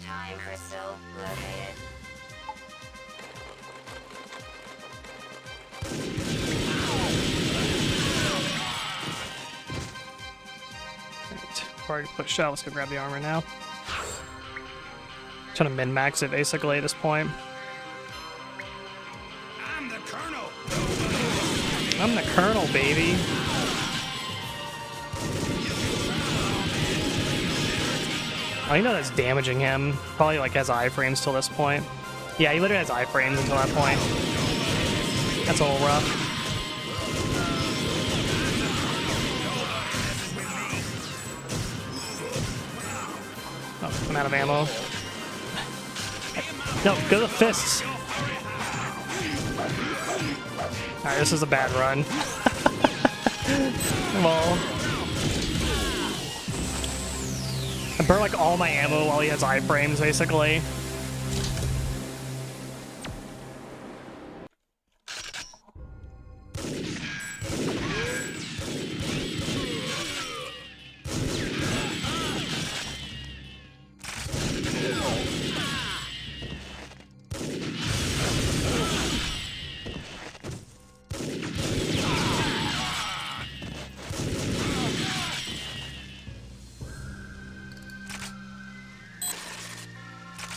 Time crystal located. Right. Already pushed out. Let's go grab the armor now. Trying to min-max it basically at this point. I'm the colonel. I'm the colonel, baby. Oh, you know that's damaging him. Probably like has iframes till this point. Yeah, he literally has iframes until that point. That's a little rough. Oh, I'm out of ammo. No, go to the fists. Alright, this is a bad run. Well, I burn like all my ammo while he has iframes, basically.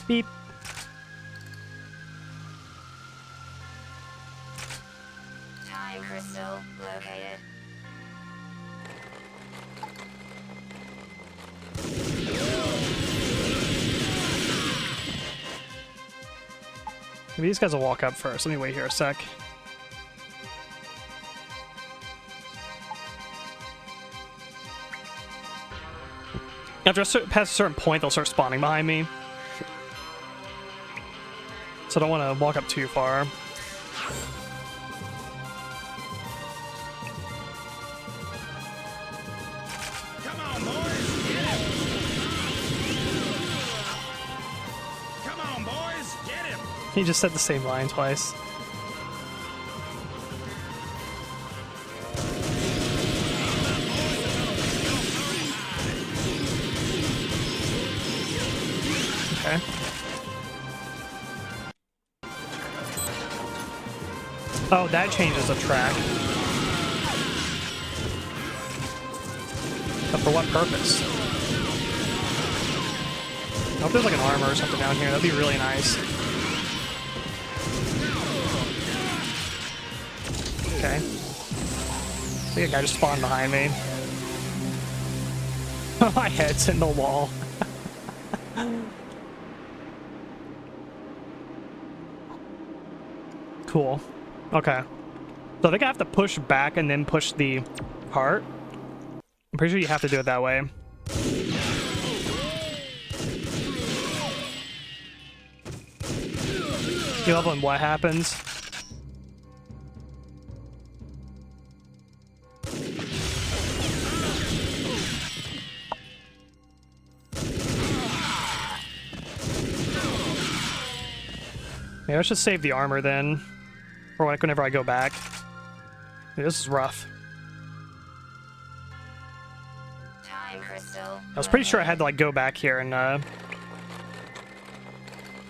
Beep. Time crystal located. Maybe these guys will walk up first. Let me wait here a sec. After past a certain point, they'll start spawning behind me. So I don't want to walk up too far. Come on, boys, get him! Come on, boys, get him! He just said the same line twice. Okay. Oh, that changes the track. But for what purpose? I hope there's like an armor or something down here. That'd be really nice. Okay. I think a guy just spawned behind me. My head's in the wall. Cool. Okay. So I think I have to push back and then push the cart. I'm pretty sure you have to do it that way. Heal up on what happens. Maybe I should save the armor then. For like whenever I go back. Dude, this is rough. Time crystal. I was pretty sure I had to like go back here and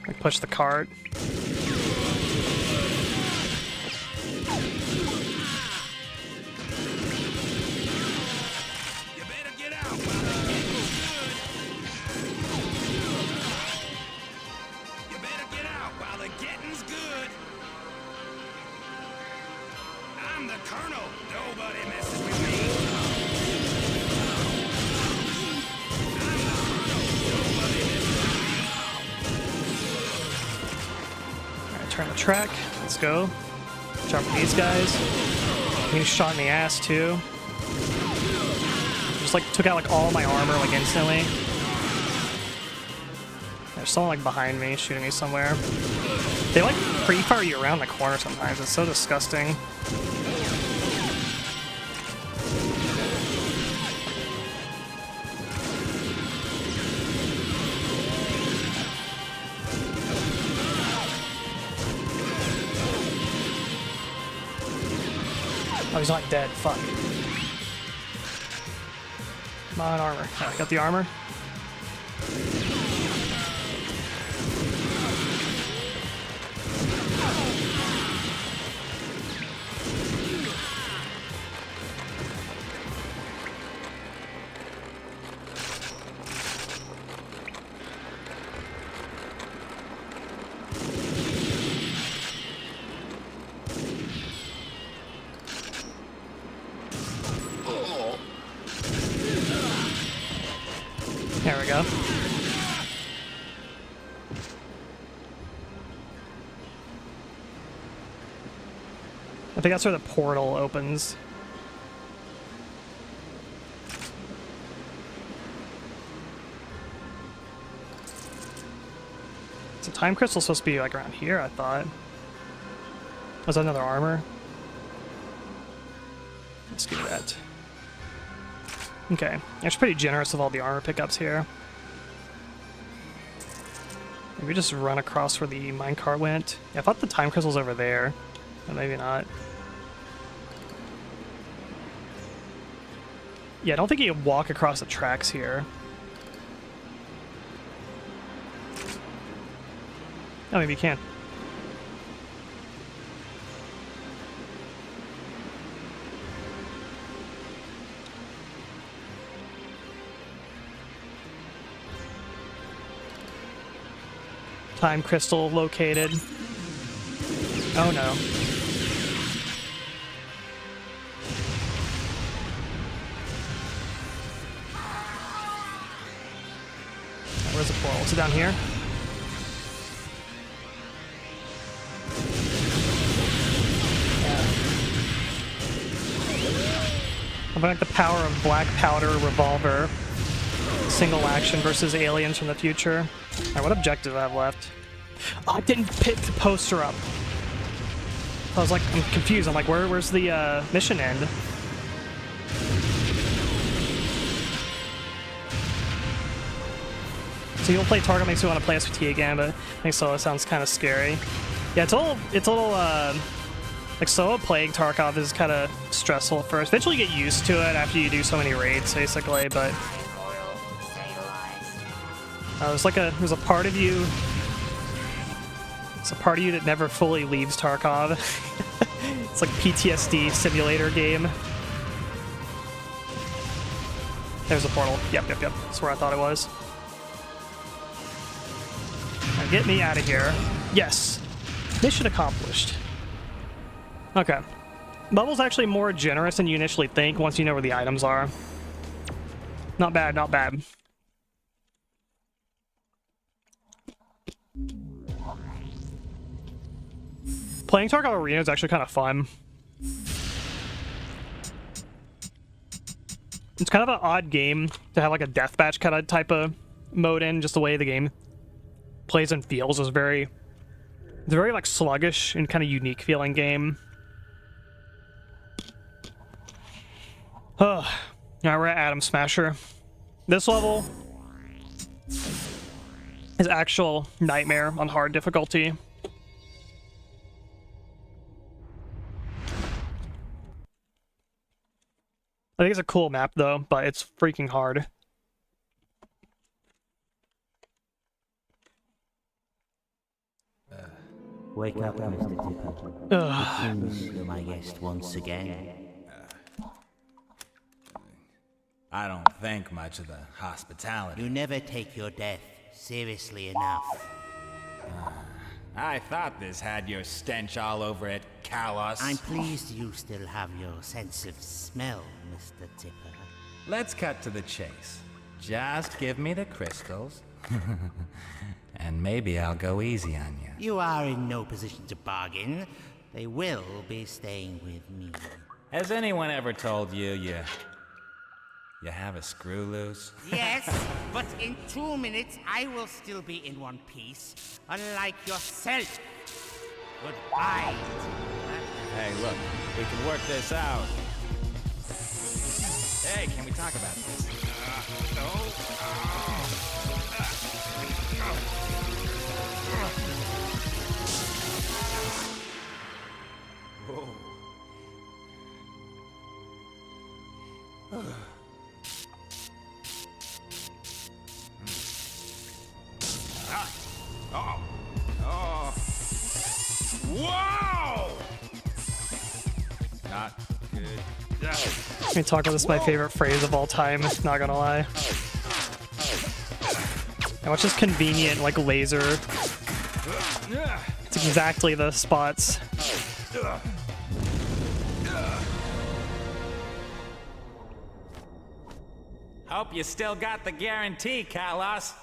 like push the cart. You better get out while the getting's good. You better get out while the getting's good. I'm the Colonel. Nobody messes with me. I'm the Colonel. Nobody messes with me. Alright, turn the track. Let's go. Jump these guys. Getting shot in the ass too. Just like took out like all my armor like instantly. There's someone like behind me shooting me somewhere. They like pre-fire you around the corner sometimes. It's so disgusting. Oh, he's not dead. Fuck. Come on, armor. Oh, got the armor. There we go. I think that's where the portal opens. So time crystal's supposed to be like around here, I thought. Was that another armor? Let's do that. Okay, it's pretty generous of all the armor pickups here. Maybe just run across where the minecart went. Yeah, I thought the time crystal's over there, but maybe not. Yeah, I don't think you can walk across the tracks here. Oh, maybe you can. Time crystal located. Oh no. Where's the portal? Is it down here? I'm like the power of black powder revolver. single action versus aliens from the future. Alright, what objective do I have left? Oh, I didn't pick the poster up. I was like, I'm confused. I'm like, where's the mission end? So you'll play Target makes me want to play SVT again, but I think solo sounds kind of scary. Yeah, it's a little like solo playing Tarkov is kind of stressful at first. Eventually you get used to it after you do so many raids, basically. But there's a part of you. It's a part of you that never fully leaves Tarkov. It's like PTSD simulator game. There's a portal. Yep. That's where I thought it was. Now get me out of here. Yes. Mission accomplished. Okay. Level's actually more generous than you initially think once you know where the items are. Not bad, not bad. Playing Tarkov Arena is actually kind of fun. It's kind of an odd game to have like a deathmatch kind of type of mode in. Just the way the game plays and feels is very, it's a very like sluggish and kind of unique feeling game. Oh, now we're at Atom Smasher. This level is actual nightmare on hard difficulty. I think it's a cool map though, but it's freaking hard. Wake up, Mr. Tipper. It seems you're my guest once again. I don't think much of the hospitality. You never take your death seriously enough. I thought this had your stench all over it, Kalos. I'm pleased you still have your sense of smell, Mr. Tipper. Let's cut to the chase. Just give me the crystals, and maybe I'll go easy on you. You are in no position to bargain. They will be staying with me. Has anyone ever told you you have a screw loose? Yes, but in 2 minutes I will still be in one piece, unlike yourself. Goodbye. Hey, look, we can work this out. Hey, can we talk about this? Whoa! Not good. Let me talk about this is my favorite phrase of all time, not gonna lie. And watch this convenient, like, laser. It's exactly the spots. Hope you still got the guarantee, Kalos.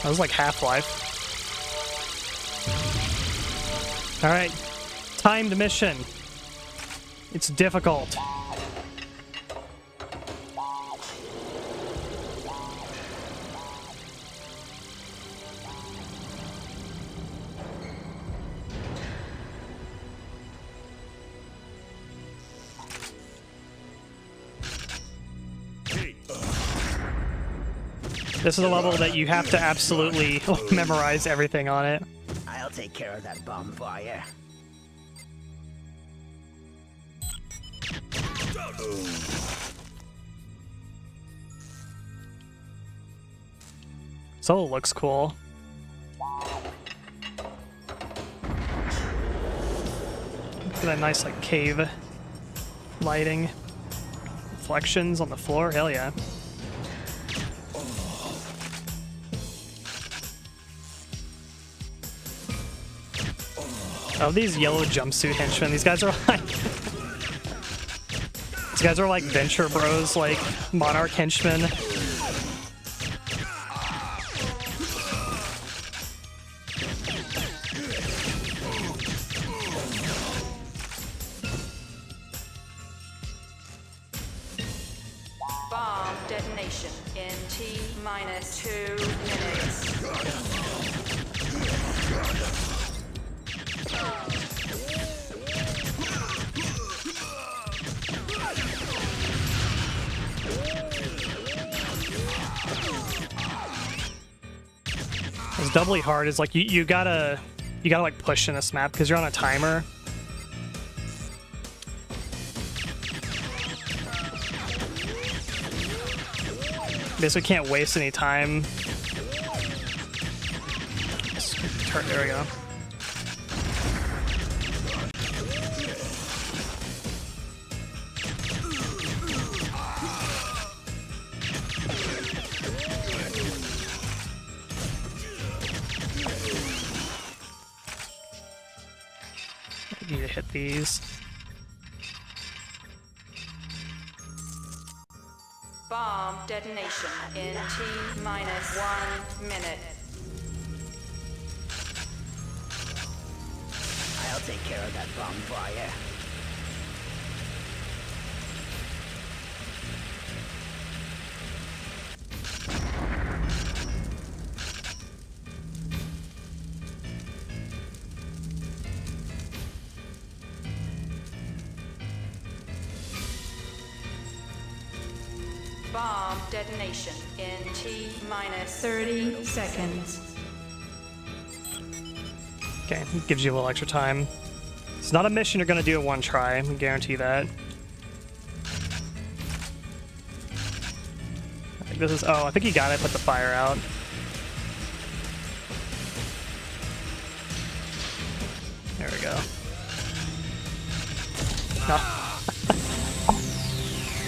That was like Half-Life. Alright. Timed mission. It's difficult. This is a level that you have to absolutely memorize everything on it. I'll take care of that bomb for you. This level looks cool. Look at that nice like cave lighting. Reflections on the floor, hell yeah. Oh, these yellow jumpsuit henchmen. These guys are like... These guys are like Venture Bros, like Monarch henchmen. detonation in T-minus 2 minutes. It's doubly hard. Is like you gotta like push in this map because you're on a timer. Basically can't waste any time. There we go. I need to hit these. Bomb detonation in T-minus 1 minute. I'll take care of that bomb fire. Bomb detonation in T-minus 30 seconds. Okay, gives you a little extra time. It's not a mission you're gonna do in one try, I can guarantee that. I think this is, oh, I think you gotta put the fire out. There we go. No.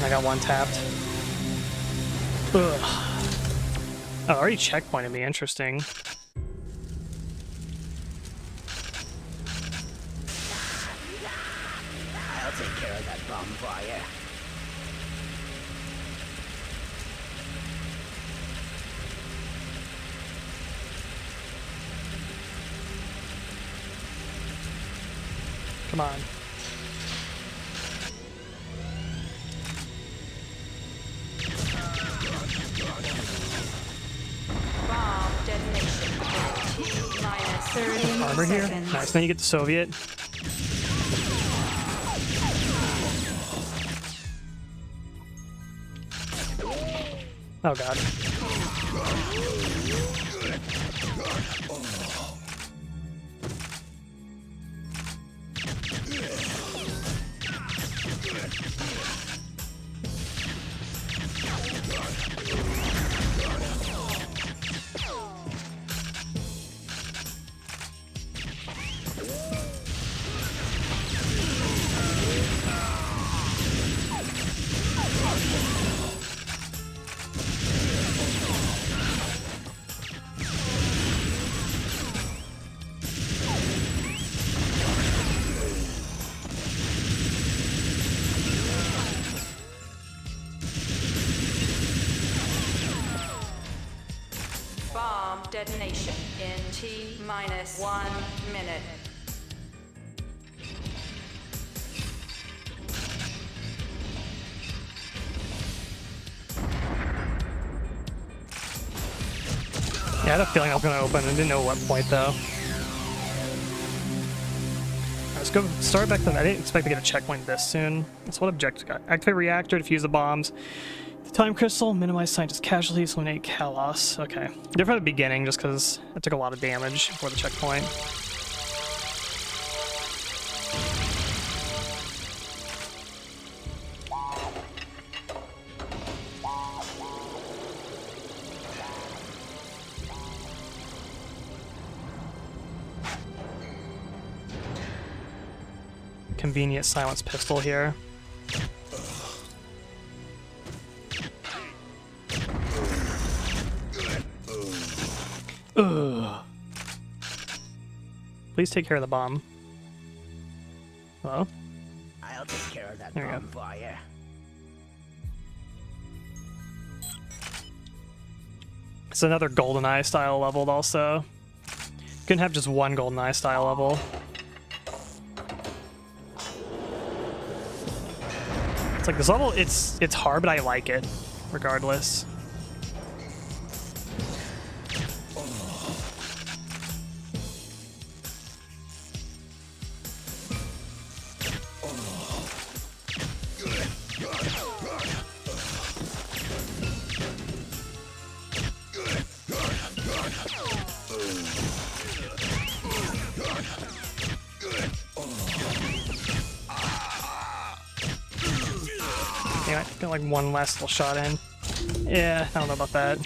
I got one tapped. Ugh. Oh, already checkpointed me, interesting. I'll take care of that bomb fire. Come on. Bomb detonation in T-minus 30 Armor here. seconds. Nice. Then you get the Soviet. Oh god. Bomb detonation in T-minus 1 minute. Yeah, I had a feeling I was going to open. I didn't know what point, though. Let's go start back then. I didn't expect to get a checkpoint this soon. That's what objective got. Activate reactor, defuse the bombs. The time crystal, minimize scientist casualties, eliminate Kalos. Okay. Different at the beginning, just because I took a lot of damage before the checkpoint. Convenient silence pistol here. Ugh. Please take care of the bomb. Hello? I'll take care of that There we bomb go. fire. It's another GoldenEye style leveled also. Couldn't have just one GoldenEye style level. It's like this level, it's hard, but I like it. regardless. Yeah, got like one last little shot in. Yeah, I don't know about that.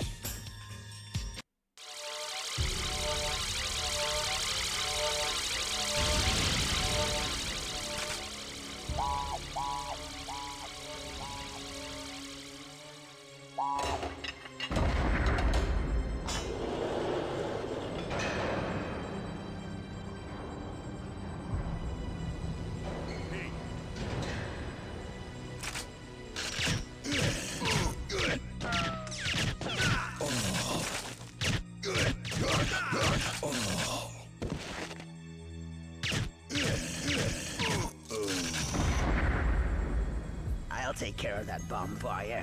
I'll take care of that bomb for you.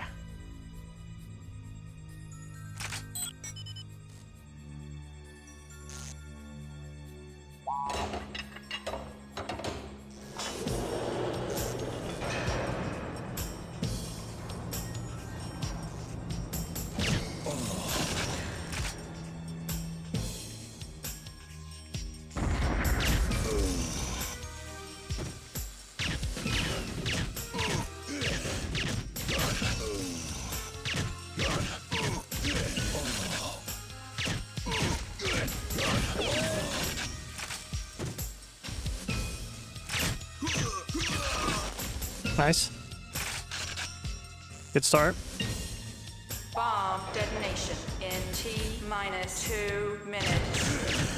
Nice. Good start. Bomb detonation in T-minus 2 minutes.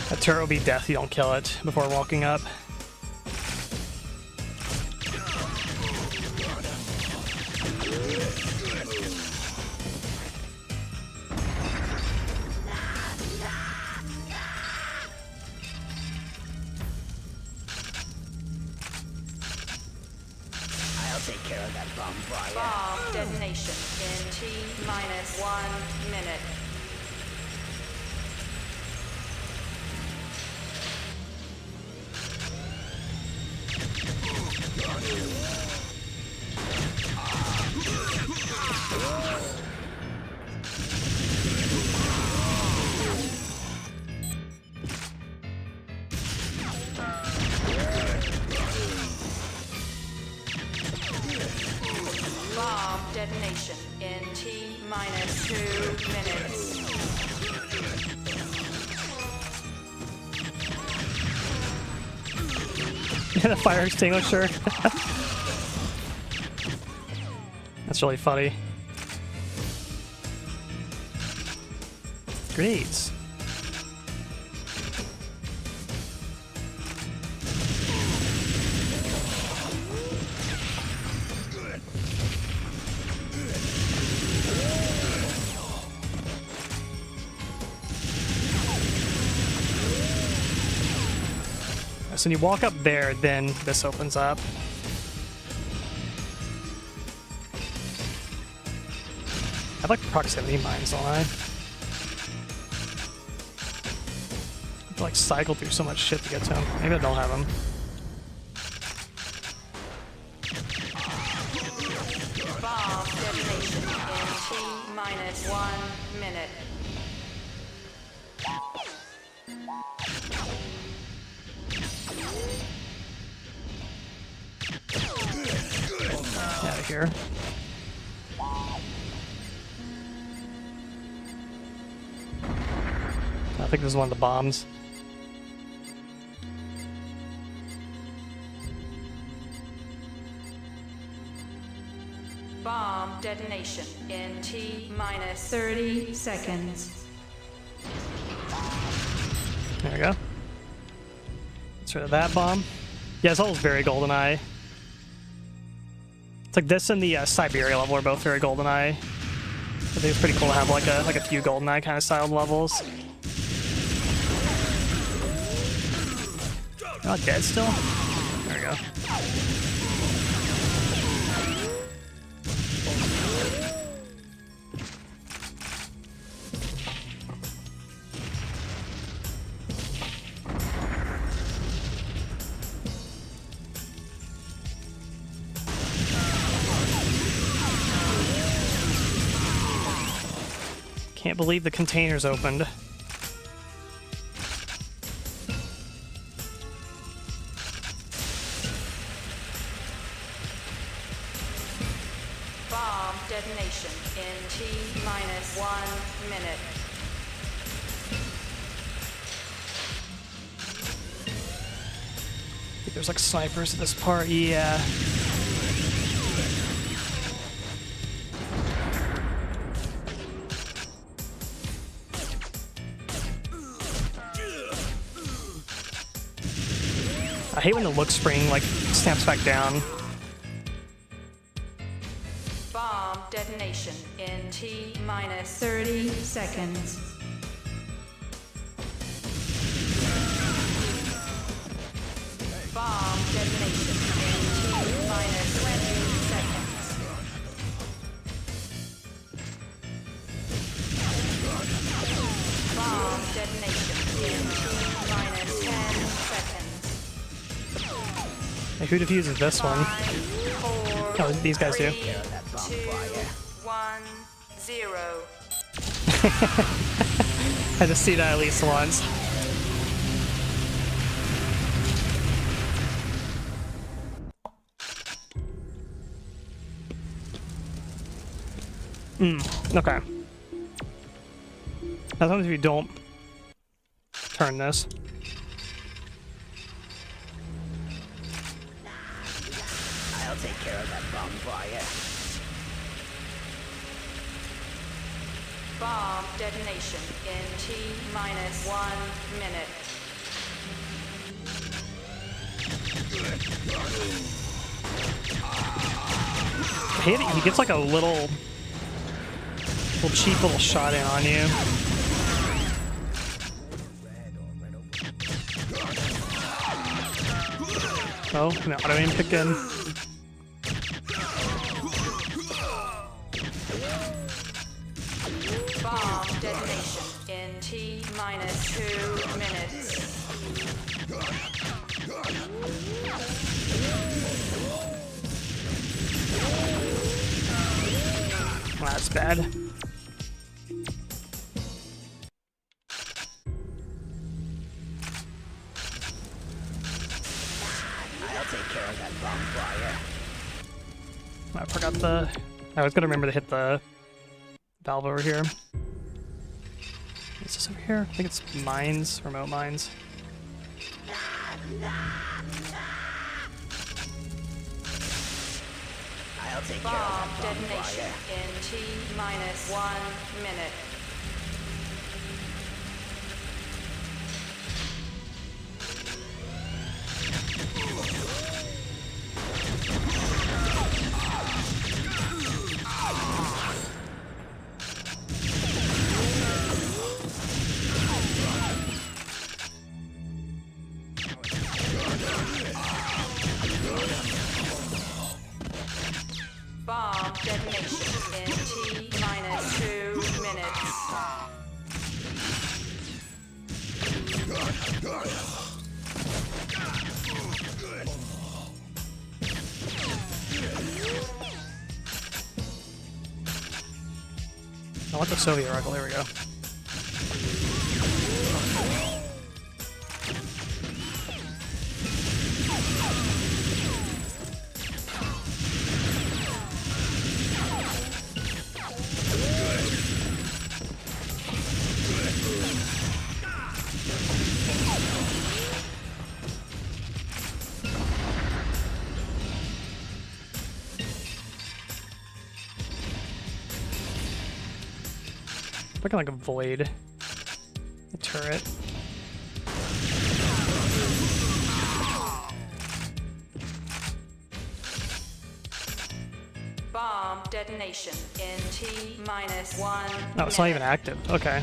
That turret will be death if you don't kill it before walking up. I'll take care of that bomb for you. Bomb detonation in T-minus 1 minute. Bomb detonation in T-minus 2 minutes. The fire extinguisher. That's really funny. Grenades. So when you walk up there, then this opens up. I like proximity mines, don't I? I have to like cycle through so much shit to get to them. Maybe I don't have them. Bomb detonation in T-minus 1 minute. Out of here. I think this is one of the bombs. Bomb detonation in T-minus 30 seconds. There we go. Get rid of that bomb. Yeah, it's almost very GoldenEye. It's like this and the Siberia level are both very GoldenEye. I think it's pretty cool to have like a few GoldenEye kind of styled levels. You're not dead still? There we go. Can't believe the container's opened. Bomb detonation in T-minus 1 minute. I think there's like snipers at this part, yeah. I hate when the look spring like snaps back down. Bomb detonation in T-minus 30 seconds. Bomb detonation in T-minus 20 seconds. Bomb detonation in T-minus 10 seconds. Hey, who defuses this one? 5, 4, Oh, these guys do. 3, 2, 1, 0. I just see that at least once. Okay. As long as you don't turn this. I'll take care of that bomb for you. Bomb detonation in T-minus 1 minute. I hate it. He gets like a little cheap little shot in on you. Oh, no, auto aim kick in. Bomb detonation in T-minus 2 minutes. Well, that's bad. I'll take care of that bomb for you. I forgot the... I was gonna remember to hit the valve over here. Is this over here? I think it's mines, remote mines. I'll take care Bomb of that bomb for detonation you. in T-minus 1 minute. Bomb detonation in T-minus 2 minutes. I want the Soviet rifle, there we go. looking like a void. A turret. Bomb detonation in T-1 Oh, it's not even active. Okay.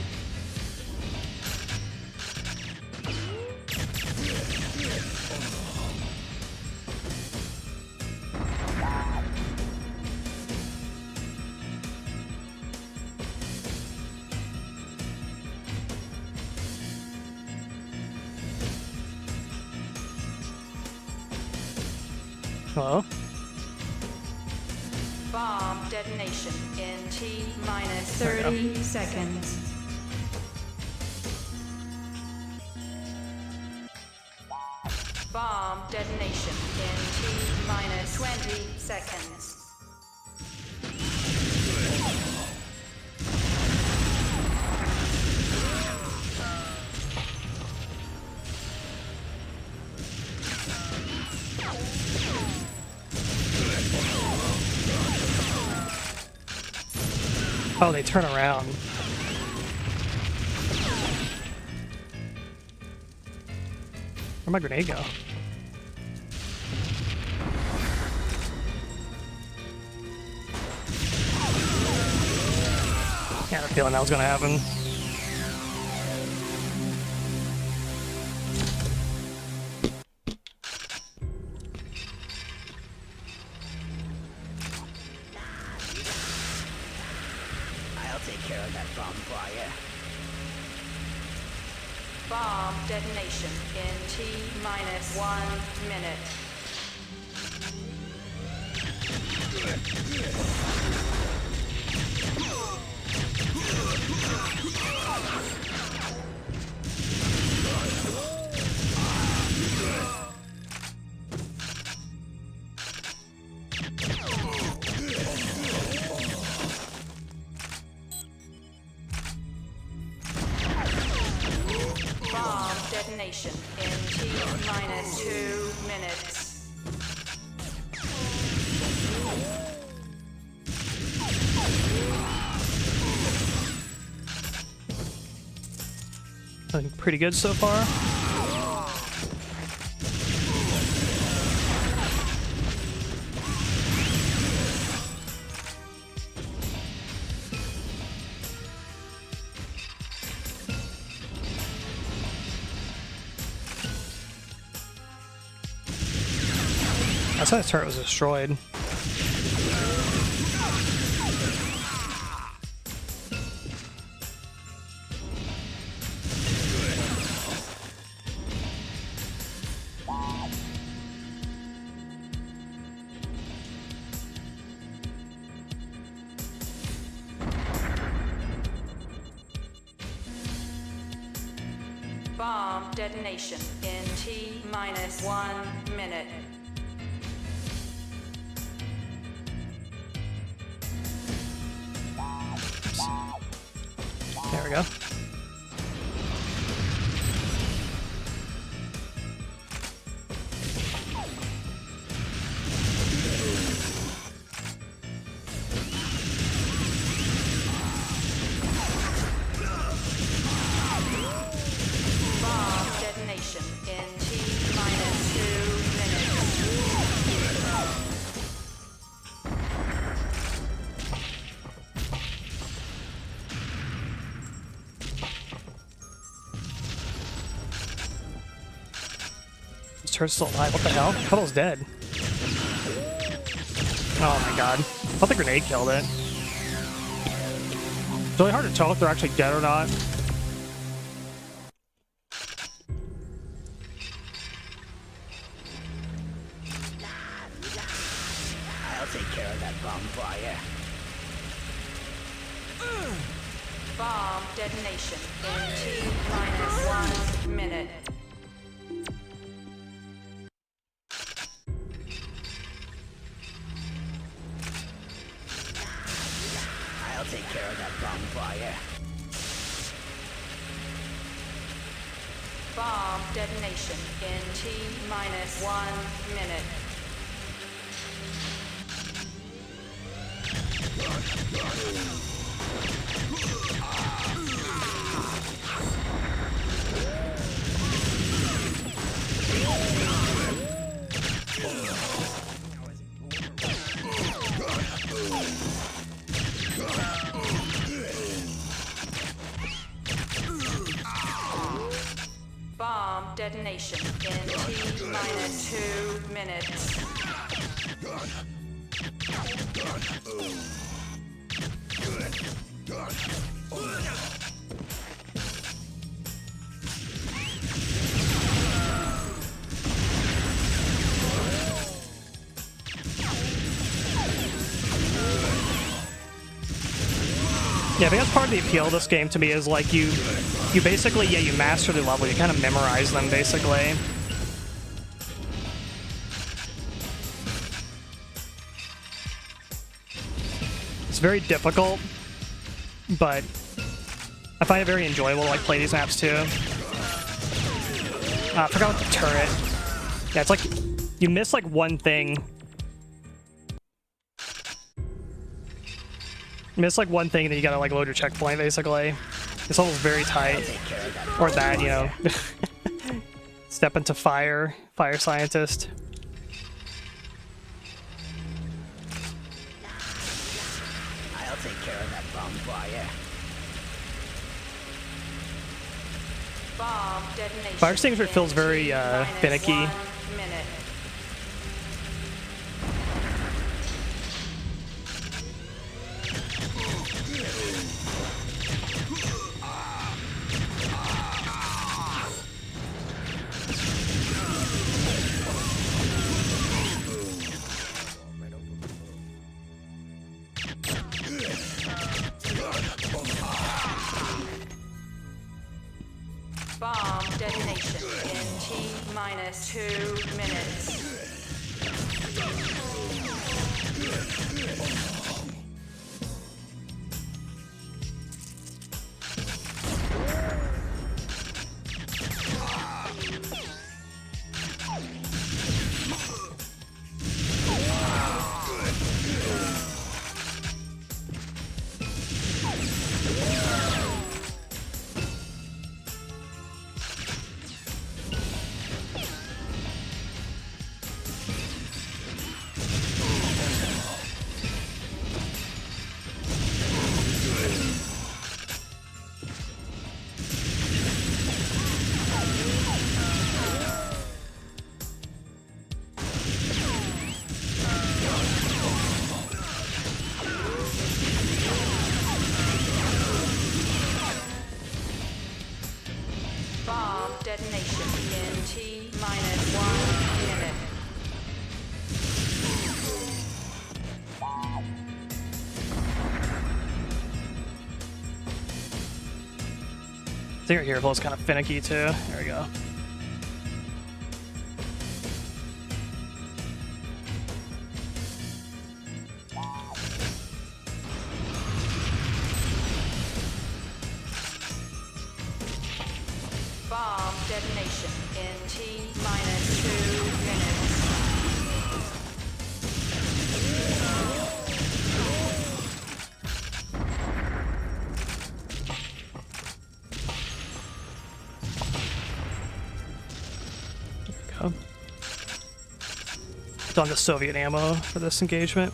Hello? Bomb detonation in T-30 seconds. Bomb detonation in T-20 seconds. Oh, they turn around. Where'd my grenade go? I had a feeling that was gonna happen. I'll take care of that bonfire. Bomb detonation in T-1 minute. Bomb detonation in T-2 minutes. Looking pretty good so far. I thought his turret was destroyed. Bomb detonation in T-1 minute. There we go. Bomb detonation in T-2 minutes. This turret's still alive. What the hell? Cuddle's dead. Oh my god. I thought the grenade killed it. It's really hard to tell if they're actually dead or not. I'll take care of that bonfire. Bomb detonation in T-1 minute. I'll take care of that bonfire. Bomb detonation in T-1 minute. Bomb detonation in T-minus 2 minutes. Yeah, I think that's part of the appeal of this game to me is like you basically, yeah, you master the level, you kind of memorize them basically. It's very difficult, but I find it very enjoyable to like play these maps too. I forgot about the turret. Yeah, it's like you miss like one thing. Miss like one thing, and then you gotta like load your checkpoint basically. This level's very tight. Or that, you know. Step into fire scientist. I'll take care of that bonfire. Bomb detonation. Fire extinguisher feels very finicky. 1 minute. Bomb detonation in T-minus 2 minutes. Bomb detonation in T-minus 1 minute. I think our hero flow is kind of finicky too. There we go. Bomb detonation in T-minus 2 minutes. Go. Done the Soviet ammo for this engagement.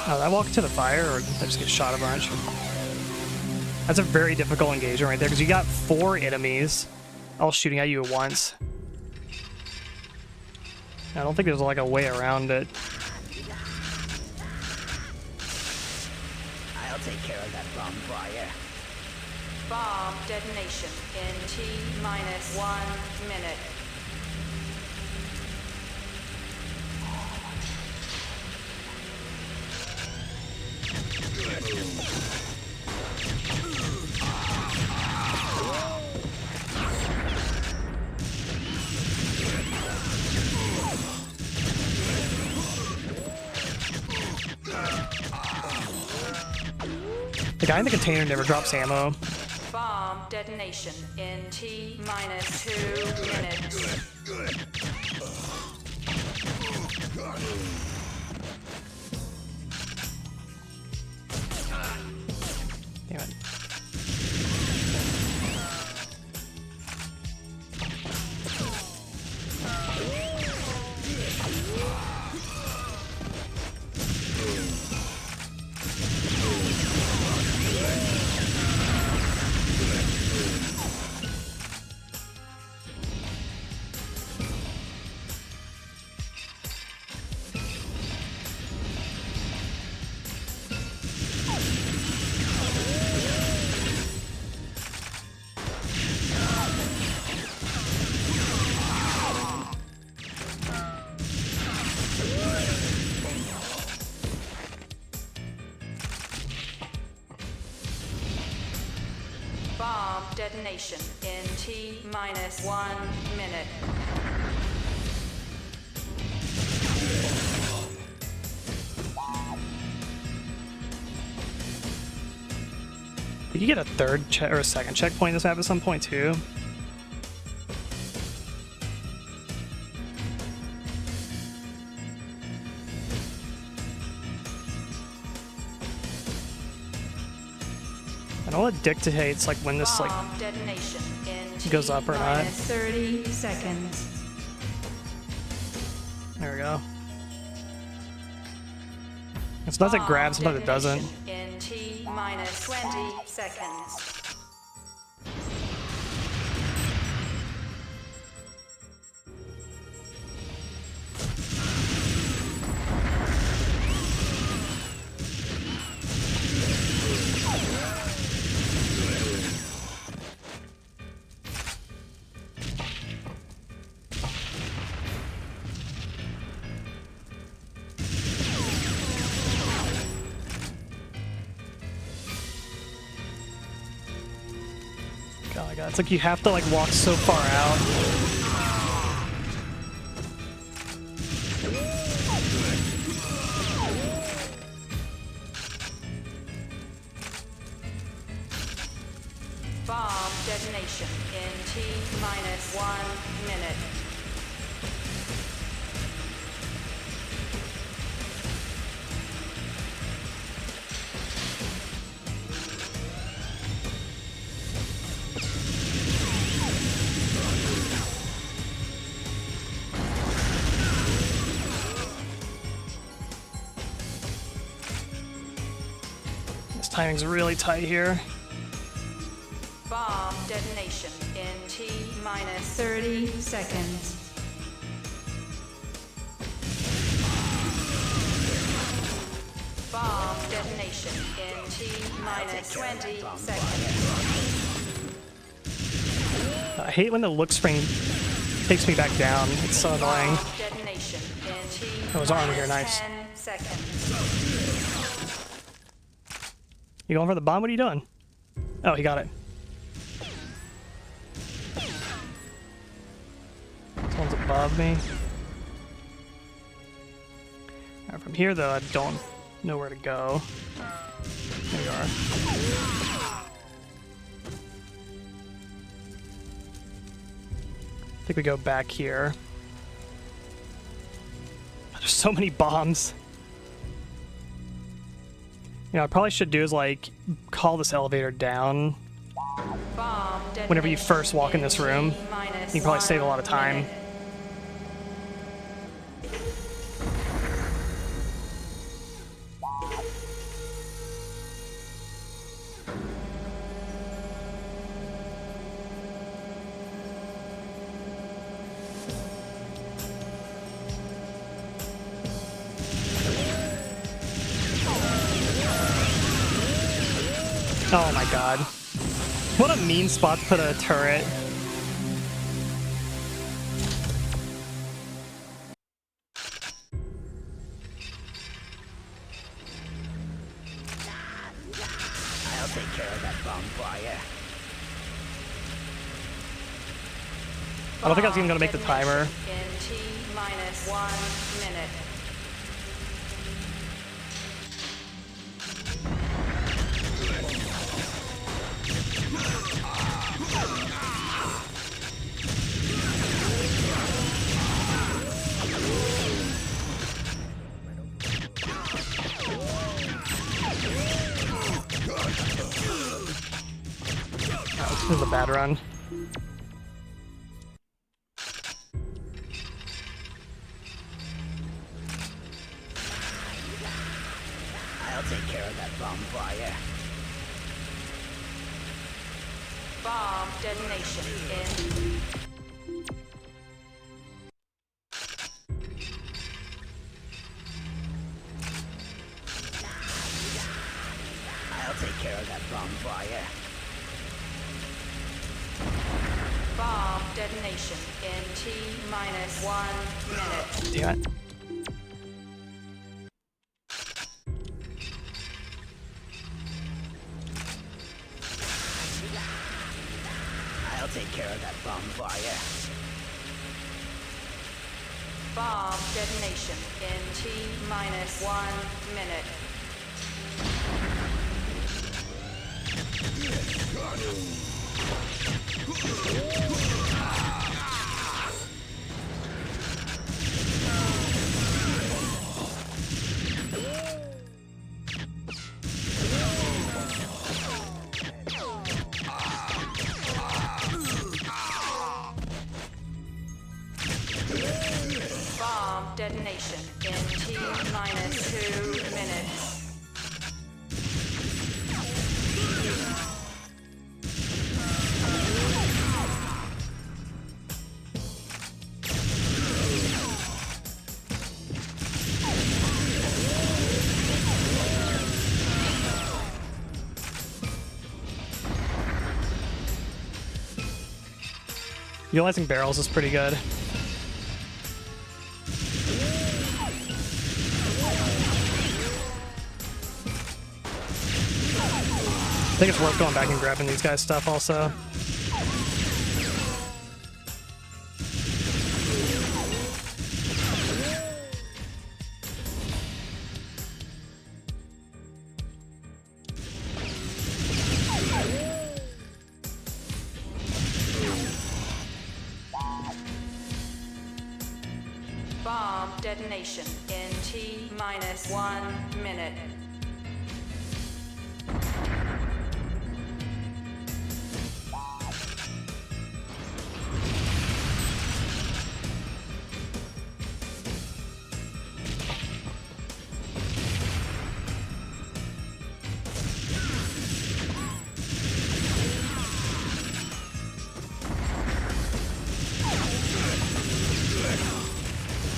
Oh, did I walk into the fire or did I just get shot a bunch? That's a very difficult engagement right there because you got 4 enemies all shooting at you at once. I don't think there's like a way around it. I'll take care of that bonfire. Bomb detonation in T-minus 1 minute. The guy in the container never drops ammo. Bomb detonation in T-minus 2 minutes. detonation in T-minus 1 minute. Did you get a third or a second checkpoint in this map at some point too? I don't know what dictates like when this like detonation in goes up or not. T-minus 30 seconds. There we go. Sometimes it grabs, sometimes it doesn't. In T-minus 20 seconds. Oh my god, it's like you have to like walk so far out. Bomb detonation in T-minus 1 minute. This timing's really tight here. Bomb detonation in T-minus 30 seconds. Bomb detonation in T-minus 20 seconds. I hate when the look screen takes me back down. It's so annoying. Bomb detonation in T-minus Oh, his arm here, nice. 10 seconds. You going for the bomb? What are you doing? Oh, he got it. Someone's above me. Alright, from here though, I don't know where to go. There you are. I think we go back here. There's so many bombs. You know, I probably should do is like call this elevator down Bomb whenever you first walk in this room. You can probably save a lot of time. Oh my god. What a mean spot to put a turret. I'll take care of that bomb fire. I don't think I was even gonna make the timer. In T-minus 1 minute. Oh, this is a bad run. I'll take care of that bomb fire. Bomb detonation in I'll take care of that bomb fire. bomb detonation in T-minus 1 minute. Damn it. detonation in T-1 minute. Bomb detonation in T-2 minutes. Utilizing barrels is pretty good. I think it's worth going back and grabbing these guys' stuff also. Bomb detonation in T-1 minute.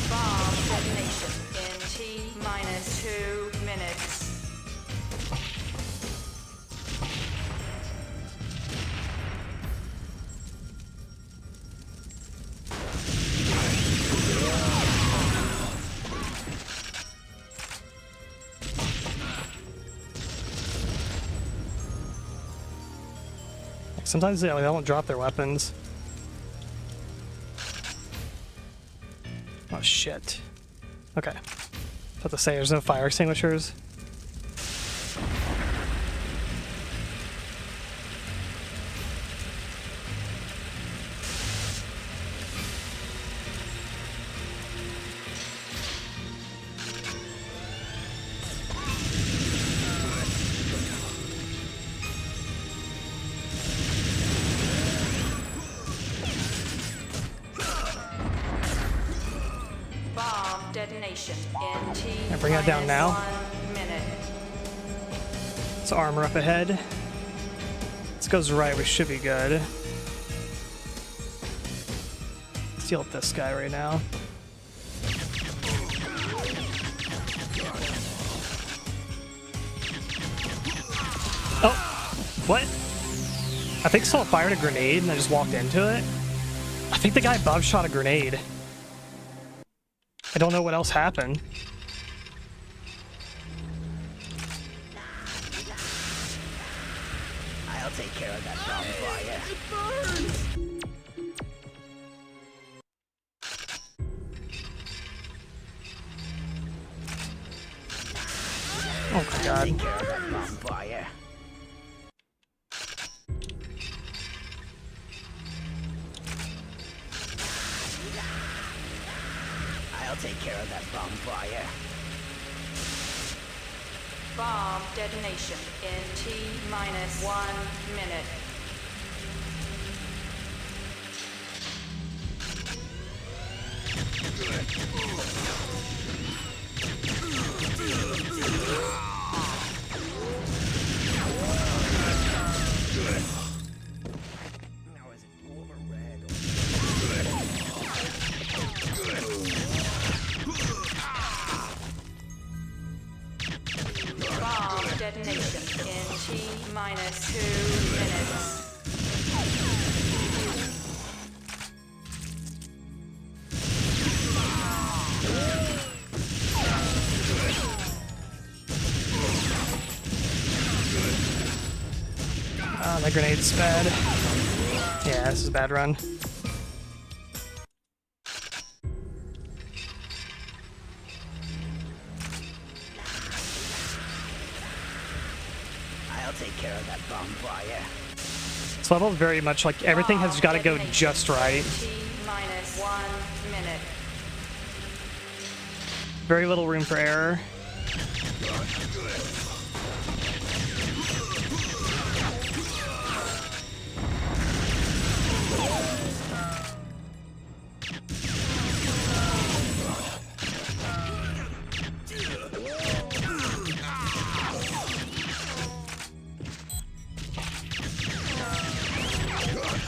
Bomb detonation in T-2 minutes. Sometimes they don't drop their weapons. Oh shit. Okay. About to say there's no fire extinguishers. Bomb detonation in T-1 bring that down now. minute. Let's armor up ahead. This goes right, we should be good. Let's deal with this guy right now. Oh! What? I think someone fired a grenade and I just walked into it. I think the guy above shot a grenade. I don't know what else happened. I'll take care of that bomb for you. Oh my god. Take care of that bomb for you. I'll take care of that bomb for you. Bomb detonation in T-1 minute. Now is it blue or red? Bomb detonation in T-2 minutes. Oh, that grenade's bad. Yeah, this is a bad run. take care of that bonfire. This level is very much like everything has got to go just right. T-minus 1 minute. Very little room for error.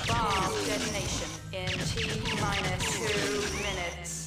Bomb detonation in T-minus 2 minutes.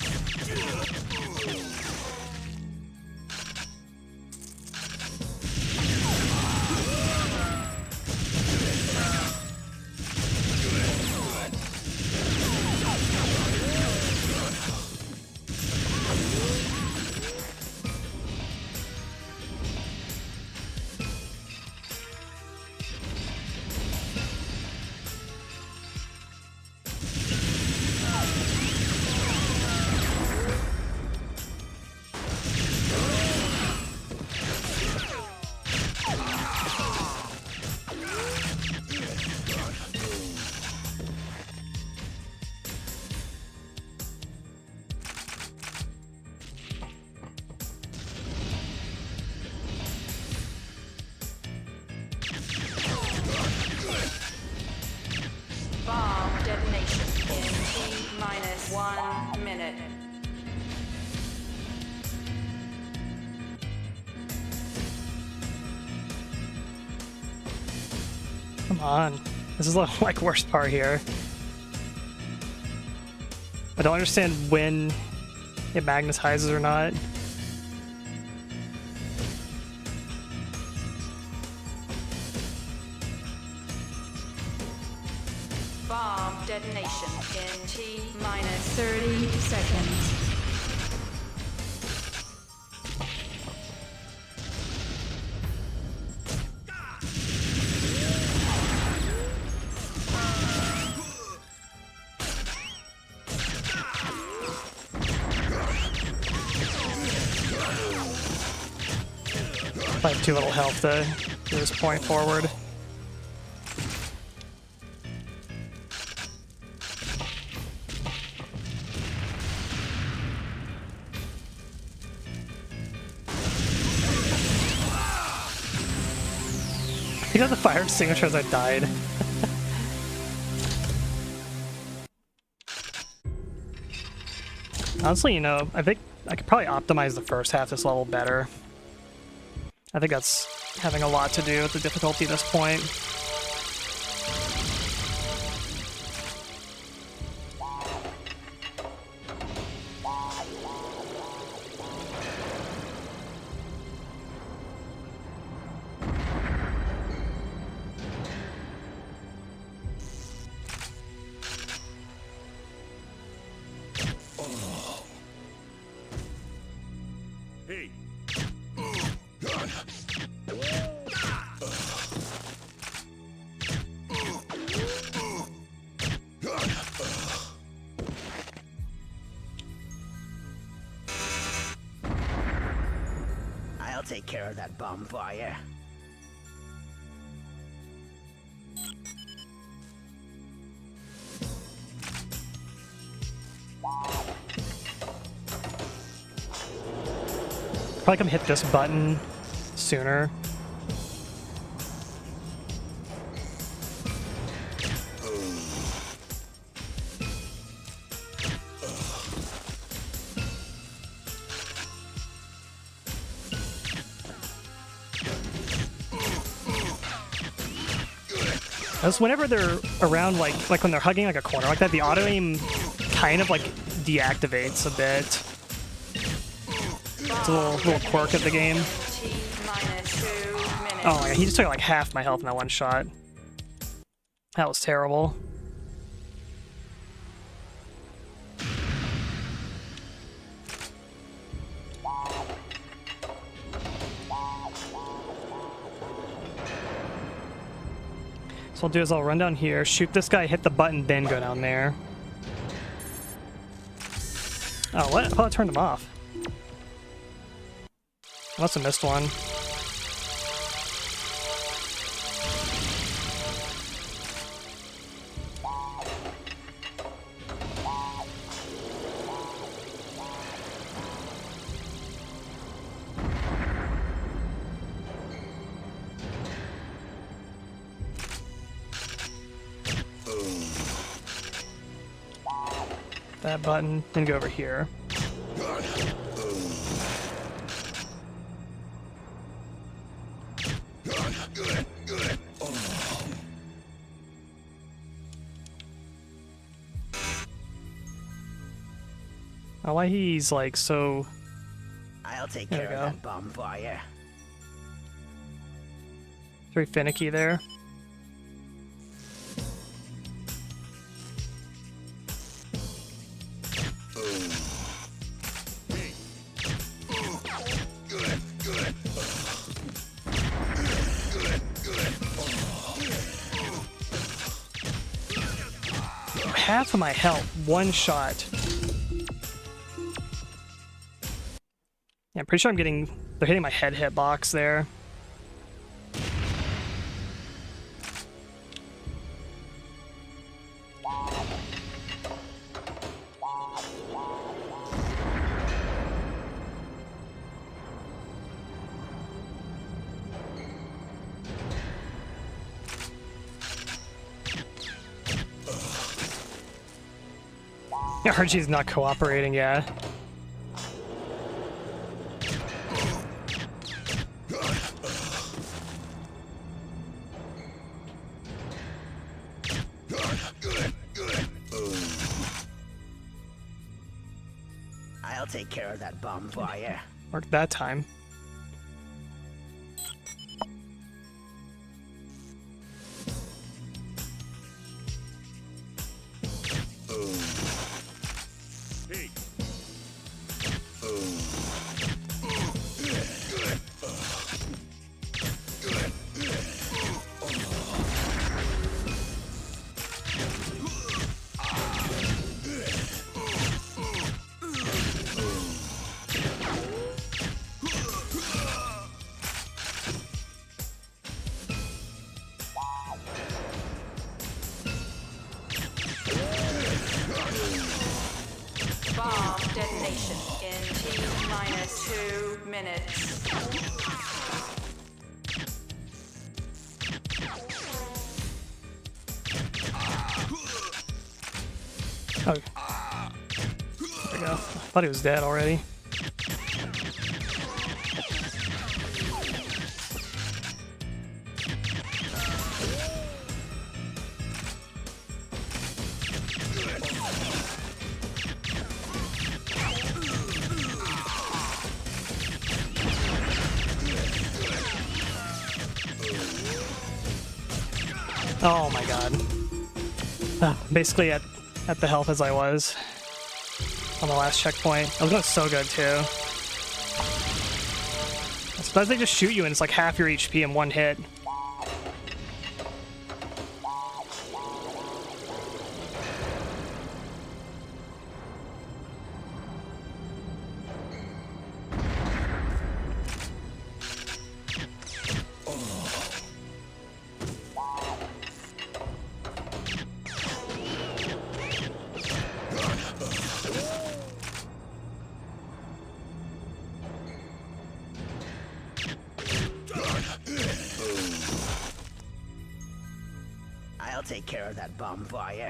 Bomb detonation in T-minus 1 minute. Come on. This is the like worst part here. I don't understand when it magnetizes or not. Bomb detonation in T-minus 30 seconds. I have too little health to do this point forward. I got the fire extinguisher as I died. Honestly, you know, I think I could probably optimize the first half of this level better. I think that's having a lot to do with the difficulty at this point. I'll take care of that bonfire. Probably come hit this button sooner. Because whenever they're around, like when they're hugging like a corner like that, the auto aim kind of like deactivates a bit. It's a little quirk of the game. Oh my god, he just took like half my health in that one shot. That was terrible. So I'll do is I'll run down here, shoot this guy, hit the button, then go down there. Oh, what? I thought I turned him off. I must have missed one. that button, then go over here. Oh, why he's like so... I'll take There care we of go. that bomb for you. very finicky there. Half of my health, one shot. Yeah, I'm pretty sure they're hitting my head hitbox there. Yeah, Archie's not cooperating, yeah. I'll take care of that bomb for you. Worked that time. Bomb detonation in T-2 minutes. Oh. There we go. I thought he was dead already. Oh my god. Basically at the health as I was on the last checkpoint. I was going so good too. Sometimes they just shoot you and it's like half your HP in one hit. I'll take care of that bomb for you.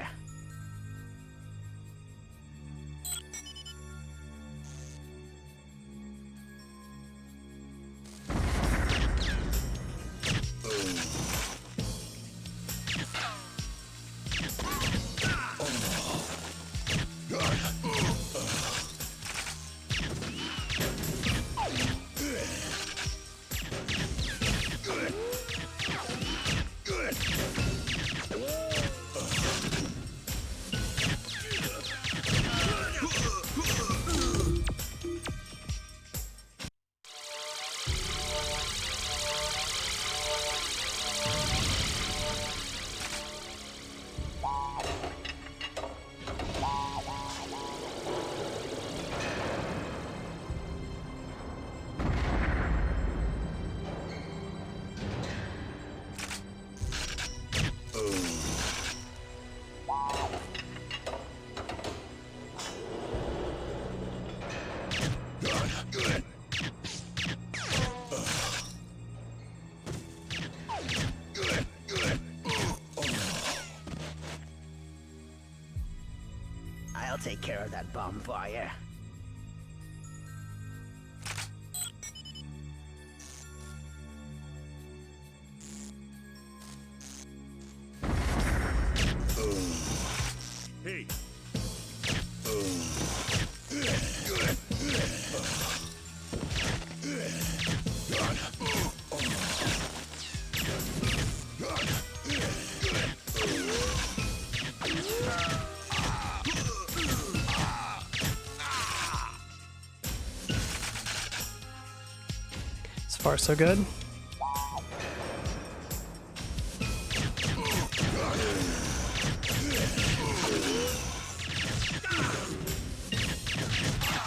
take care of that bonfire. Hey. So far, so good.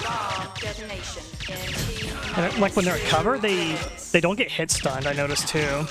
Bomb detonation in T And like when they're at cover, they don't get hit stunned. I noticed too.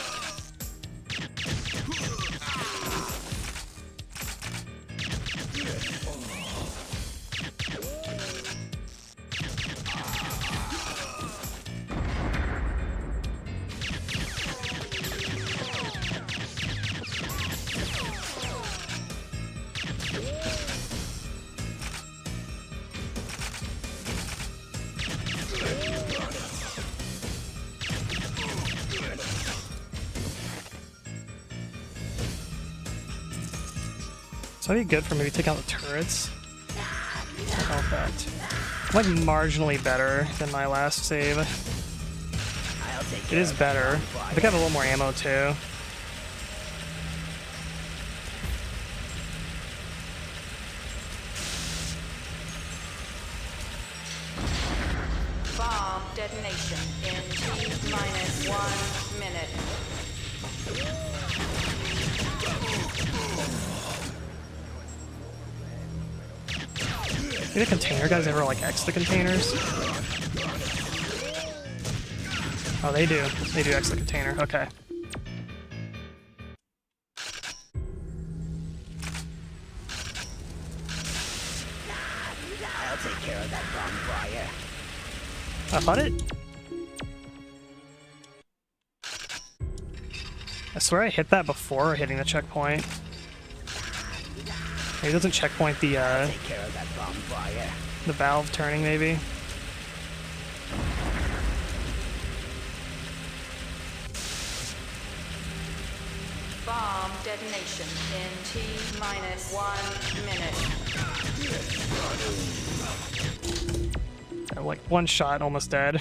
So that'd be good for maybe taking out the turrets. No effect. Like marginally better than my last save. I'll take It care is of better. that I think I have a little more ammo too. bomb detonation in T minus 1 minute. Do the container guys ever like X the containers? Oh, they do. They do X the container. Okay. I'll take care of that bonfire. I thought it. I swear I hit that before hitting the checkpoint. Maybe it doesn't checkpoint the Take care of that bonfire. valve turning maybe. Bomb detonation in T minus 1 minute. Like one shot, almost dead.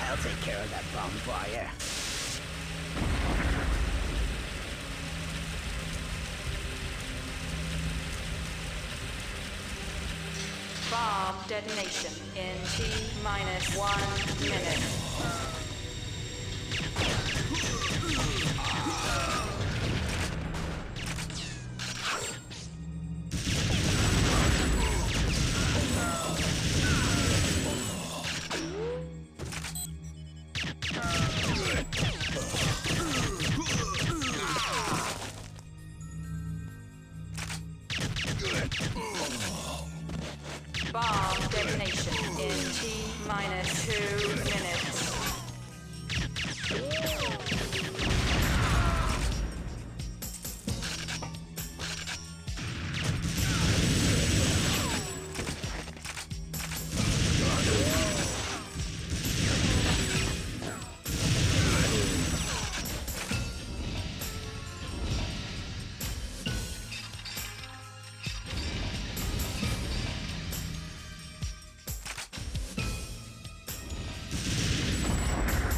I'll take care of that bonfire. Bomb detonation in T minus 1 minute. Bomb detonation in T minus 2 minutes.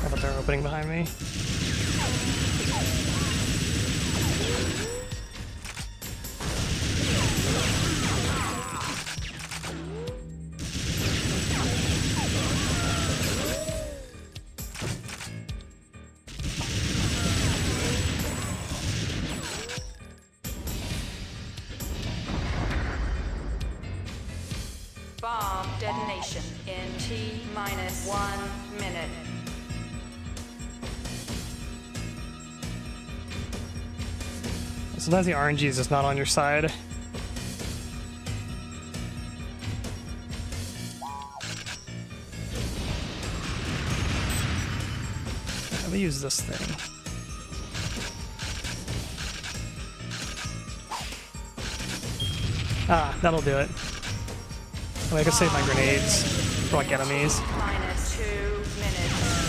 How about they're opening behind me? Bomb detonation in T minus 1 minute. Sometimes the RNG is just not on your side. Let me use this thing. Ah, that'll do it. I mean, I can save my grenades for like enemies. Minus 2 minutes.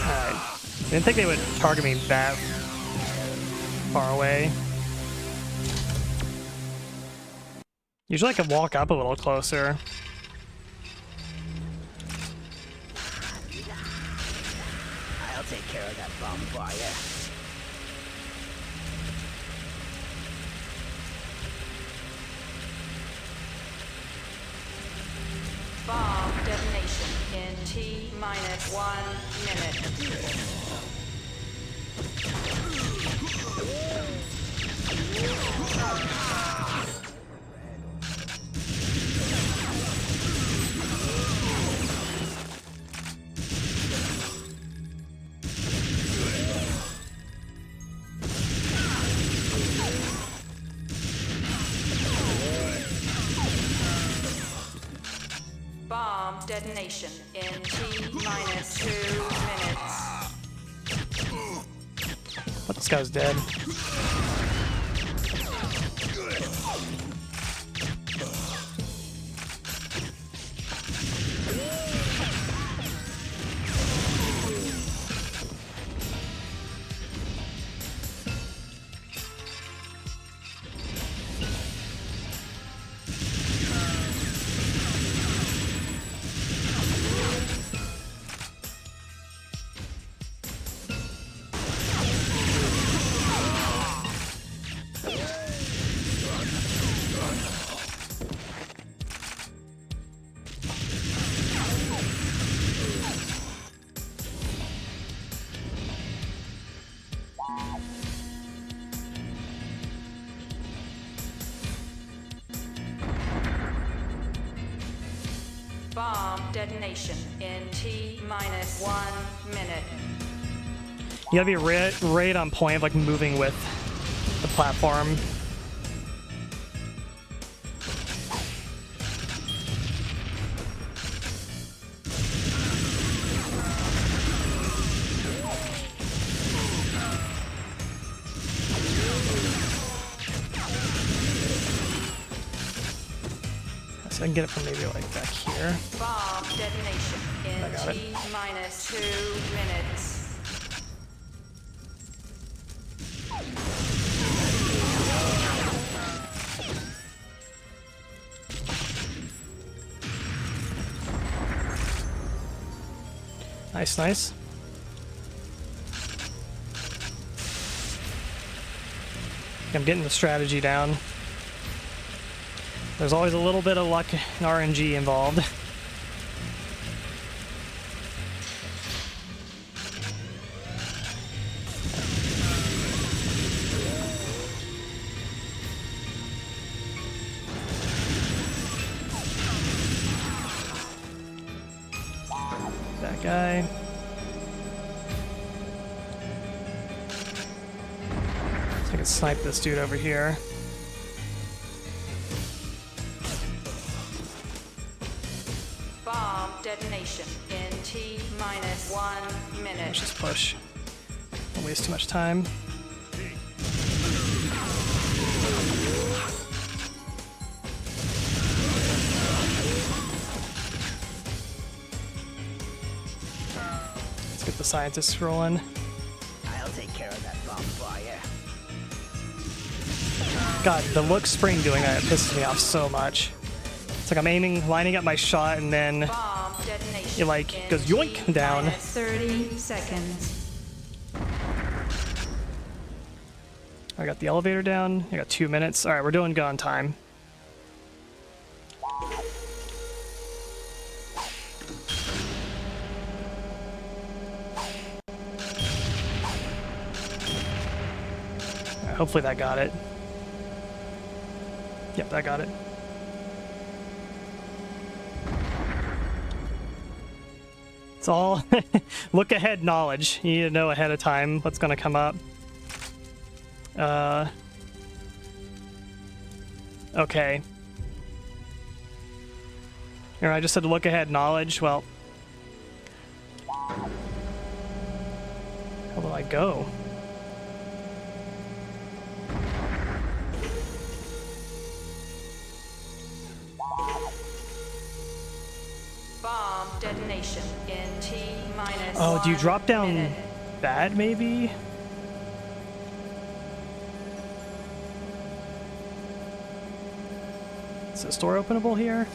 Alright. Didn't think they would target me that far away. Usually I can walk up a little closer. I'll take care of that bomb for you. Bomb detonation in T minus 1 minute. Bomb detonation in T minus 2 minutes. But this guy's dead. Bomb detonation in T minus 1 minute. You gotta be right on point of like moving with the platform. So I can get it from maybe like back here. Bomb detonation I in got it. T minus 2 minutes. Nice, nice. I'm getting the strategy down. There's always a little bit of luck and RNG involved. That guy. So I can snipe this dude over here. Bomb detonation in T minus 1 minute. Let's just push. Don't waste too much time. Let's get the scientists rolling. I'll take care of that bomb for you. God, the look spring doing that pisses me off so much. It's like I'm aiming, lining up my shot, and then Bomb detonation. it like in goes T yoink down. minus 30 seconds. I got the elevator down. I got 2 minutes. All right, we're doing gun time. All right, hopefully that got it. Yep, that got it. It's all look ahead knowledge. You need to know ahead of time what's going to come up. Okay. Here, I just said look ahead knowledge. Well, how do I go? Bomb detonation in T minus. Oh, do you 1 drop down minute. that maybe? Is the store openable here?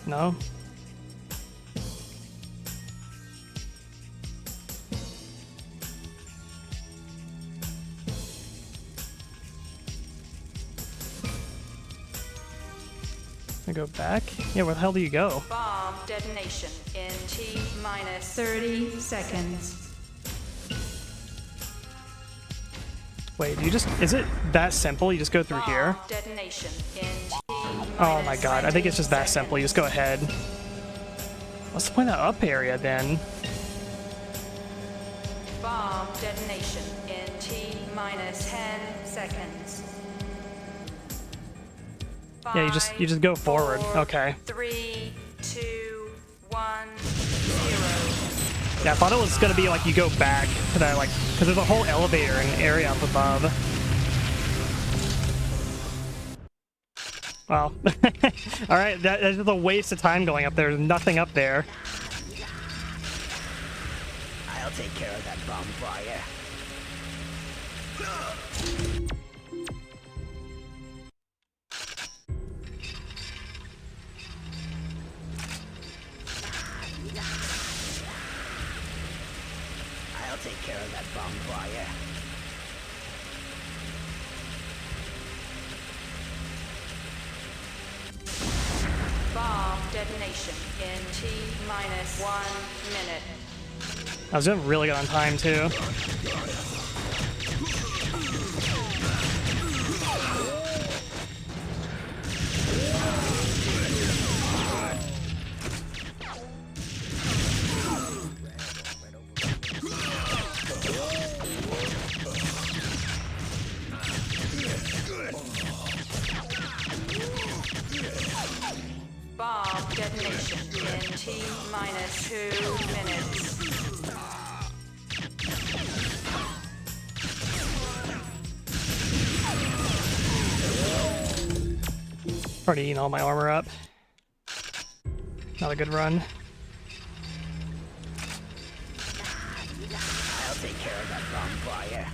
No? I go back? Yeah, where the hell do you go? Bomb detonation in T minus 30 seconds. Wait, you just... Is it that simple? You just go through here? Bomb detonation in T Oh my god, I think it's just that simple. You just go ahead. What's the point of that up area then? Bomb detonation in T minus 10 seconds. Yeah, you just go forward. 4, Okay. 3, 2, 1, 0. Yeah, I thought it was gonna be like you go back to that, like, because there's a whole elevator and area up above. Well, alright, that's just a waste of time going up there. There's nothing up there. I'll take care of that bonfire. I'll take care of that bonfire. Bomb detonation in T minus 1 minute. I was doing really good on time, too. Bomb detonation in T minus 2 minutes. Already eating all my armor up. Not a good run. I'll take care of that bonfire.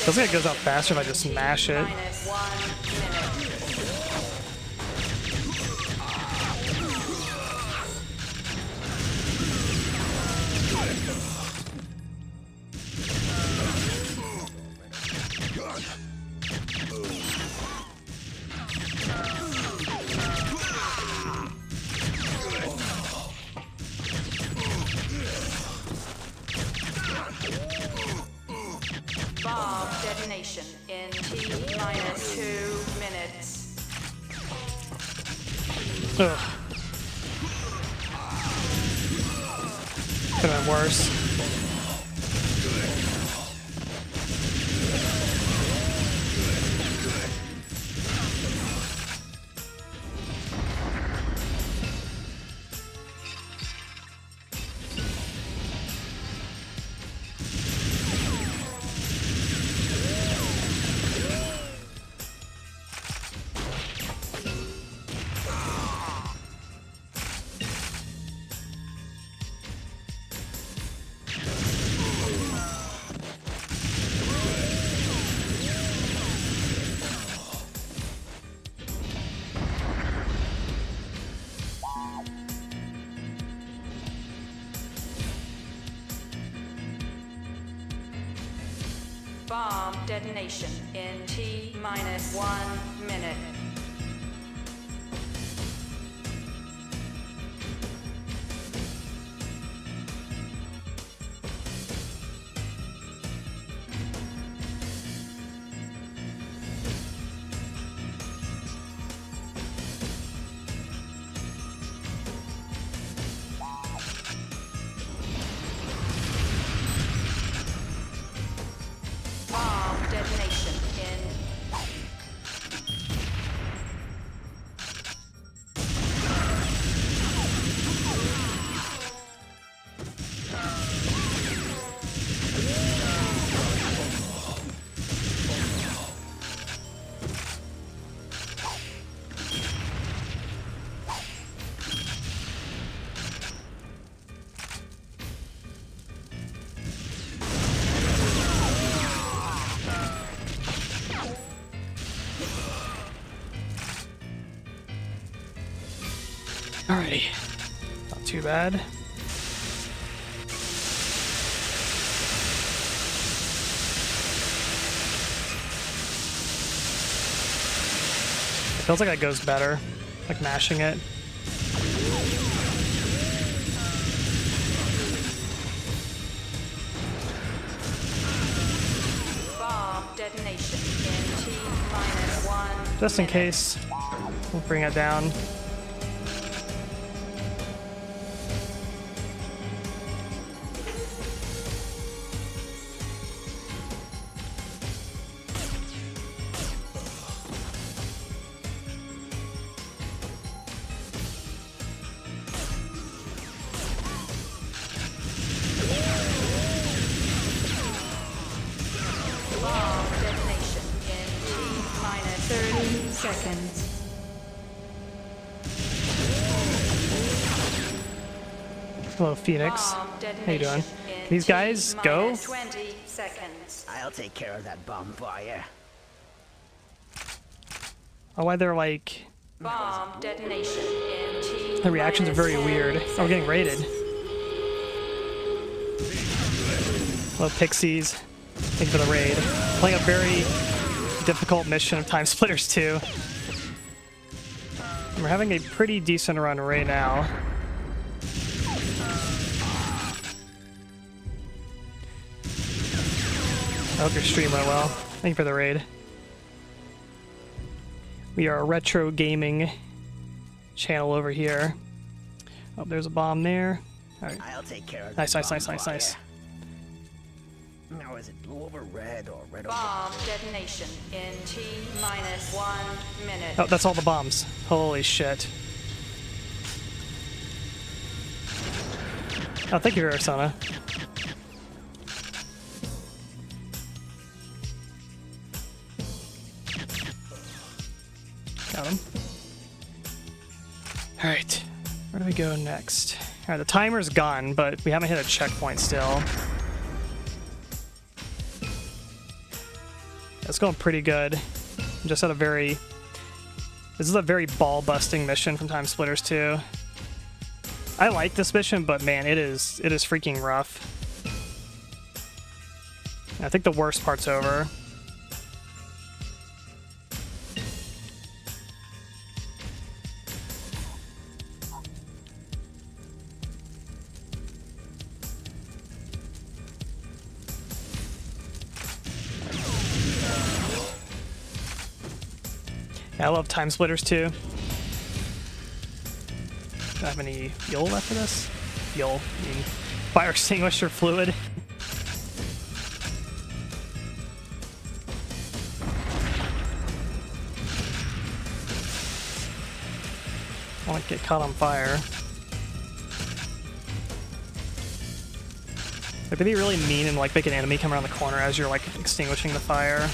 Feels like it goes out faster if I just smash it. Minus 1 minute. Bomb detonation in T minus 2 minutes. Ugh. Could have been worse. Bomb detonation in T minus 1 minute. Alrighty. Not too bad. It feels like that goes better. Like mashing it. Bomb detonation in T-1 Just in minute. case. We'll bring it down. Bomb detonation in T-minus 30 seconds. Hello, Phoenix. Bomb How you doing? detonation in These guys go? T-minus 20 seconds. I'll take care of that bonfire. Oh, why they're like... Bomb detonation in T. The reactions are very weird. Oh, we're getting raided. Hello, Pixies. Thank you for the raid. Playing a very difficult mission of TimeSplitters 2. And we're having a pretty decent run right now. I hope your stream went well. Thank you for the raid. We are a retro gaming channel over here. Oh, there's a bomb there. All right. I'll take care of Nice, that nice, nice, nice, bonfire. nice. Now is it blue over red or red Bomb detonation in T-minus 1 minute. Oh, that's all the bombs. Holy shit. Oh, thank you, Arizona. Got him. Alright. Where do we go next? Alright, the timer's gone, but we haven't hit a checkpoint still. It's going pretty good. Just had a very... This is a very ball-busting mission from TimeSplitters 2. I like this mission, but man, it is freaking rough. I think the worst part's over. Yeah, I love TimeSplitters 2. Do I have any fuel left for this? Fuel. I mean, fire extinguisher fluid. I want to get caught on fire. Like, they'd be really mean and like make an enemy come around the corner as you're like extinguishing the fire.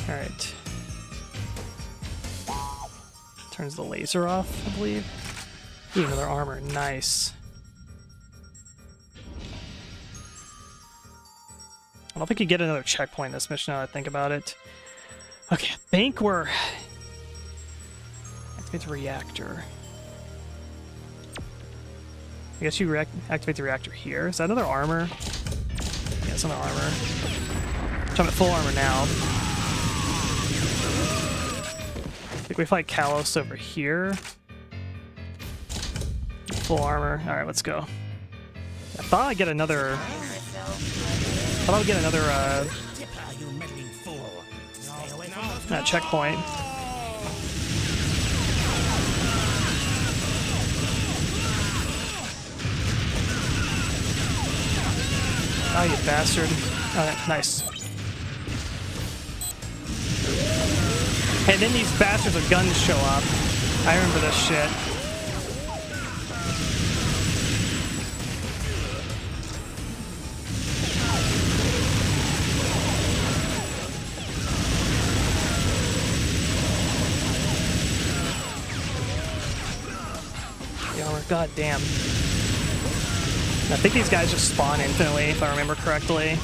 Alright. Turns the laser off, I believe. Ooh, another armor. Nice. I don't think you get another checkpoint in this mission now that I think about it. Okay, I think we're... Activate the reactor. I guess you activate the reactor here. Is that another armor? Yeah, it's another armor. I'm at full armor now. I think we fight Kalos over here. Full armor. Alright, let's go. I thought I'd get another... checkpoint. Oh, you bastard. Oh, nice. And then these bastards with guns show up. I remember this shit. God damn. I think these guys just spawn infinitely, if I remember correctly.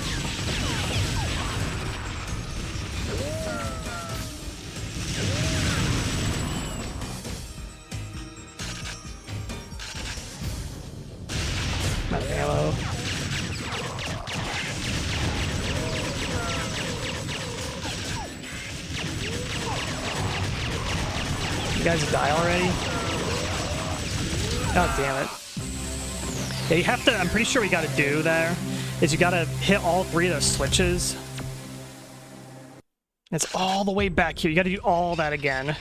enough ammo. You guys die already? God damn it. Yeah, you have to, I'm pretty sure we gotta do there, is you gotta hit all 3 of those switches. It's all the way back here. You gotta do all that again.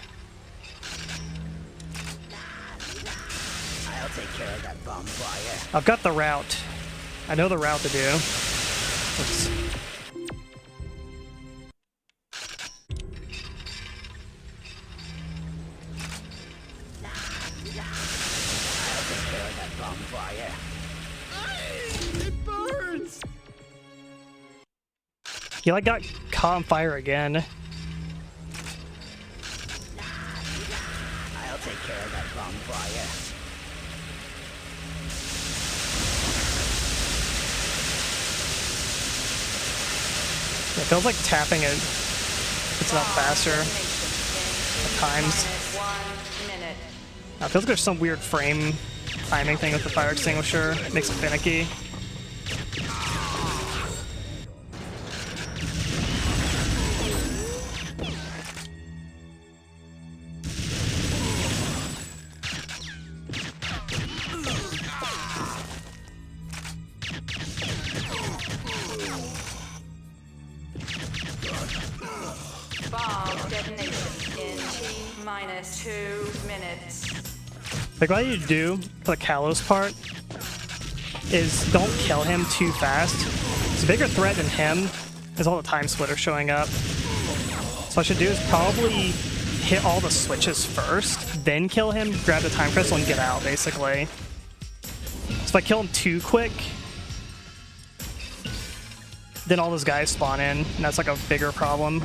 I'll take care of that bomb fire. I've got the route. I know the route to do. Oops. I'll take care of that bomb fire. It burns! He like got caught on fire again. I'll take care of that bomb fire. It feels like tapping it. It's not faster at times. -1 minute. It feels like there's some weird frame timing thing with the fire extinguisher. It makes it finicky. Bomb detonation in T-2 minutes. Like what you do for the Kalos part is don't kill him too fast. It's a bigger threat than him is all the time splitters showing up. So what I should do is probably hit all the switches first, then kill him, grab the time crystal, and get out, basically. So if I kill him too quick, then all those guys spawn in, and that's like a bigger problem.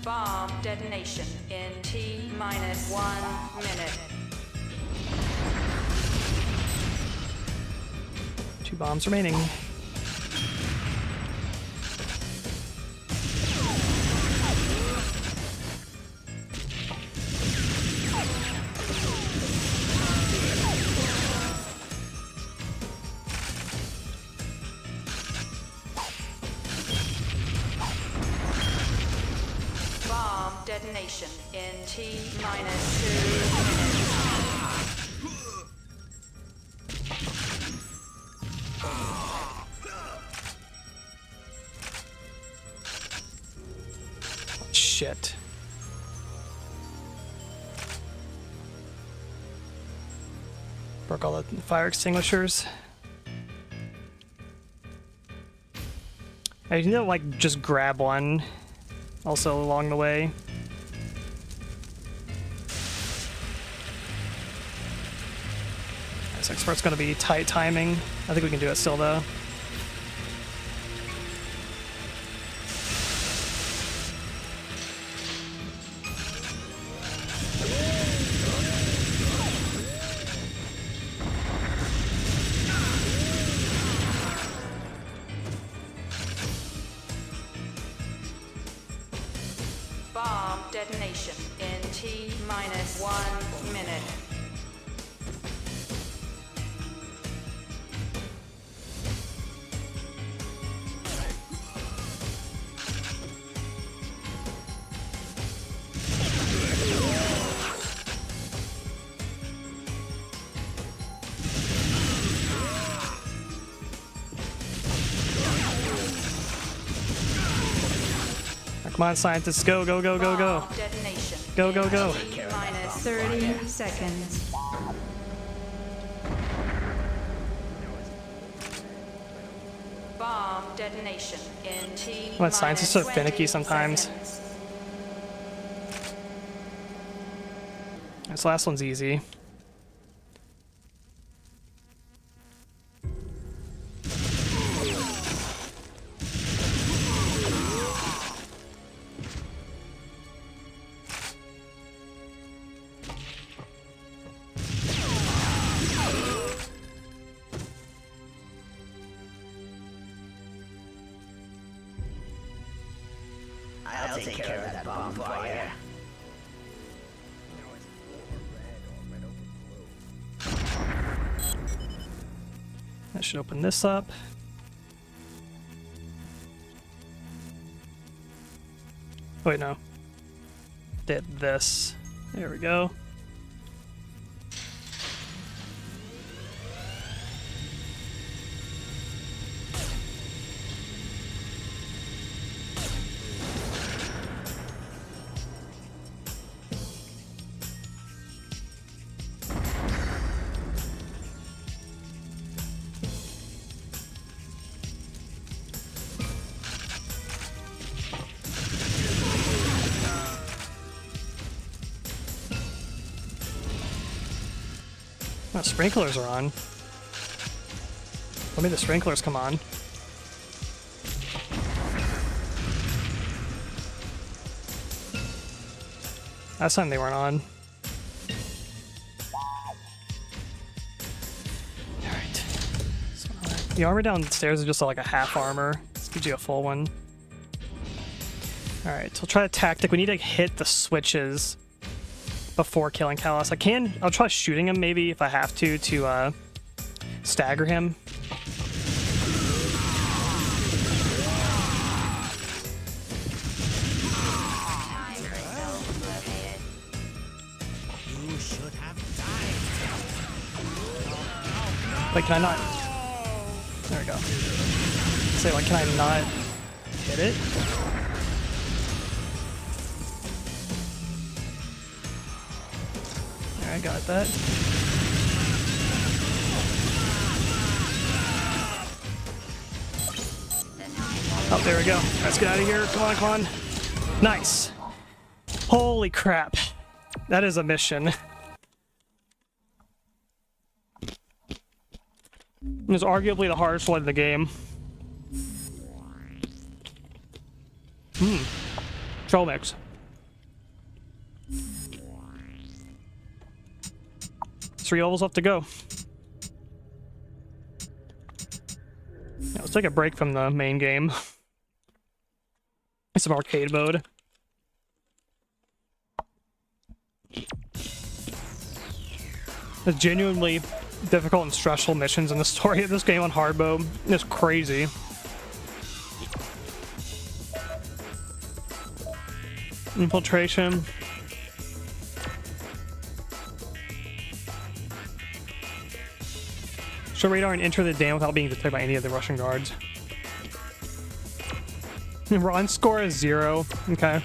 Bomb detonation in T-1 minute. 2 bombs remaining. Bomb detonation in T-2 minutes. Shit. Broke all the fire extinguishers. I need to like just grab one also along the way. This expert's gonna be tight timing. I think we can do it still though. Bomb detonation in T-1 minute. Come on, scientists, go, go, go, go, go. Bomb detonation. Go, go, go. T-minus 30 seconds. Bomb detonation in T-minus Well, scientists are so 20 finicky sometimes. seconds. This last one's easy. take care of that bonfire. I should open this up. Wait, no. Did this. There we go. Oh, sprinklers are on. Let me the sprinklers come on. Last time they weren't on. Alright. So, the armor downstairs is just like a half armor. This gives you a full one. Alright, so we'll try a tactic. We need to hit the switches before killing Kalos. I'll try shooting him maybe if I have to stagger him. You should have died. Like, can I not? There we go. Say, like, can I not hit it? I got that. Oh, there we go. Let's get out of here. Come on, come on. Nice. Holy crap. That is a mission. It was arguably the hardest one in the game. Troll mix. 3 levels left to go. Yeah, let's take a break from the main game. Some arcade mode. There's genuinely difficult and stressful missions in the story of this game on hard mode. It's crazy. Infiltration. Show radar and enter the dam without being detected by any of the Russian guards. Run score is 0. Okay.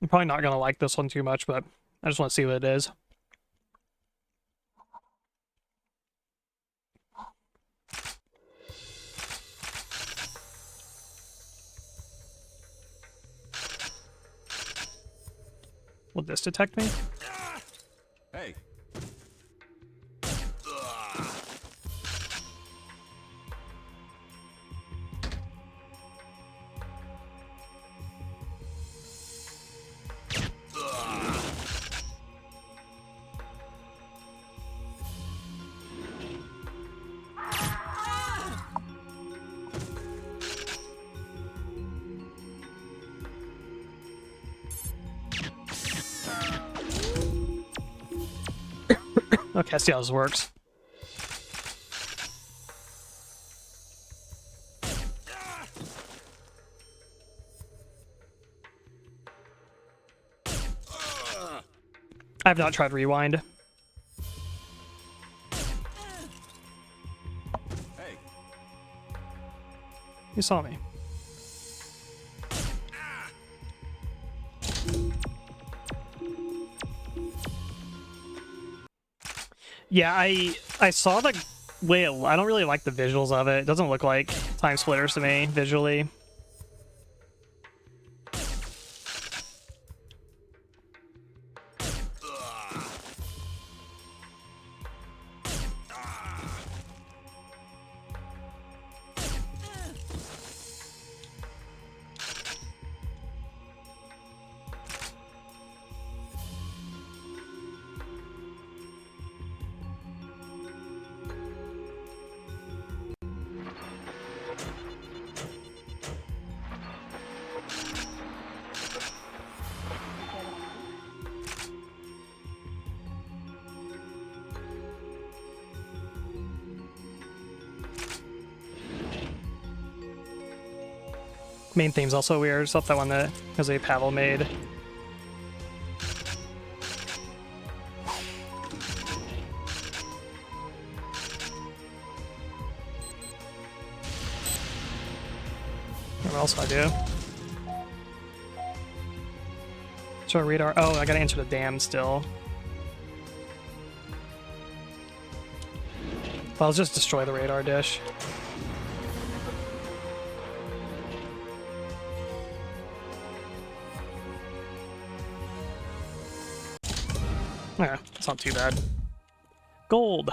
I'm probably not gonna like this one too much, but I just want to see what it is. Will this detect me? Hey. Okay, I see how this works. I have not tried rewind. Hey. You saw me. Yeah, I saw the whale. I don't really like the visuals of it. It doesn't look like TimeSplitters to me visually. Main theme's also weird. Stuff that one that Jose Pavel made. What else do I do? Should I radar? Oh, I gotta enter the dam still. Well, I'll just destroy the radar dish. Yeah, it's not too bad. Gold.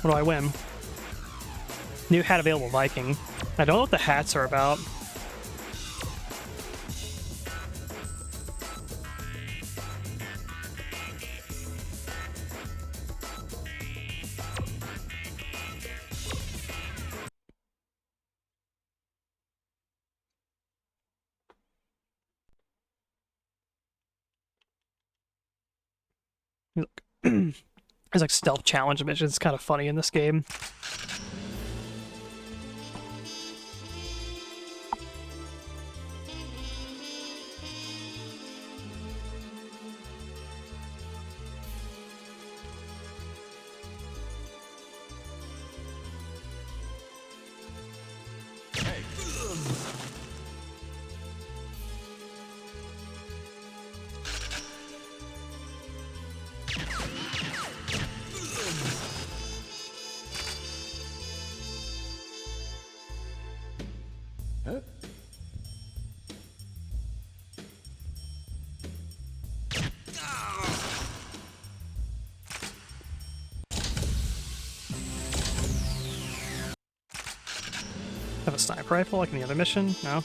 What do I win? New hat available, Viking. I don't know what the hats are about. Look. There's like stealth challenge missions. It's kind of funny in this game. Have a sniper rifle like in the other mission? No?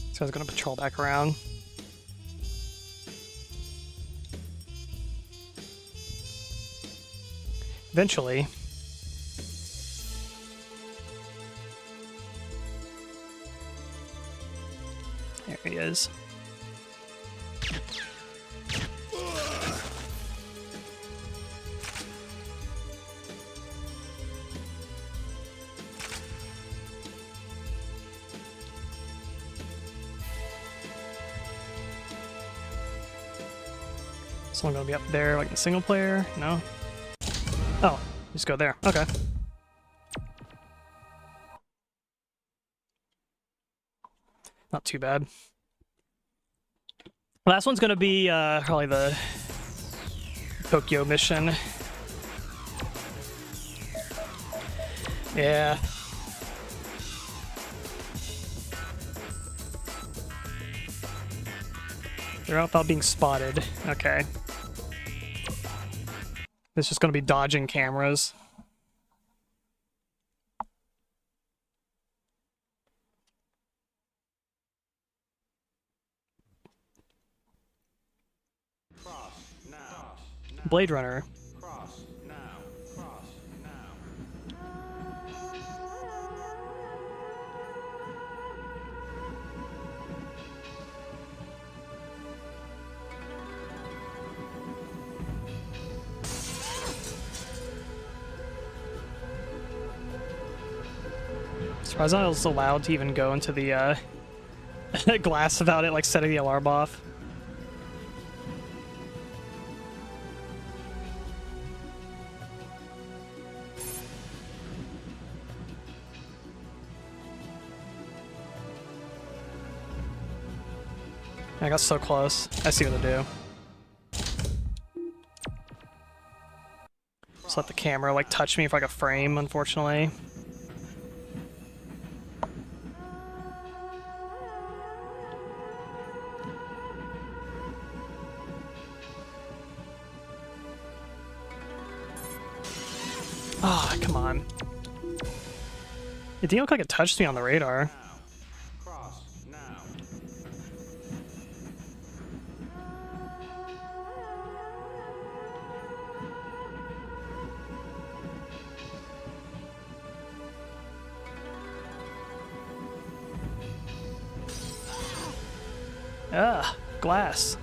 This guy's gonna patrol back around. Eventually. There he is. Someone gonna be up there like in single player? No? Oh, just go there. Okay. Not too bad. Last one's gonna be probably the Tokyo mission. Yeah. They're out without being spotted. Okay. It's just gonna be dodging cameras. Blade Runner. Surprised I was allowed to even go into the glass without it like setting the alarm off. I got so close. I see what to do. Just let the camera like touch me for like a frame, unfortunately. Ah, come on. It didn't look like it touched me on the radar. Cross now. Ugh, glass.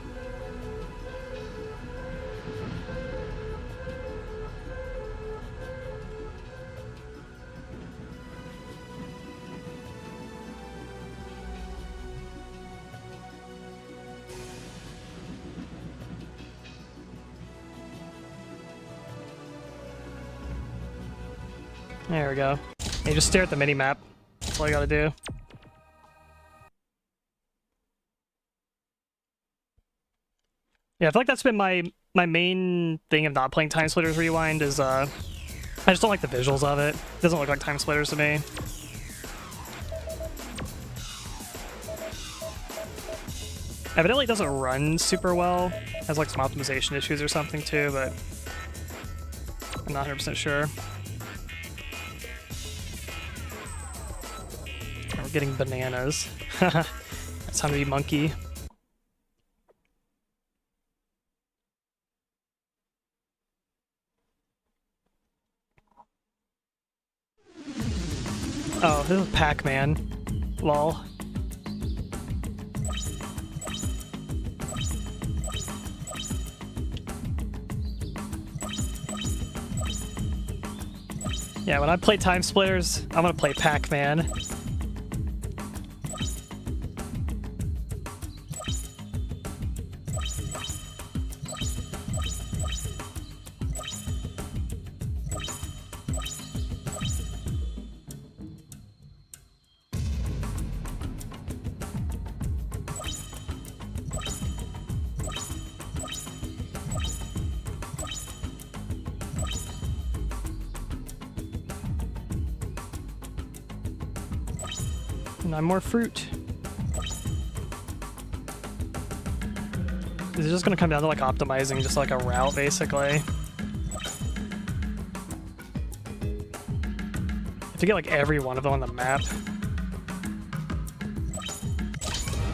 There we go. You just stare at the mini-map. That's all you gotta do. Yeah, I feel like that's been my main thing of not playing TimeSplitters Rewind is I just don't like the visuals of it. It doesn't look like TimeSplitters to me. Evidently it doesn't run super well. It has like some optimization issues or something too, but I'm not 100% sure. We're getting bananas. It's time to be monkey. Oh, this is Pac-Man. Lol. Yeah, when I play TimeSplitters, I'm gonna play Pac-Man. And I'm more fruit. Is it just gonna come down to like optimizing just like a route basically? You have to get like every one of them on the map.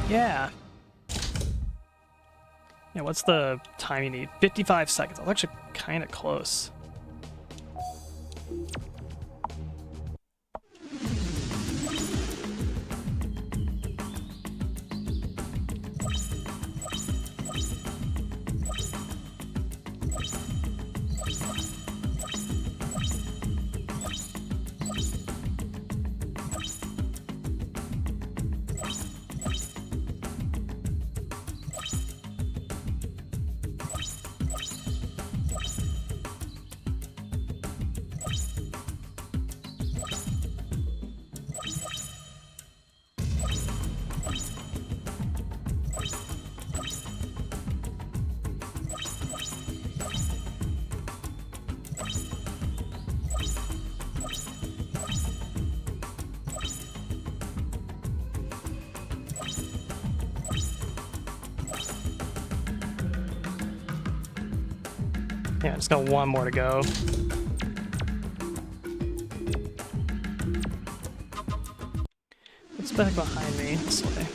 Yeah. Yeah, what's the time you need? 55 seconds. That's actually kind of close. Yeah, just got one more to go. It's back behind me, this way.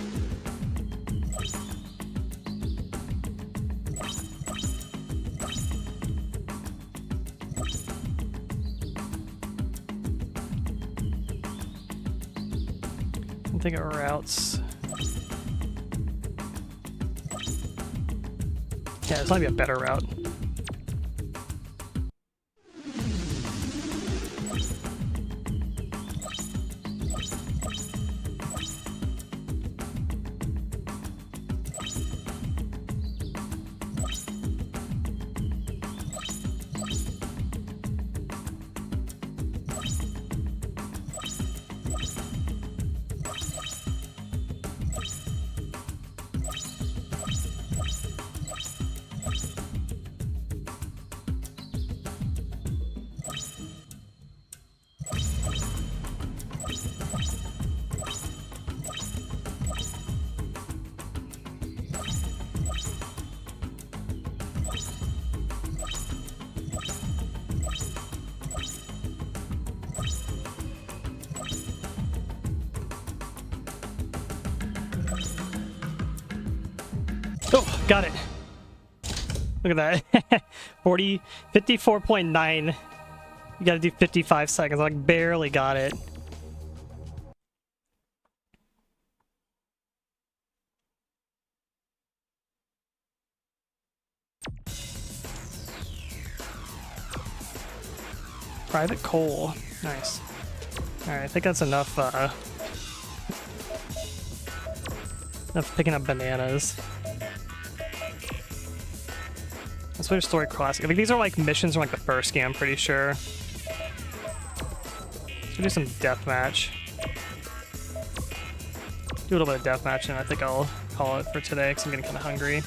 I think it routes. Yeah, this might be a better route. Oh, got it. Look at that. 54.9. You gotta do 55 seconds. I like barely got it. Private coal. Nice. Alright, I think that's enough, enough picking up bananas. Let's play Story Classic. I think these are like missions from like the first game, I'm pretty sure. Let's do some deathmatch. Do a little bit of deathmatch and I think I'll call it for today because I'm getting kind of hungry.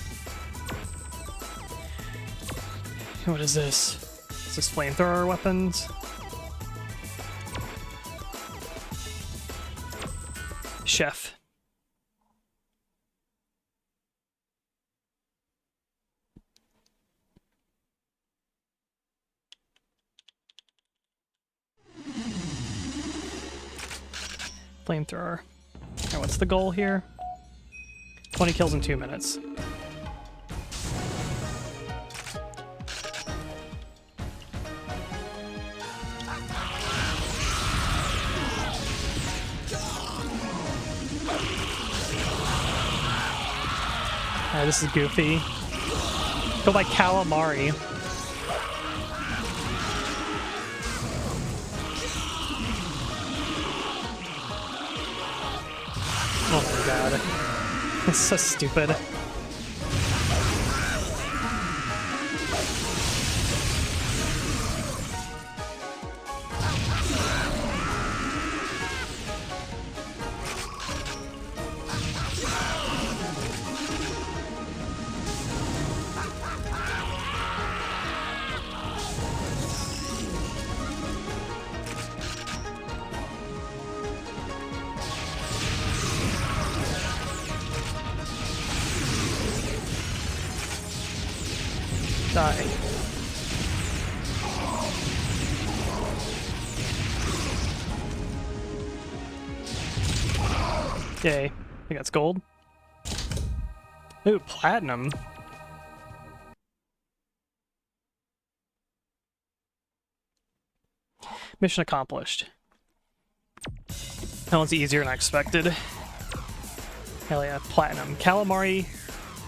What is this? Is this flamethrower weapons? Chef. Flamethrower. Alright, what's the goal here? 20 kills in 2 minutes. Alright, this is goofy. Go by Calamari. Oh my god. It's so stupid. Die. Yay. I think that's gold. Ooh, platinum. Mission accomplished. That one's easier than I expected. Hell yeah, platinum. Calamari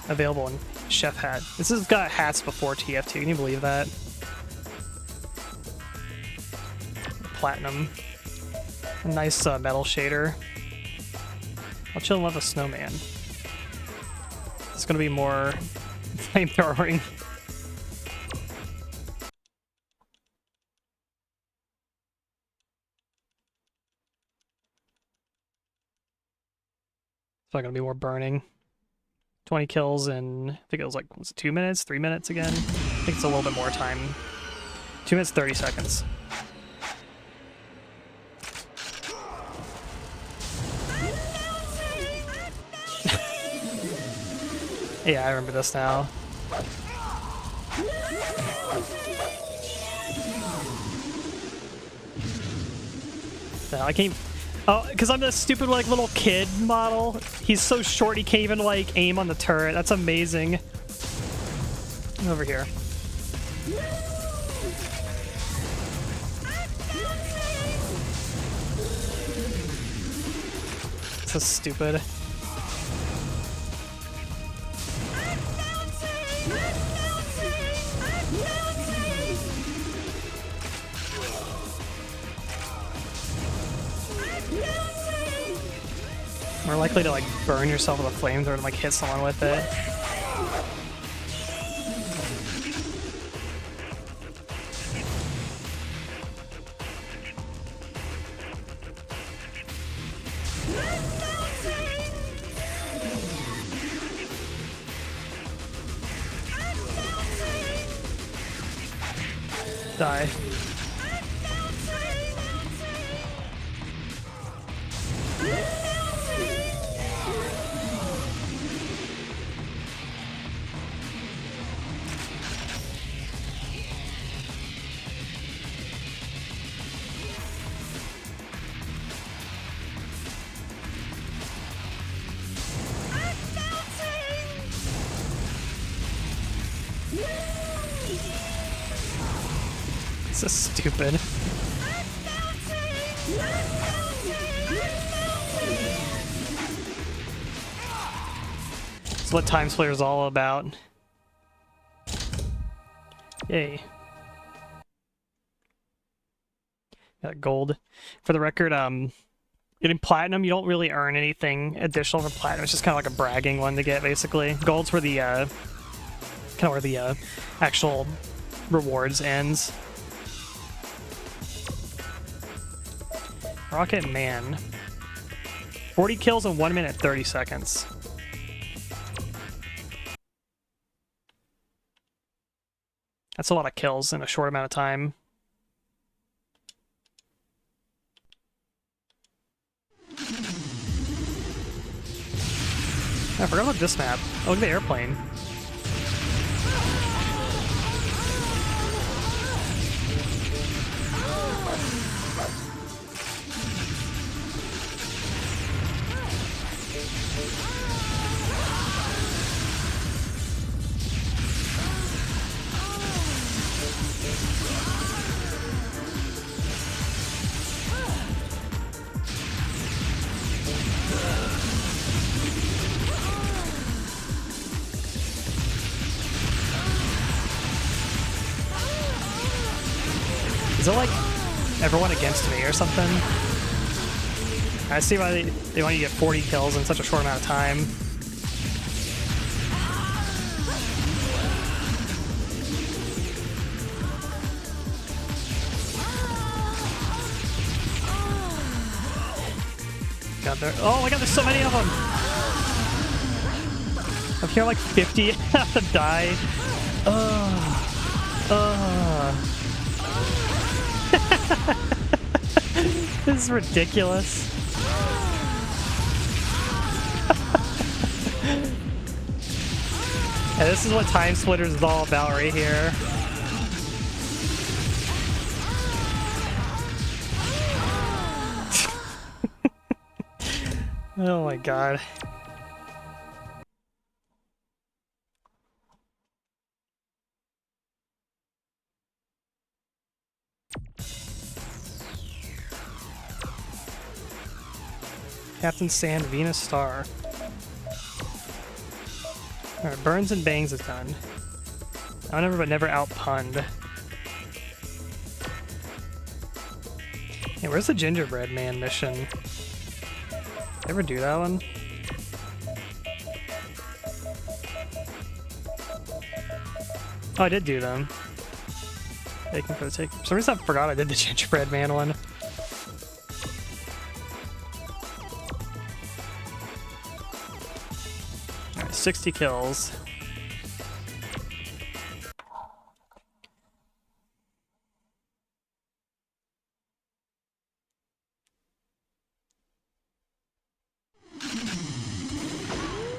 available in Chef Hat. This has got hats before TF2, can you believe that? Platinum. A nice metal shader. I'll chill and love a snowman. It's gonna be more flamethrowing. It's not gonna be more burning. 20 kills in, I think it was like, was it 2 minutes, 3 minutes again? I think it's a little bit more time. 2 minutes, 30 seconds. Yeah, I remember this now. No, I can't. Oh, because I'm this stupid like little kid model. He's so short he can't even like aim on the turret. That's amazing. Over here. So stupid. More likely to like burn yourself with a flamethrower and like hit someone with it. Die. So stupid. That's what TimeSplitters is all about. Yay. Got gold. For the record, getting platinum, you don't really earn anything additional for platinum. It's just kind of like a bragging one to get, basically. Gold's where the, kind of where the, actual rewards ends. Rocket Man. 40 kills in 1 minute 30 seconds. That's a lot of kills in a short amount of time. I forgot about this map. Oh, look at the airplane. Is it like everyone against me or something? I see why they want you to get 40 kills in such a short amount of time. God, oh my god, there's so many of them! I'm here like 50 have to die. This is ridiculous. And this is what TimeSplitters is all about right here. Oh my god. Captain Sand, Venus Star. Alright, Burns and Bangs is done. However, but never outpunned. Hey, where's the Gingerbread Man mission? Ever do that one? Oh, I did do them. Taking for the take. For some reason I forgot I did the Gingerbread Man one. Alright, 60 kills.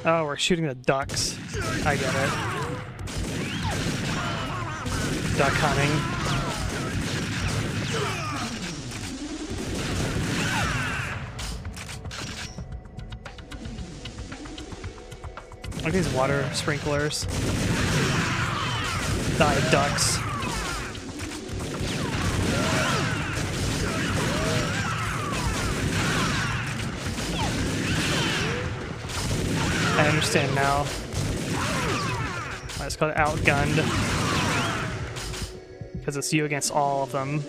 Oh, we're shooting the ducks. I get it. Duck hunting. Look at these water sprinklers. Die ducks. I understand now. I just got outgunned. Because it's you against all of them.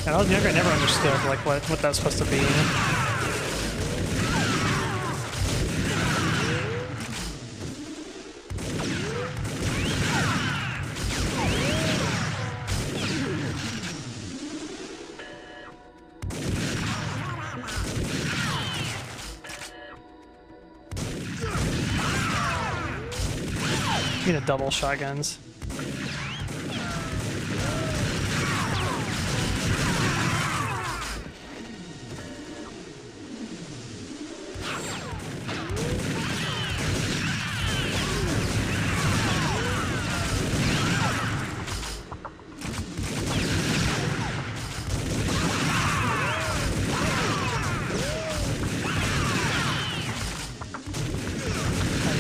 And I was younger, I never understood like what that was supposed to be. You need a double shotguns.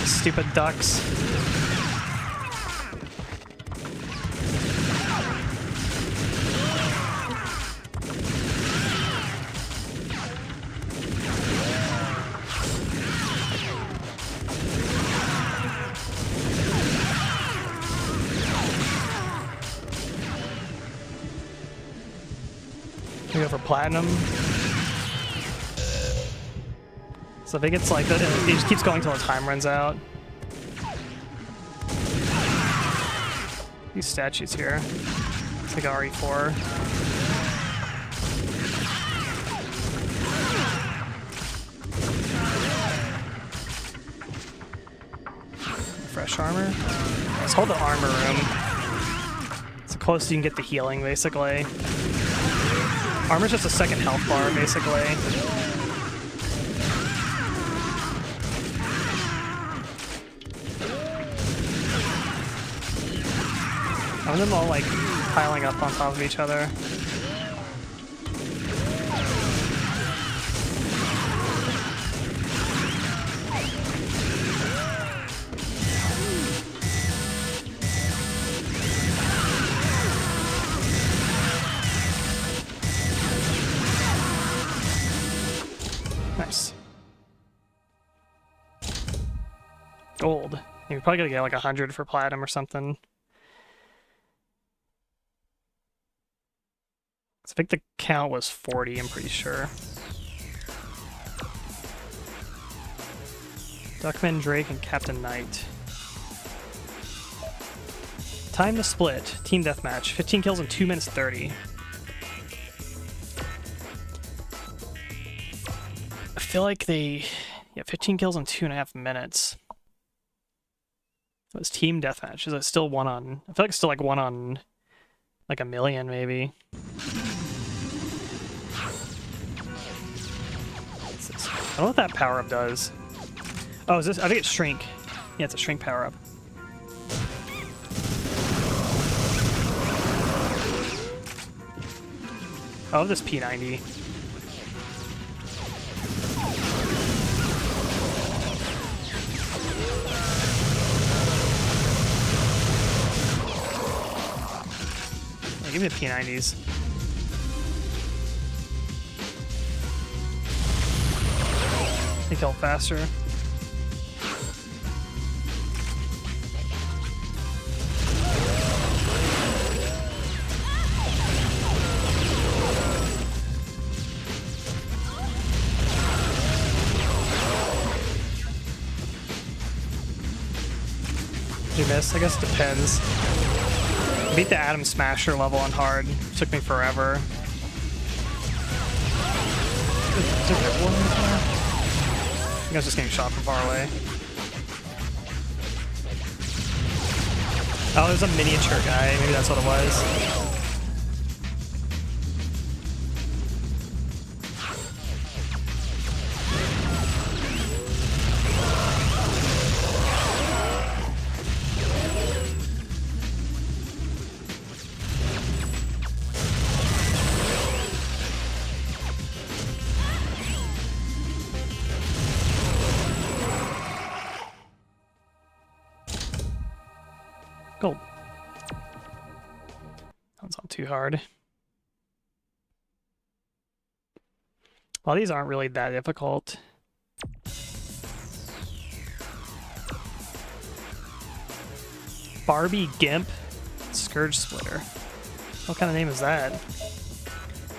Stupid ducks. platinum. So I think it's like, it just keeps going till the time runs out. These statues here. It's like RE4. Fresh armor. Let's hold the armor room. It's the closest you can get to healing, basically. Armor's just a second health bar, basically. I want them all, like, piling up on top of each other. Nice. Gold. You're probably gonna get like 100 for platinum or something. I think the count was 40, I'm pretty sure. Duckman, Drake, and Captain Knight. Time to split. Team deathmatch. 15 kills in 2 minutes 30. I feel like they... Yeah, 15 kills in 2.5 minutes. It was team deathmatch. Is it still one on... I feel like it's still like one on... like a million, maybe. I don't know what that power-up does. Oh, is this... I think it's shrink. Yeah, it's a shrink power-up. I love this P90. Yeah, give me the P90s. They kill faster. Did you miss? I guess it depends. I beat the Atom Smasher level on hard. It took me forever. Is there one in there? I think I was just getting shot from far away. Oh, there's a miniature guy. Maybe that's what it was. Gold. That's not too hard. Well, these aren't really that difficult. Barbie Gimp Scourge Splitter. What kind of name is that?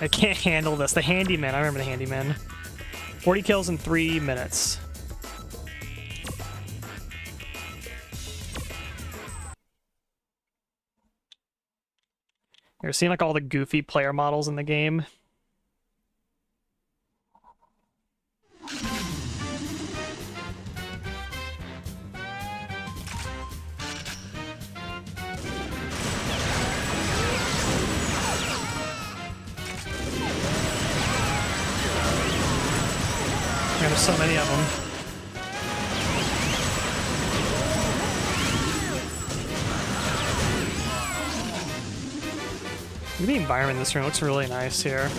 I can't handle this. The Handyman. I remember the Handyman. 40 kills in 3 minutes. You're seeing like all the goofy player models in the game. There's so many of them. Look at the environment in this room. It looks really nice here.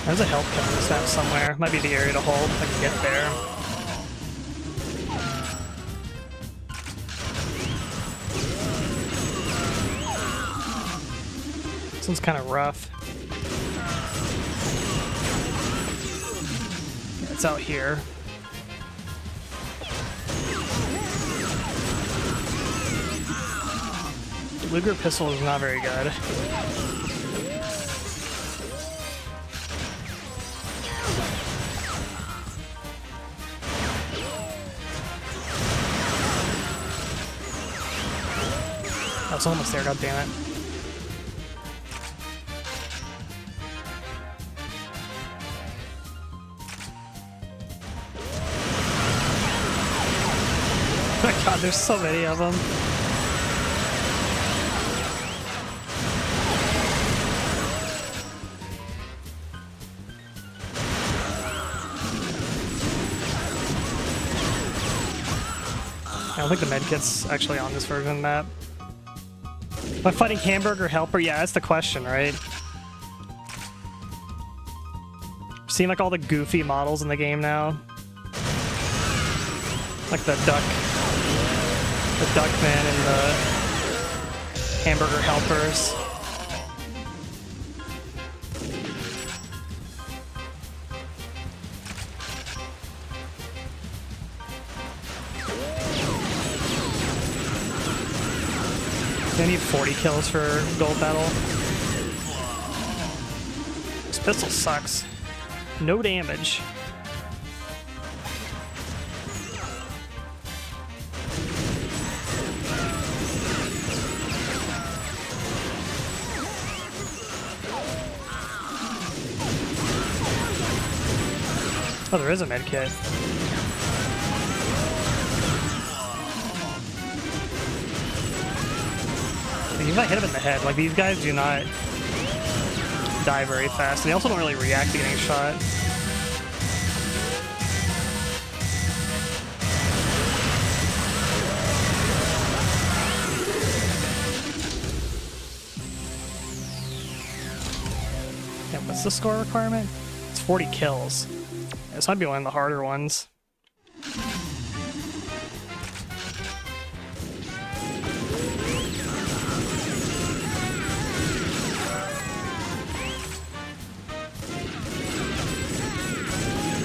There's a health kit on this map somewhere. Might be the area to hold if I can get there. This one's kind of rough. Yeah, it's out here. Luger pistol is not very good. I was almost there, god damn it. Oh my god, there's so many of them. I don't think the medkit's actually on this version of the map. Am I fighting Hamburger Helper? Yeah, that's the question, right? Seeing like all the goofy models in the game now. Like the Duckman and the Hamburger Helpers. I need 40 kills for gold medal. This pistol sucks. No damage. Oh, there is a med kit. You might hit him in the head. Like, these guys do not die very fast. And they also don't really react to getting shot. Yeah, what's the score requirement? It's 40 kills. Yeah, this might be one of the harder ones.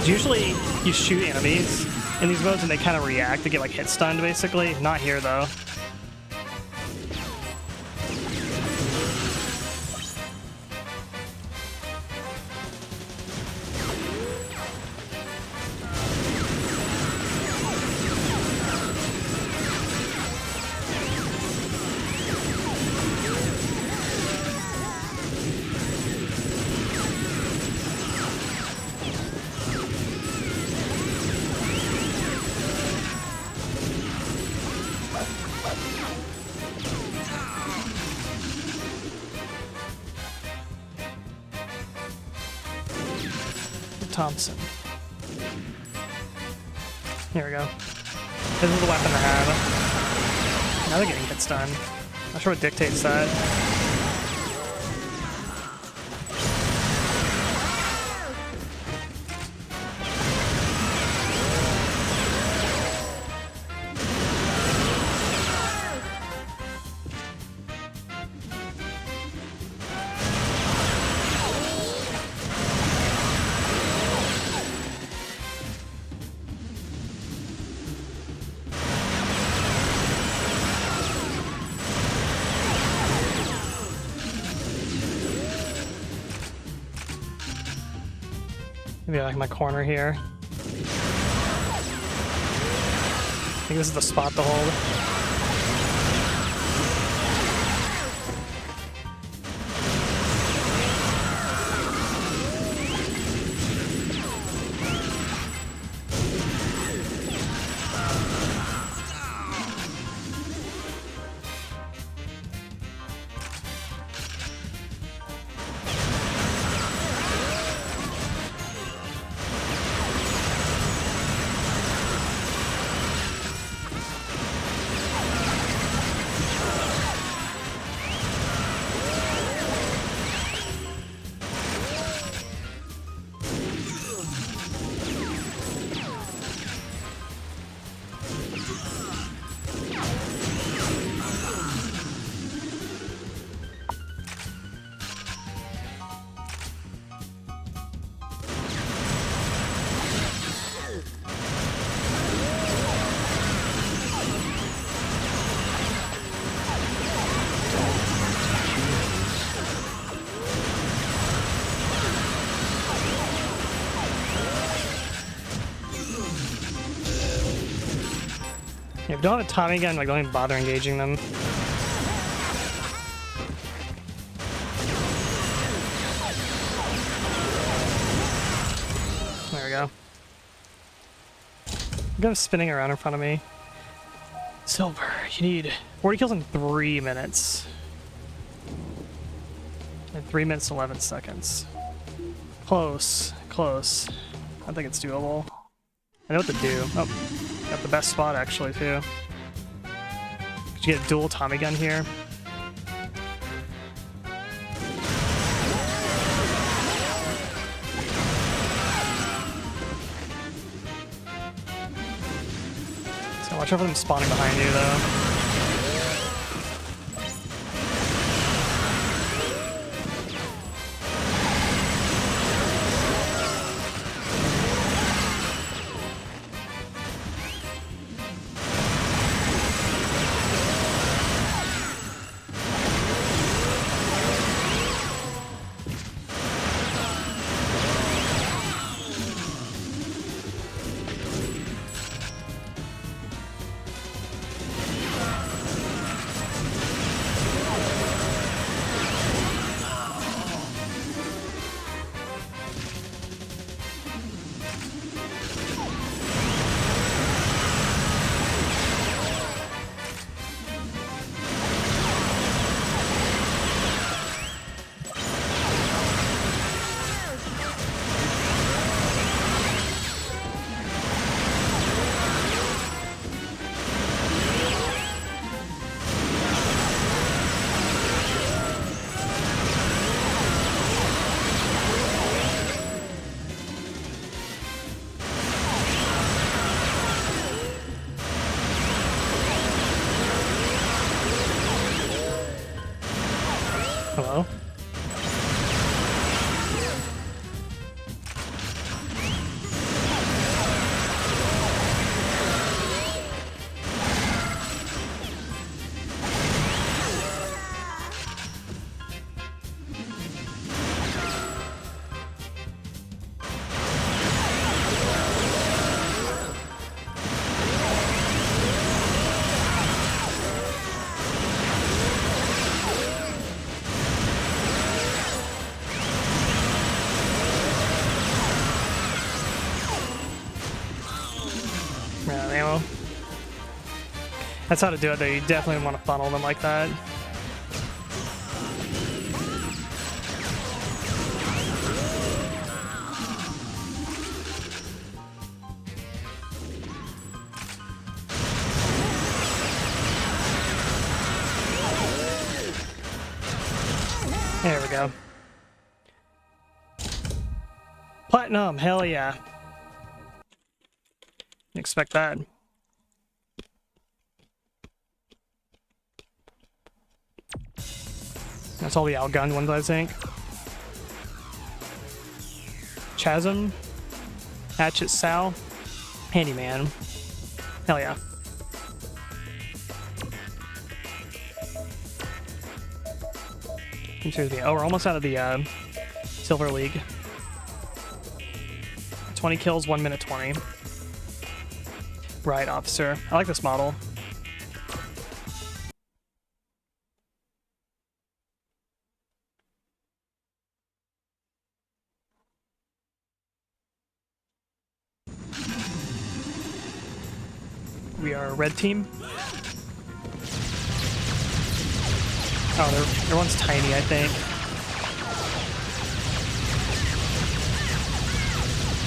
Usually you shoot enemies in these modes and they kind of react to get like hit stunned basically. Not here though. Thompson. Here we go. This is the weapon to have. Now they're getting hit stun. Not sure what dictates that. Maybe I like my corner here. I think this is the spot to hold. don't have a Tommy gun, like don't even bother engaging them. There we go. Go spinning around in front of me. Silver, you need 40 kills in 3 minutes. In 3 minutes 11 seconds. Close, close. I think it's doable. I know what to do. Oh, got the best spot actually too. Could you get a dual Tommy gun here? So watch out for them spawning behind you though. Hello? Ammo. That's how to do it though, you definitely want to funnel them like that. There we go. Platinum, hell yeah. Expect that. That's all the outgunned ones, I think. Chasm, Hatchet Sal, Handyman. Hell yeah. Oh, we're almost out of the Silver League. 20 kills, 1 minute 20. Right, officer. I like this model. We are red team. Oh, their one's tiny, I think.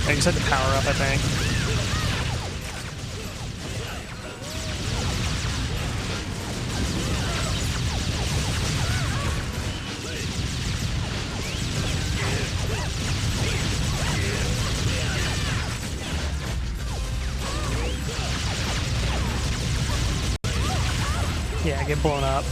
I just had to power up, I think. Yeah, get blown up.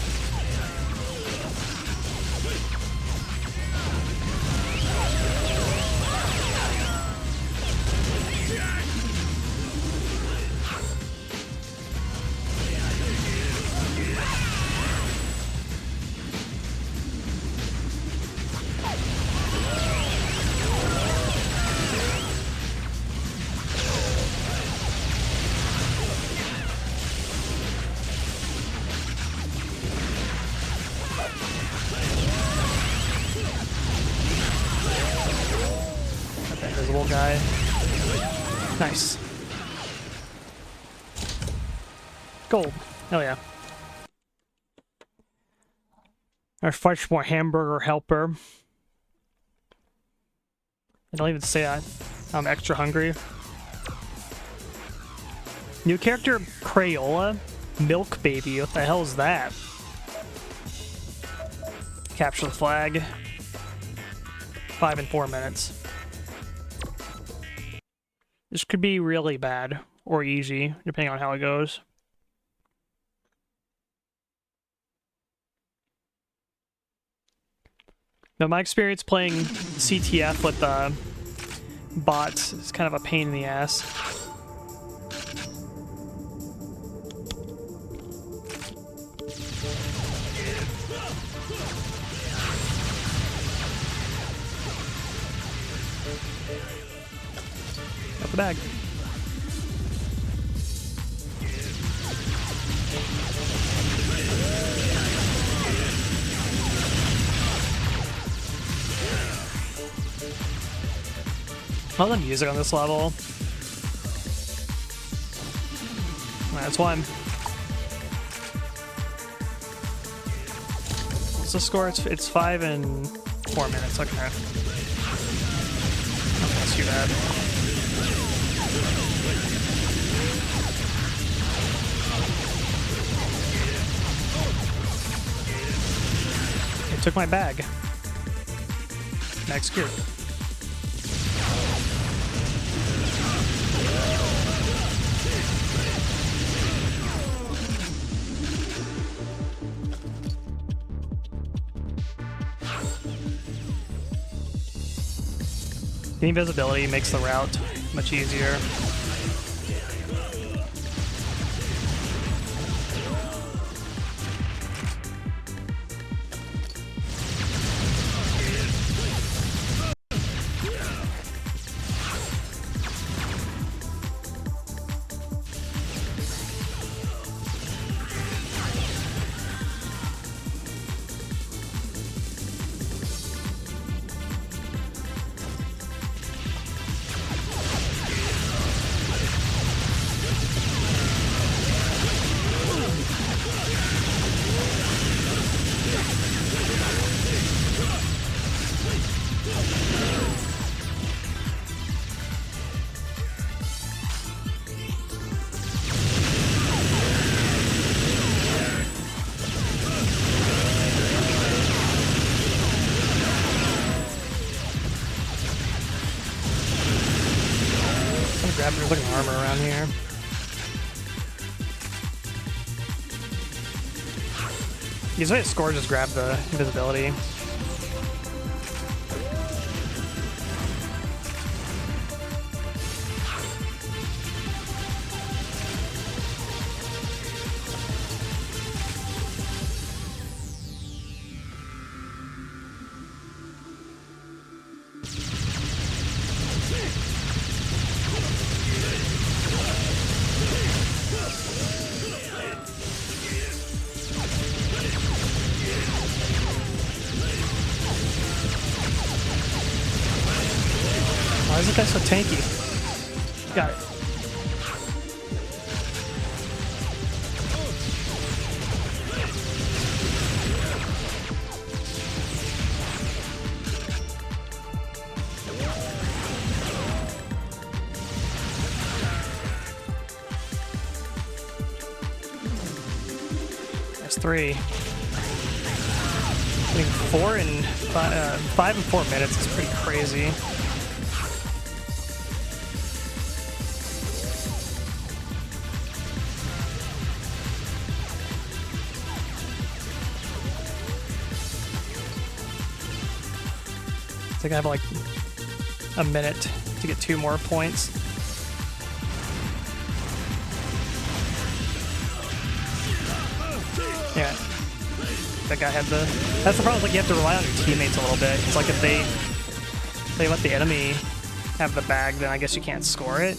little guy. Nice. Gold. Hell yeah. There's much more hamburger helper. I don't even say that. I'm extra hungry. New character, Crayola. Milk Baby. What the hell is that? Capture the flag. 5 and 4 minutes. This could be really bad or easy, depending on how it goes. Now, my experience playing CTF with bots is kind of a pain in the ass. Got the bag. I love the music on this level. That's one. What's the score? It's 5 and 4 minutes. Okay. That's too bad. It took my bag. Next gear. The invisibility makes the route much easier. There's like an armor around here. Usually a score just grab the invisibility. Why is this guy so tanky? Got it. That's 3. I think 4 and 5 and 4 minutes is pretty crazy. I think I have like a minute to get 2 more points. Yeah. That guy had the... That's the problem, like you have to rely on your teammates a little bit. It's like if they let the enemy have the bag, then I guess you can't score it.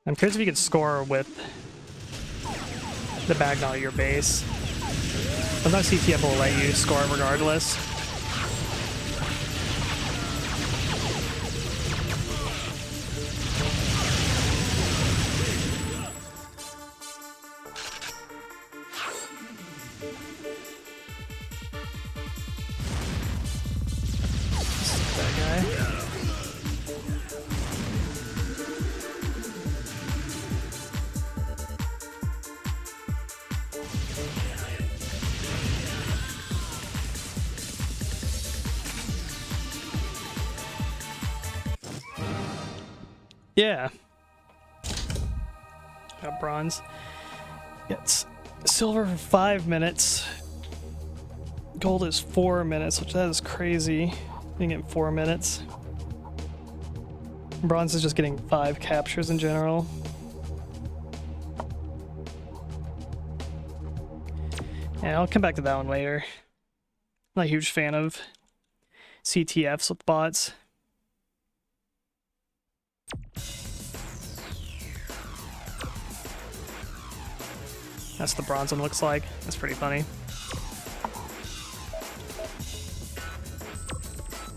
I'm curious if you could score with the Bagnall at your base. Sometimes CTF will let you score regardless. That guy. Yeah. Got bronze. It's silver for 5 minutes. Gold is 4 minutes, which that is crazy. Being in 4 minutes. Bronze is just getting 5 captures in general. Yeah, I'll come back to that one later. I'm not a huge fan of CTFs with bots. That's the bronze one looks like. That's pretty funny.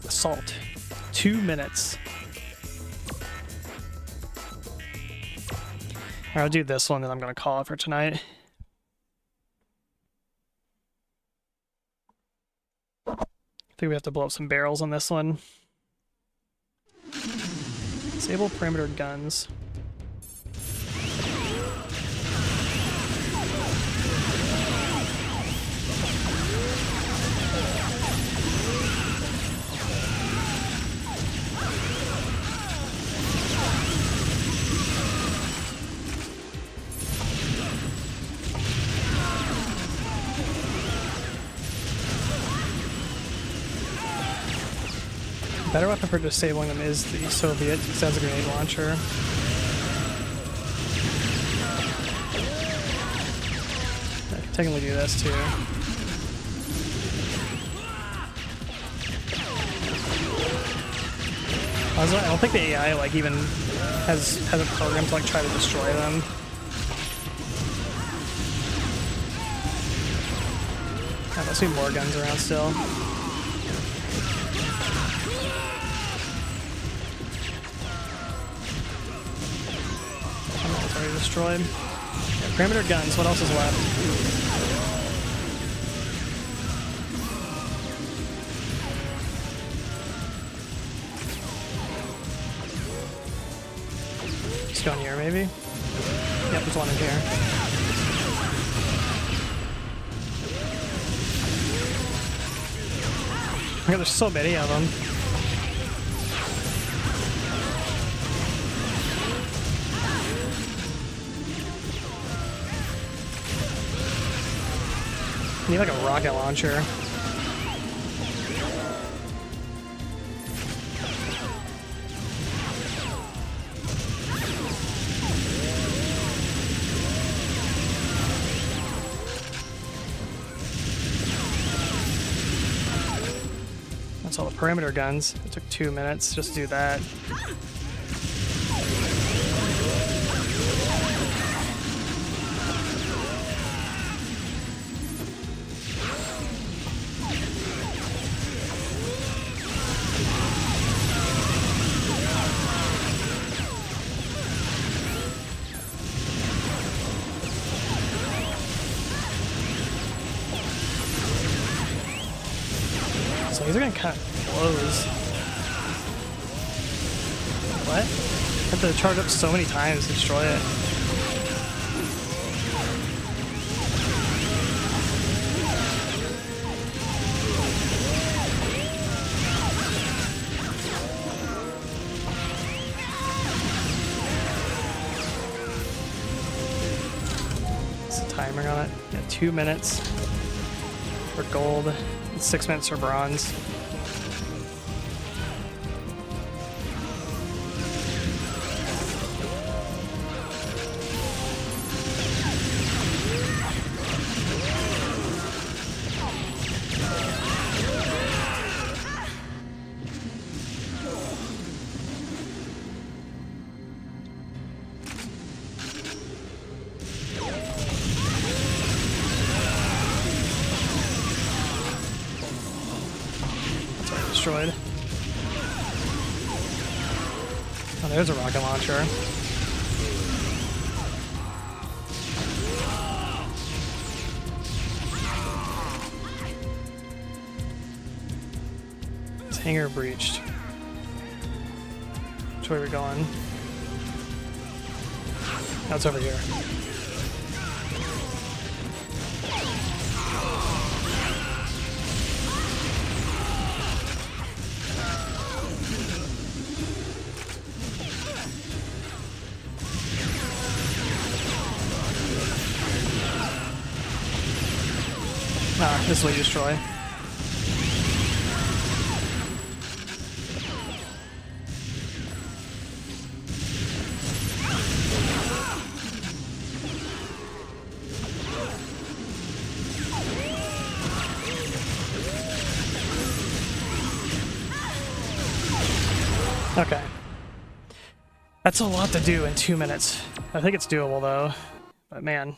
Assault. 2 minutes. Alright, I'll do this one, then I'm gonna call it for tonight. I think we have to blow up some barrels on this one. Disable perimeter guns. Better weapon for disabling them is the Soviet, because that's a grenade launcher. I can technically do this too. I don't think the AI like even has a program to like try to destroy them. I see more guns around still. It's already destroyed. Yeah, perimeter guns, what else is left? Just go in here, maybe? Yep, there's one in here. Oh, there's so many of them. I need like a rocket launcher. That's all the perimeter guns. It took 2 minutes just to do that. So these are gonna kind of close. What? I have to charge up so many times to destroy it. What's the timer on it? Yeah, 2 minutes for gold. 6 minutes for bronze. destroyed. Oh, there's a rocket launcher. This hangar breached. Which way are we going? Oh, it's over here. Ah, this way destroy. Okay. That's a lot to do in 2 minutes. I think it's doable though, but man.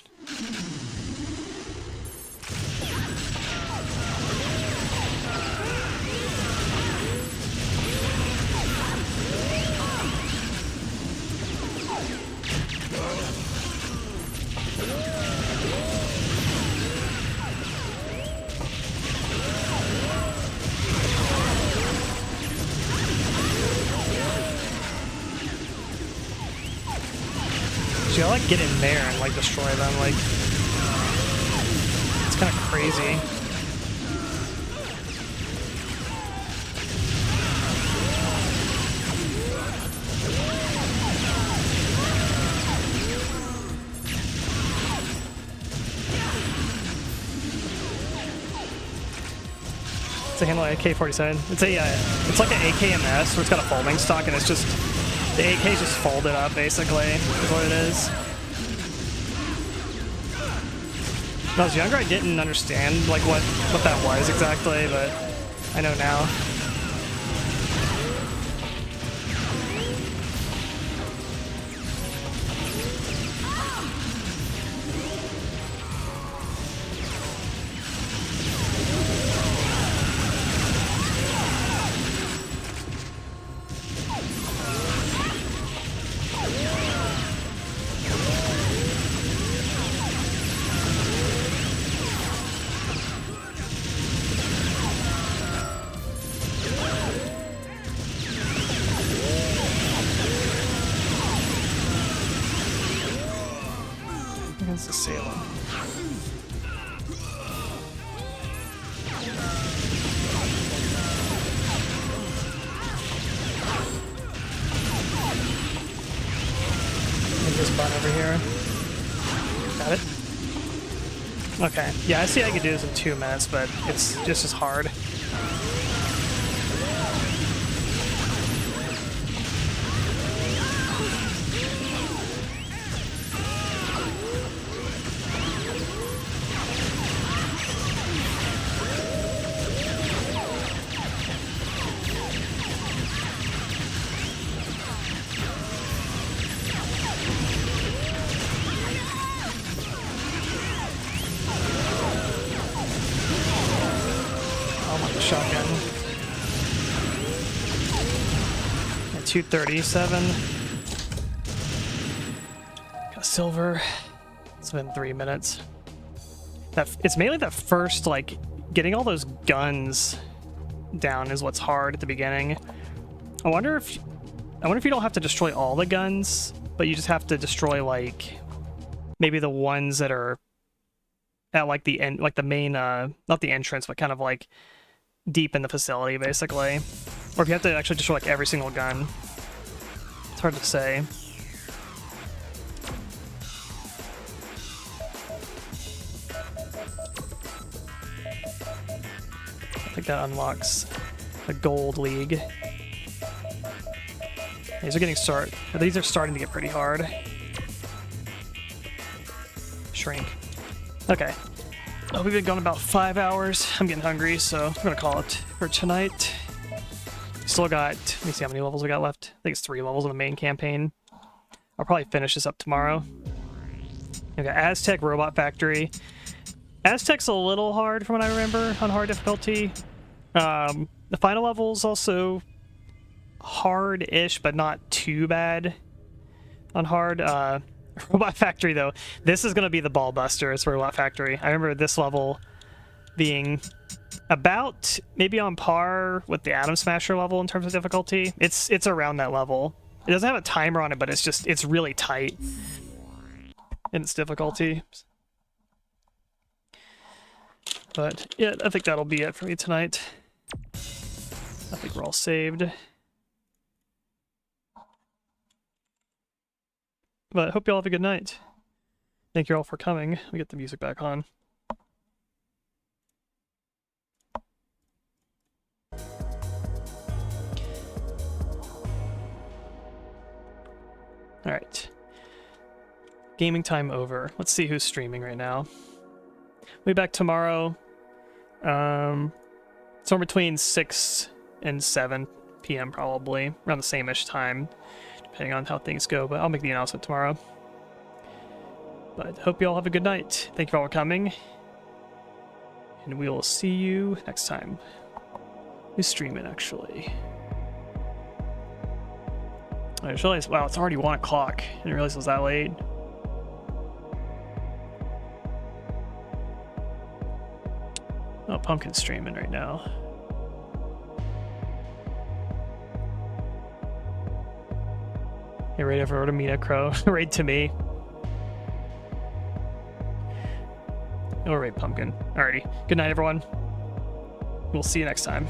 You gotta like get in there and like destroy them, like it's kind of crazy. It's a handle AK-47. It's like an AKMS where it's got a folding stock and it's just the AK just folded up, basically, is what it is. When I was younger, I didn't understand like what that was exactly, but I know now. Against the Salem. Get this button over here. Got it? Okay. Yeah, I see I could do this in 2 minutes, but it's just as hard. Shotgun. At 237. Got silver. It's been 3 minutes. It's mainly that first, like, getting all those guns down is what's hard at the beginning. I wonder if you don't have to destroy all the guns, but you just have to destroy like maybe the ones that are at like the end, like the main, not the entrance, but kind of like deep in the facility, basically. Or if you have to actually destroy like every single gun. It's hard to say. I think that unlocks the gold league. These are starting to get pretty hard. Shrink. Okay. Oh, we've been going about 5 hours. I'm getting hungry, so I'm gonna call it for tonight. Still got, let me see how many levels we got left. I think it's 3 levels in the main campaign. I'll probably finish this up tomorrow. We got Aztec Robot Factory. Aztec's a little hard from what I remember on hard difficulty. The final level is also hard-ish, but not too bad on hard. Robot Factory, though. This is going to be the ball buster. It's Robot Factory. I remember this level being about maybe on par with the Atom Smasher level in terms of difficulty. It's around that level. It doesn't have a timer on it, but it's really tight in its difficulty. But yeah, I think that'll be it for me tonight. I think we're all saved. But I hope you all have a good night. Thank you all for coming. We get the music back on. Alright. Gaming time over. Let's see who's streaming right now. We'll be back tomorrow. Somewhere between 6 and 7 p.m. probably. Around the same-ish time. Depending on how things go. But I'll make the announcement tomorrow. But hope you all have a good night. Thank you all for coming. And we will see you next time. Who's streaming, actually? I just realized, wow, it's already 1 o'clock. I didn't realize it was that late. Oh, Pumpkin's streaming right now. Hey, right over to MeenaCrowe. Right to me. Oh, right, Pumpkin. Alrighty. Good night, everyone. We'll see you next time.